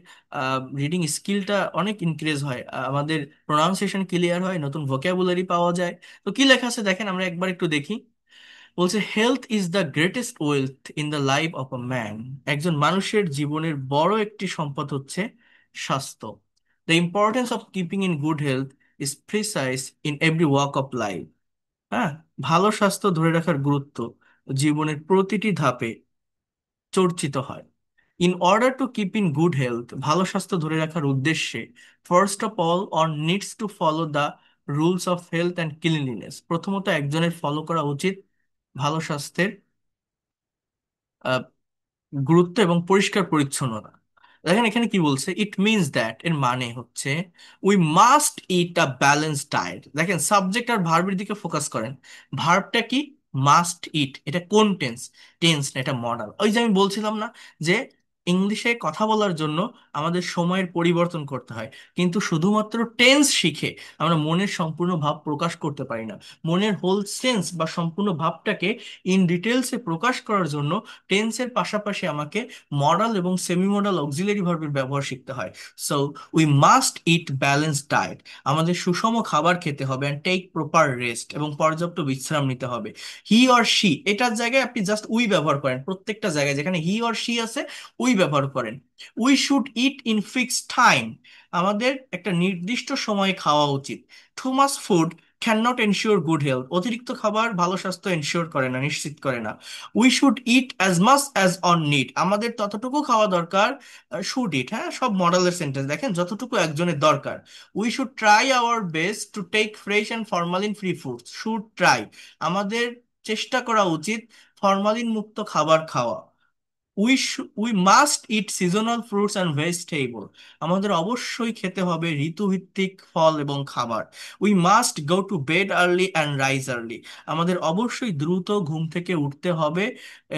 রিডিং স্কিলটা অনেক ইনক্রিজ হয়, আমাদের প্রোনাউন্সিয়েশন ক্লিয়ার হয়, নতুন ভোকাবুলারি পাওয়া যায়। তো কি লেখা আছে দেখেন, আমরা একবার একটু দেখি। বলছে, health is the greatest wealth in the life of a man. একজন মানুষের জীবনের বড় একটি সম্পদ হচ্ছে স্বাস্থ্য। The importance of keeping in good health is precise in every walk of life. হ্যাঁ, ভালো স্বাস্থ্য ধরে রাখার গুরুত্ব জীবনের প্রতিটি ধাপে চর্চিত হয়। In order to keep in good health, ভালো স্বাস্থ্য ধরে রাখার উদ্দেশ্যে, first of all on needs to follow the rules of health and cleanliness. প্রথমত একজনের ফলো করা উচিত ভালো স্বাস্থ্যের গুরুত্ব এবং পরিষ্কার পরিচ্ছন্নতা। দেখেন এখানে কি বলছে, ইট মিনস দ্যাট, এর মানে হচ্ছে we must it a balance diet. দেখেন, সাবজেক্ট আর ভার্বের দিকে ফোকাস করেন। ভার্বটা কি? মাস্ট ইট। এটা কোন টেন্স? টেন্স না, এটা মডাল। ওই যে আমি বলছিলাম না, যে ইংলিশে কথা বলার জন্য আমাদের সময়ের পরিবর্তন করতে হয়, কিন্তু শুধুমাত্র টেন্স শিখে আমরা মনের সম্পূর্ণ ভাব প্রকাশ করতে পারি না। মনের হোল সেন্স বা সম্পূর্ণ ভাবটাকে ইন ডিটেলসে প্রকাশ করার জন্য টেন্সের পাশাপাশি আমাকে মডাল এবং সেমি মডাল অক্সিলারি ভার্বের ব্যবহার শিখতে হয়। So we must it balance diet. আমাদের সুষম খাবার খেতে হবে অ্যান্ড টেক প্রপার রেস্ট, এবং পর্যাপ্ত বিশ্রাম নিতে হবে। হি অর শি এটার জায়গায় আপনি জাস্ট উই ব্যবহার করেন, প্রত্যেকটা জায়গায় যেখানে হি অর শি আছে উই ব্যবহার করেন। We should eat in fixed time. আমাদের একটা নির্দিষ্ট সময়ে খাওয়া উচিত। Too much food can not ensure good health. অতিরিক্ত খাবার ভালো স্বাস্থ্য এনশিওর করে না, নিশ্চিত করে না। We should it as much as on need. আমাদের ততটুকু খাওয়া দরকার। শুড ইট, হ্যাঁ, সব মডেলের সেন্টেন্স দেখেন, যতটুকু একজনের দরকার। We should try our best to take fresh and formalin free foods. Should try, আমাদের চেষ্টা করা উচিত ফরমালিন মুক্ত খাবার খাওয়া। We must eat seasonal fruits and vegetable. আমাদের অবশ্যই খেতে হবে ঋতুভিত্তিক ফল এবং খাবার। We must go to bed early and rise early. আমাদের অবশ্যই দ্রুত ঘুম থেকে উঠতে হবে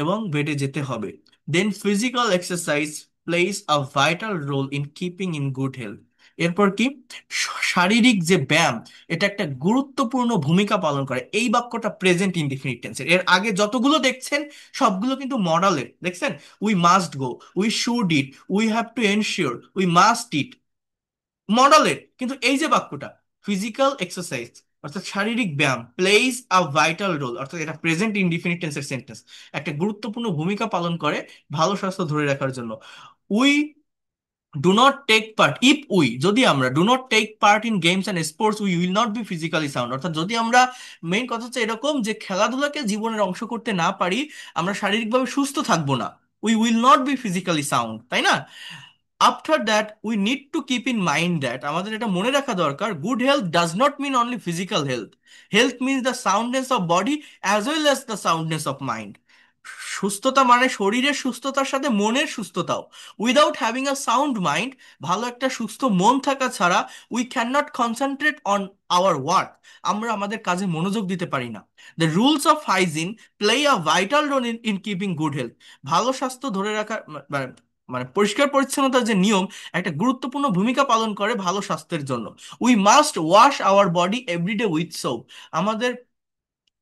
এবং বেডে যেতে হবে। Then physical exercise plays a vital role in keeping in good health. এরপর কি, শারীরিক যে ব্যায়াম, এটা একটা গুরুত্বপূর্ণ ভূমিকা পালন করে। এই বাক্যটা প্রেজেন্ট ইনডিফিনিট টেন্সের। এর আগে যতগুলো দেখছেন সবগুলো কিন্তু মডালের, দেখছেন? We must go, we should eat, we have to ensure, we must eat, মডালের। কিন্তু এই যে বাক্যটা ফিজিক্যাল এক্সারসাইজ অর্থাৎ শারীরিক ব্যায়াম প্লেইজ আ ভাইটাল রোল, অর্থাৎ এটা প্রেজেন্ট ইনডিফিনিট টেন্সের সেন্টেন্স, একটা গুরুত্বপূর্ণ ভূমিকা পালন করে ভালো স্বাস্থ্য ধরে রাখার জন্য। We do not take part, if we, যদি আমরা do not take part in games and sports we will not be physically sound. অর্থাৎ যদি আমরা, মেইন কথা হচ্ছে এরকম যে খেলাধুলাকে জীবনের অংশ করতে না পারি, আমরা শারীরিকভাবে সুস্থ থাকবো না। We will not be physically sound, তাই না? After that we need to keep in mind that, আমাদের এটা মনে রাখা দরকার, good health does not mean only physical health. Health means the soundness of body as well as the soundness of mind. সুস্থতা মানে শরীরের সুস্থতার সাথে মনের সুস্থতাও। Without having a sound mind, ভালো একটা সুস্থ মন থাকা ছাড়া, we can not concentrate on our work, আমরা আমাদের কাজে মনোযোগ দিতে পারি না। The rules of hygiene play a vital role in in keeping good health. ভালো স্বাস্থ্য ধরে রাখার মানে মানে পরিষ্কার পরিচ্ছন্নতার যে নিয়ম একটা গুরুত্বপূর্ণ ভূমিকা পালন করে ভালো স্বাস্থ্যের জন্য। We must wash our body everyday with soap. আমাদের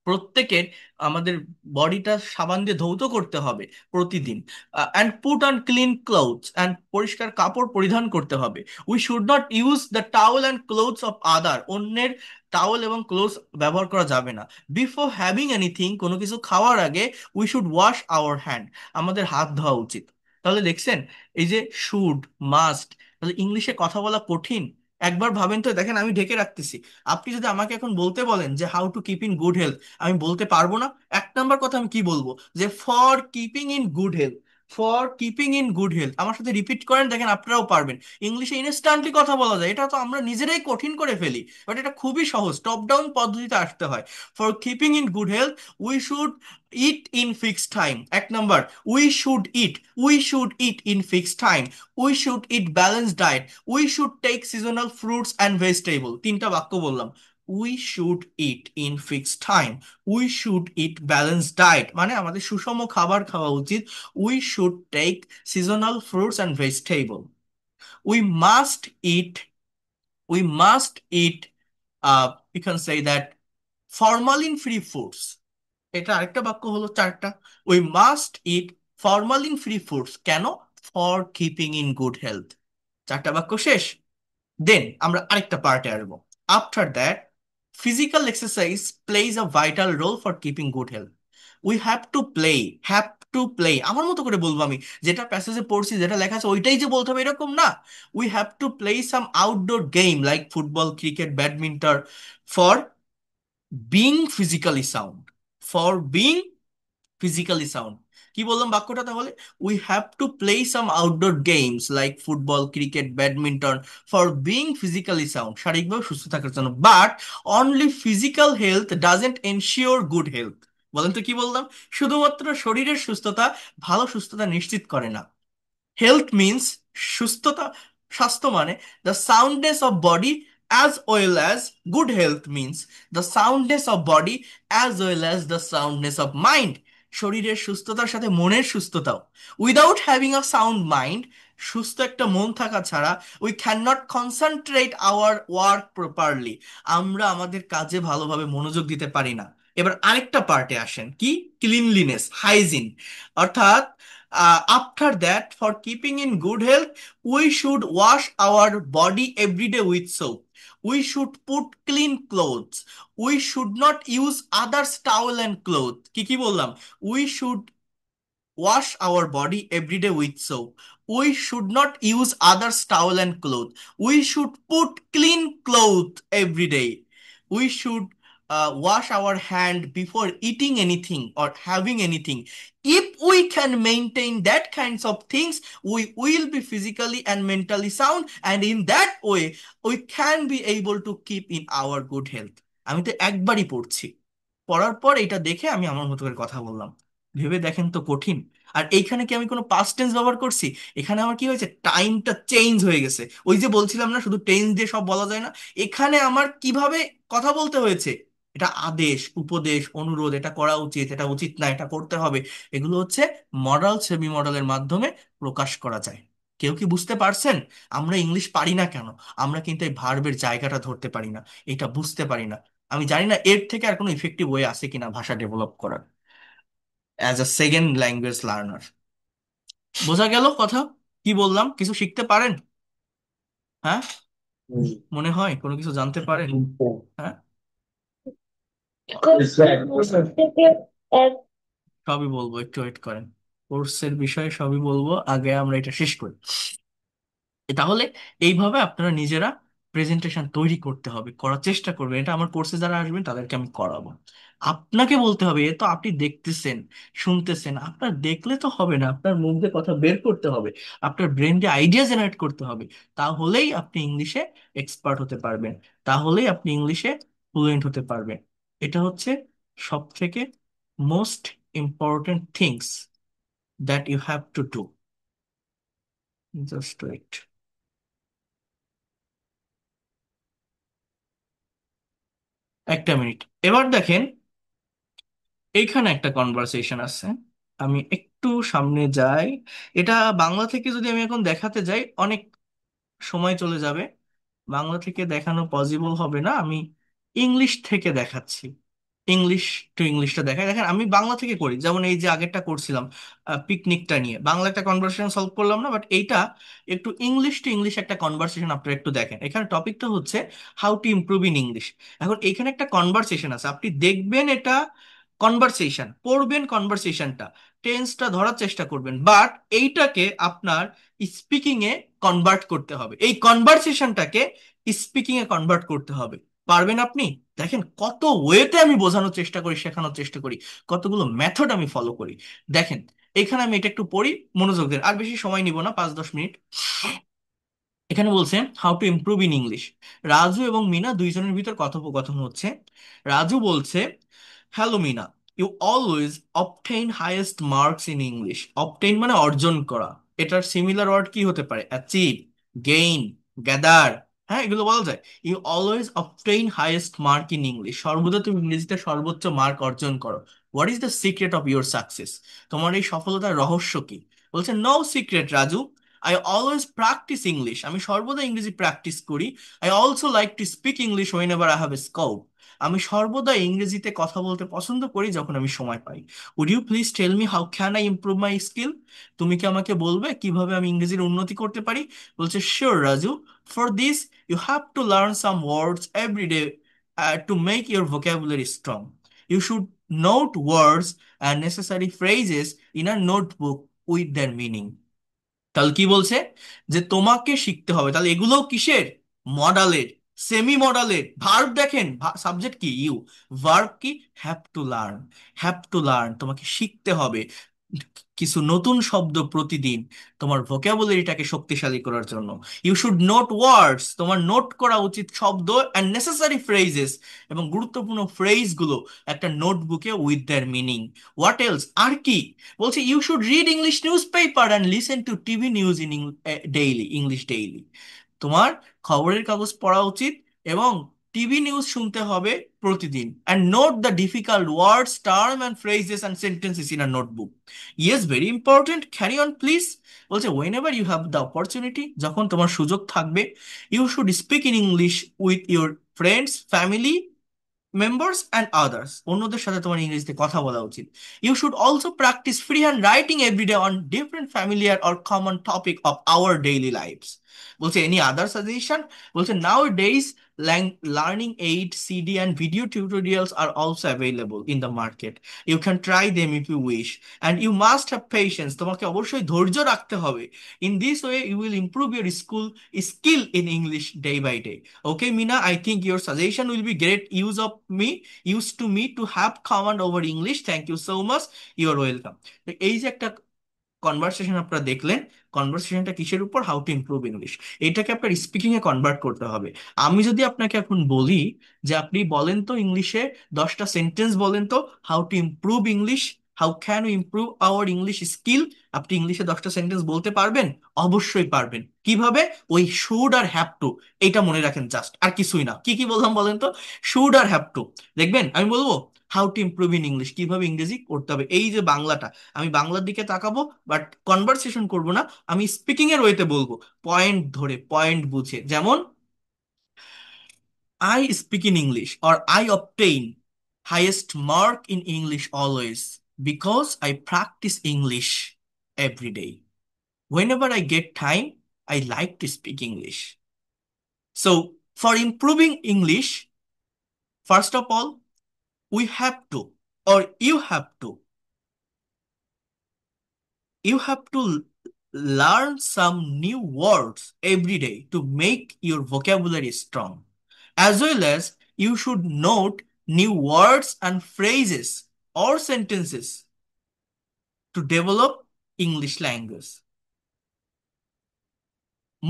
প্রত্যেকের আমাদের বডিটা সাবান দিয়ে ধৌত করতে হবে প্রতিদিন। And put on clean clothes, and পরিষ্কার কাপড় পরিধান করতে হবে। We should not use the towel and clothes of other. অন্যের টাওয়েল এবং ক্লোথস ব্যবহার করা যাবে না। বিফোর হ্যাভিং এনিথিং, কোনো কিছু খাওয়ার আগে we should wash our hand, আমাদের হাত ধোয়া উচিত। তাহলে দেখছেন, এই যে শুড, মাস্ট, তাহলে ইংলিশে কথা বলা কঠিন? একবার ভাবেন তো, দেখেন আমি ঢেকে রাখতেছি। আপনি যদি আমাকে এখন বলতে বলেন যে how to keep in good health, আমি বলতে পারবো না। এক নাম্বার কথা আমি কি বলবো, যে for keeping in good health. For keeping in good health, আমার সাথে রিপিট করেন, দেখেন আপনারাও পারবেন। ইংলিশে ইনস্ট্যান্টলি কথা বলা যায়, এটা তো আমরা নিজেরাই কঠিন করে ফেলি, বাট এটা খুবই সহজ, টপ ডাউন পদ্ধতিতে আসতে হয়। For keeping in good health we should eat in fixed time. এক number, we should eat in fixed time. We should eat balance diet. We should take seasonal fruits and vegetable. তিনটা বাক্য বললাম। We should eat in fixed time, we should eat balance diet, মানে আমাদের সুষম খাবার খাওয়া উচিত। We should take seasonal fruits and vegetable. We must eat, we must eat, you can say that formalin free foods. এটা আরেকটা বাক্য হলো, চারটা। We must eat formalin free foods, কেন? For keeping in good health. চারটা বাক্য শেষ। Then আমরা আরেকটা পার্টে আসবো। After that, physical exercise plays a vital role for keeping good health. We have to play, have to play, আমার মতো করে বলবো আমি, যেটা প্যাসেজে পড়ছি যেটা লেখা আছে ওইটাই যে বলতে হবে এরকম না। We have to play some outdoor game like football, cricket, badminton, for being physically sound. For being physically sound. কি বললাম বাক্যটা তাহলে? We have to play some outdoor games like football, cricket, badminton, for being physically sound, শারীরিকভাবে সুস্থ থাকার জন্য। But only physical health doesn't ensure good health. বলেন তো কি বললাম? শুধুমাত্র শরীরের সুস্থতা ভালো সুস্থতা নিশ্চিত করে না। হেলথ মিন্স সুস্থতা, স্বাস্থ্য মানে the soundness of body as well as, good health means the soundness of body as well as the soundness of mind. শরীরের সুস্থতার সাথে মনের সুস্থতাও। Without having a sound mind, সুস্থ একটা মন থাকা ছাড়া we can not concentrate our work properly. আমরা আমাদের কাজে ভালোভাবে মনোযোগ দিতে পারি না। এবার আরেকটা পার্টে আসেন, কি? Cleanliness, hygiene. অর্থাৎ after that, for keeping in good health, we should wash our body everyday with soap, we should put clean clothes, we should not use others towel and cloth. কি কি বললাম? We should wash our body every day with soap. We should not use others' towel and cloth. We should put clean cloth every day. We should wash our hand before eating anything or having anything. If we can maintain that kinds of things, we will be physically and mentally sound, and in that way, we can be able to keep in our good health. আমি তো একবারই পড়ছি, পড়ার পর এটা দেখে আমি আমার মতো করে কথা বললাম। ভেবে দেখেন তো, কঠিন। আর এইখানে কি আমি কোনো পাস্ট টেন্স ব্যবহার করছি? এখানে আমার কি হয়েছে, টাইমটা চেঞ্জ হয়ে গেছে। ওই যে বলছিলাম না, শুধু টেন্স দিয়ে সব বলা যায় না। এখানে আমার কিভাবে কথা বলতে হয়েছে, এটা আদেশ, উপদেশ, অনুরোধ, এটা করা উচিত, এটা উচিত না, এটা করতে হবে, এগুলো হচ্ছে মডাল, সেমি মডেলের মাধ্যমে প্রকাশ করা যায়। কেউ কি বুঝতে পারছেন? আমরা ইংলিশ পারি না কেন? আমরা কিন্তু এই ভার্বের জায়গাটা ধরতে পারি না, এটা বুঝতে পারি না। আমি জানি না এর থেকে আর কোনো ইফেক্টিভ ওয়ে আছে কিনা ভাষা ডেভেলপ করার, as a second language learner. বোঝা গেল কথা? কি বললাম, কিছু শিখতে পারেন? হ্যাঁ, মনে হয় কোনো কিছু জানতে পারেন? হ্যাঁ, সবই বলবো, একটু ওয়েট করেন। কোর্সের বিষয়ে সবই বলবো, আগে আমরা এটা শেষ করি। তাহলে এইভাবে আপনারা নিজেরা প্রেজেন্টেশন তৈরি করতে হবে, করার চেষ্টা করবেন। এটা আমার কোর্সে যারা আসবেন তাদেরকে আমি করাবো। আপনাকে বলতে হবে, এ তো আপনি দেখতেছেন, শুনতেছেন, আপনার দেখলে তো হবে না, আপনার মুখ দিয়ে কথা বের করতে হবে, আপনার ব্রেন দিয়ে আইডিয়া জেনারেট করতে হবে। তাহলেই আপনি ইংলিশে এক্সপার্ট হতে পারবেন, তাহলেই আপনি ইংলিশে ফ্লুয়েন্ট হতে পারবেন। এটা হচ্ছে সব থেকে most important things that you have to do. Just wait, একটা মিনিট। এবার দেখেন, এইখানে একটা কনভারসেশন আছে। আমি একটু সামনে যাই। এটা বাংলা থেকে যদি আমি এখন দেখাতে যাই অনেক সময় চলে যাবে, বাংলা থেকে দেখানো পসিবল হবে না। আমি ইংলিশ থেকে দেখাচ্ছি। ইংলিশ টু ইংলিশটা দেখাই। দেখেন, আমি বাংলা থেকে করি, যেমন এই যে আগেরটা করছিলাম পিকনিকটা নিয়ে, বাংলা একটা কনভারসেশন সলভ করলাম না, বাট এইটা একটু ইংলিশ টু ইংলিশ একটা কনভারসেশন আপনারা একটু দেখেন। এখানে টপিকটা হচ্ছে how to improve in English. এখন এইখানে একটা কনভারসেশন আছে, আপনি দেখবেন এটা কনভারসেশন, পড়বেন কনভারসেশনটা, টেন্সটা ধরার চেষ্টা করবেন, বাট এইটাকে আপনার স্পিকিং এ কনভার্ট করতে হবে, এই কনভারসেশনটাকে স্পিকিং এ কনভার্ট করতে হবে। পারবেন আপনি? দেখেন কত ওয়েতে আমি বোঝানোর চেষ্টা করি, শেখানোর চেষ্টা করি, কতগুলো মেথড আমি ফলো করি। দেখেন, এখানে আমি এটা একটু পড়ি, মনোযোগ দেন, আর বেশি সময় নিব না, 5-10 মিনিট। এখানে বলছে how to improve in English. Raju এবং মিনা দুইজনের ভিতর কথোপকথন হচ্ছে। রাজু বলছে, hello Mina, you always obtain highest marks in English. Obtain মানে অর্জন করা। এটার সিমিলার ওয়ার্ড কি হতে পারে? Achieve, gain, gather. হ্যাঁ, এগুলো বলা যায়। You always obtain highest mark in English. সর্বদা তুমি ইংরেজিতে সর্বোচ্চ মার্ক অর্জন করো। What is the secret of your success? তোমার এই সফলতার রহস্য কি? বলছে, no secret Raju, I always practise English. আমি সর্বদা ইংরেজি প্র্যাকটিস করি। I also like to speak English whenever I have a scope. আমি সর্বদা ইংরেজিতে কথা বলতে পছন্দ করি যখন আমি সময় পাই। Would you please tell me how can I improve my skill? তুমি কি আমাকে বলবে কিভাবে আমি ইংরেজির উন্নতি করতে পারি? বলছে, sure Raju, for this you have to learn some words every day to make your vocabulary strong. You should note words and necessary phrases in a notebook with their meaning. তাহলে কি বলছে, যে তোমাকে শিখতে হবে। তাহলে এগুলো কিসের? মডালের, সেমি মডালের। ভার্ব দেখেন, সাবজেক্ট কি? ইউ। ভার্ব কি? Have to learn. Have to learn, তোমাকে শিখতে হবে কিছু নতুন শব্দ প্রতিদিন, তোমার ভোকাবুলারিটাকে শক্তিশালী করার জন্য। ইউ শুড নোট ওয়ার্ডস, তোমার নোট করা উচিত শব্দ, অ্যান্ড নেসেসারি ফ্রেজেস, এবং গুরুত্বপূর্ণ ফ্রেজগুলো একটা নোটবুকে with their meaning. What else, আর কি? বলছে, you should read English news paper and listen to TV news in daily, English daily. তোমার খবরের কাগজ পড়া উচিত এবং টিভি নিউজ শুনতে হবে প্রতিদিন, and note the difficult words, term and phrases and sentences in a notebook. Yes, very important, carry on please. বলছে when ever you have the opportunity, যখন তোমার সুযোগ থাকবে, you should speak in English with your friends, family members and others. অন্যদের সাথে তোমার ইংরেজিতে কথা বলা উচিত। You should also practice free hand writing everyday on different familiar or common topic of our daily lives. বলছে এনি আদার সাজেশন? বলছে নাও days learning aid cd and video tutorials are also available in the market. You can try them if you wish, and you must have patience. তোমাকে অবশ্যই ধৈর্য রাখতে হবে। In this way you will improve your school skill in English day by day. Okay, Mina, I think your suggestion will be great use to me to have command over English. Thank you so much. You are welcome. তো এই যে একটা conversation আপনারা দেখলেন, কনভারসেশনটা কিসের উপর? How to improve English. এটাকে আপনার স্পিকিং এ কনভার্ট করতে হবে। আমি যদি আপনাকে এখন বলি যে আপনি বলেন তো ইংলিশে 10টা সেন্টেন্স বলেন তো, how to improve English, how can you improve our English skill, আপনি ইংলিশে 10টা সেন্টেন্স বলতে পারবেন? অবশ্যই পারবেন। কিভাবে? ওই শুড আর হ্যাভ টু, এটা মনে রাখেন জাস্ট, আর কিছুই না। কি কি বললাম বলেন তো? শুড আর হ্যাভ টু। দেখবেন আমি বলবো how to improve in English, কিভাবে ইংরেজি করতে হবে। এই যে বাংলাটা, আমি বাংলার দিকে তাকাবো, বাট কনভারসেশন করব না, আমি স্পিকিং এর ওয়েতে বলবো, পয়েন্ট ধরে, পয়েন্ট বুঝে। যেমন I speak in English, or I obtain highest mark in English always because I practice English every day. Whenever I get time, I like to speak English. So, for improving English, first of all, we have to, or you have to learn some new words every day to make your vocabulary strong. As well as you should note new words and phrases or sentences to develop English language.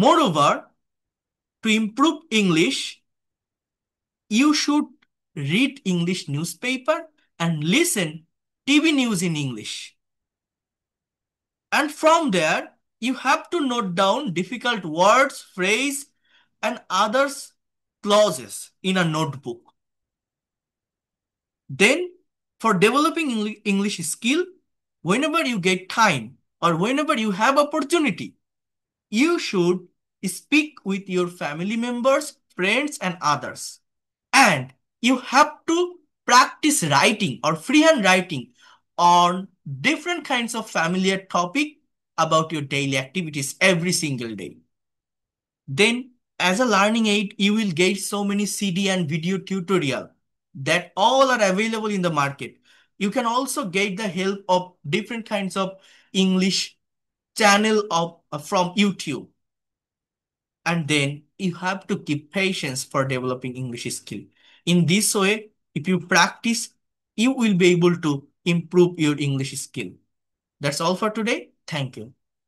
Moreover, to improve English, you should read English newspaper and listen TV news in English. And from there, you have to note down difficult words, phrase, and others clauses in a notebook. Then, for developing English skill, whenever you get time or whenever you have opportunity, you should speak with your family members, friends, and others. And you have to practice writing or freehand writing on different kinds of familiar topic about your daily activities every single day. Then, as a learning aid, you will get so many CD and video tutorial that all are available in the market. You can also get the help of different kinds of English channel from YouTube. And then you have to keep patience for developing English skill. In this way, if you practice, you will be able to improve your English skill. That's all for today. Thank you.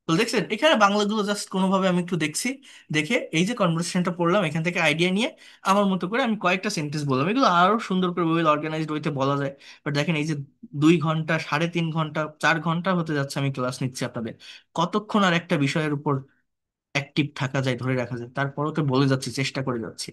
তো দেখছেন এখানে বাংলাগুলো just কোনোভাবে আমি একটু দেখছি, দেখে এই যে কনভারসেশনটা পড়লাম এখান থেকে আইডিয়া নিয়ে আমার মতো করে আমি কয়েকটা সেন্টেন্স বললাম। এগুলো আরো সুন্দর করে ওয়েল অর্গানাইজড ওয়েতে বলা যায়। বাট দেখেন এই যে 2 ঘন্টা, 3.5 ঘন্টা, 4 ঘন্টা হতে যাচ্ছে আমি ক্লাস নিচ্ছি আপনাদের, কতক্ষণ আর একটা বিষয়ের উপর অ্যাক্টিভ থাকা যায়, ধরে রাখা যায়? তারপরও তো বলে যাচ্ছি, চেষ্টা করে যাচ্ছি।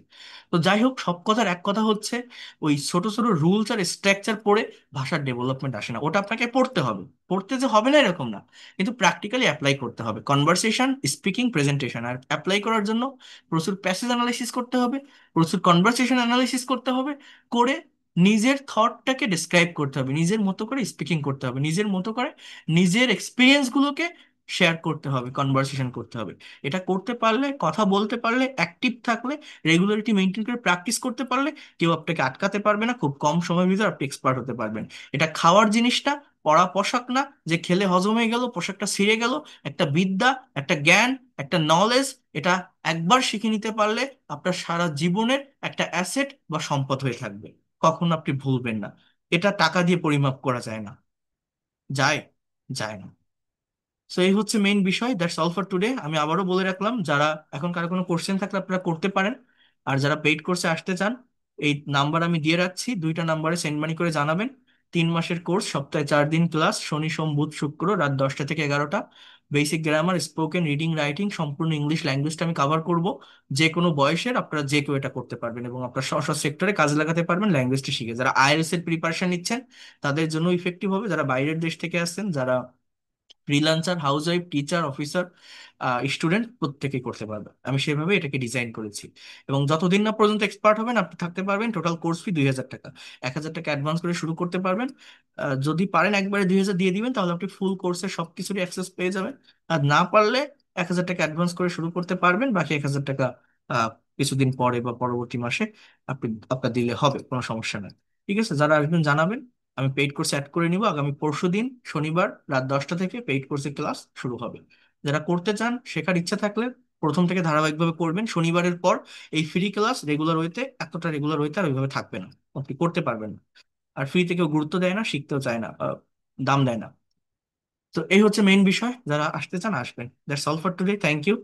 তো যাই হোক, সব কথার এক কথা হচ্ছে, ওই ছোট ছোট রুলস আর স্ট্রাকচার পড়ে ভাষার ডেভেলপমেন্ট আসে না। ওটা আপনাকে পড়তে হবে, পড়তে যে হবে না এরকম না, কিন্তু প্র্যাকটিক্যালি অ্যাপ্লাই করতে হবে। কনভারসেশন, স্পিকিং, প্রেজেন্টেশন, আর অ্যাপ্লাই করার জন্য প্রচুর প্যাসেজ অ্যানালাইসিস করতে হবে, প্রচুর কনভারসেশন অ্যানালাইসিস করতে হবে, করে নিজের থটটাকে ডিসক্রাইব করতে হবে, নিজের মতো করে স্পিকিং করতে হবে, নিজের মতো করে নিজের এক্সপিরিয়েন্স গুলোকে শেয়ার করতে হবে, কনভারসেশন করতে হবে। এটা করতে পারলে, কথা বলতে পারলে, অ্যাক্টিভ থাকলে, রেগুলারিটি মেনটেন করে প্র্যাকটিস করতে পারলে, কেউ আপনাকে আটকাতে পারবে না। খুব কম সময়ের ভিতরে আপনি এক্সপার্ট হতে পারবেন। এটা খাওয়ার জিনিসটা, পরা পোশাক না যে খেলে হজম হয়ে গেল, পোশাকটা ছিঁড়ে গেল। একটা বিদ্যা, একটা জ্ঞান, একটা নলেজ, এটা একবার শিখে নিতে পারলে আপনার সারা জীবনের একটা অ্যাসেট বা সম্পদ হয়ে থাকবে। কখনো আপনি ভুলবেন না। এটা টাকা দিয়ে পরিমাপ করা যায় না। যায়? যায় না। সো এই হচ্ছে মেইন বিষয়। That's all for today. আমি আবারও বলে রাখলাম, যারা এখন কারো কোনো কোশ্চেন থাকলে আপনারা করতে পারেন। আর যারা পেইড কোর্সে আসতে চান, এই নাম্বার আমি দিয়ে রাখছি, 2টা নাম্বারে সেন্ড মানি করে জানাবেন। 3 মাসের কোর্স, সপ্তাহে 4 দিন ক্লাস, শনি সোম বুধ শুক্র রাত 10টা থেকে 11টা। Basic grammar, spoken, reading, writing, সম্পূর্ণ ইংলিশ ল্যাঙ্গুয়েজটা আমি কাভার করব। যে কোনো বয়সের আপনারা যে কেউ এটা করতে পারবেন এবং আপনার স্ব স্ব সেক্টরে কাজে লাগাতে পারবেন ল্যাঙ্গুয়েজটি শিখে। যারা আইএলটিএস এর প্রিপারেশন নিচ্ছেন তাদের জন্য ইফেক্টিভ হবে, যারা বাইরের দেশ থেকে আসছেন, যারা freelancer, housewife, teacher, officer, student, প্রত্যেকেই করতে পারবে। আমি সেভাবে এটাকে ডিজাইন করেছি। এবং যতদিন না পর্যন্ত এক্সপার্ট হবেন আপনি থাকতে পারবেন। টোটাল কোর্স ফি 2,000 টাকা। 1,000 টাকা অ্যাডভান্স করে শুরু করতে পারবেন। যদি পারেন একবারে 2,000 দিয়ে দিবেন, তাহলে আপনি ফুল কোর্সের সবকিছুরই অ্যাক্সেস পেয়ে যাবেন। আর না পারলে 1,000 টাকা অ্যাডভান্স করে শুরু করতে পারবেন, বাকি 1,000 টাকা আহ, কিছুদিন পরে বা পরবর্তী মাসে আপনি আপনার দিলে হবে, কোনো সমস্যা নেই। ঠিক আছে, যারা আসবেন জানাবেন। আমি পেইড কোর্সে অ্যাড করে নিব। আগামী পরশুদিন শনিবার রাত 10টা থেকে পেইড কোর্সের ক্লাস শুরু হবে। যারা করতে চান, শেখার ইচ্ছা থাকলে প্রথম থেকে ধারাবাহিকভাবে করবেন। শনিবারের পর এই ফ্রি ক্লাস রেগুলার ওয়েতে, এতটা রেগুলার ওয়েতে আর ওইভাবে থাকবে না, আপনি করতে পারবেন না। আর ফ্রিতে কেউ গুরুত্ব দেয় না, শিখতেও চায় না, দাম দেয় না। তো এই হচ্ছে মেইন বিষয়, যারা আসতে চান আসবেন। That's all for today, thank you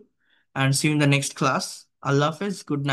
and see you in the next class. আল্লাহ হাফেজ, গুড নাইট।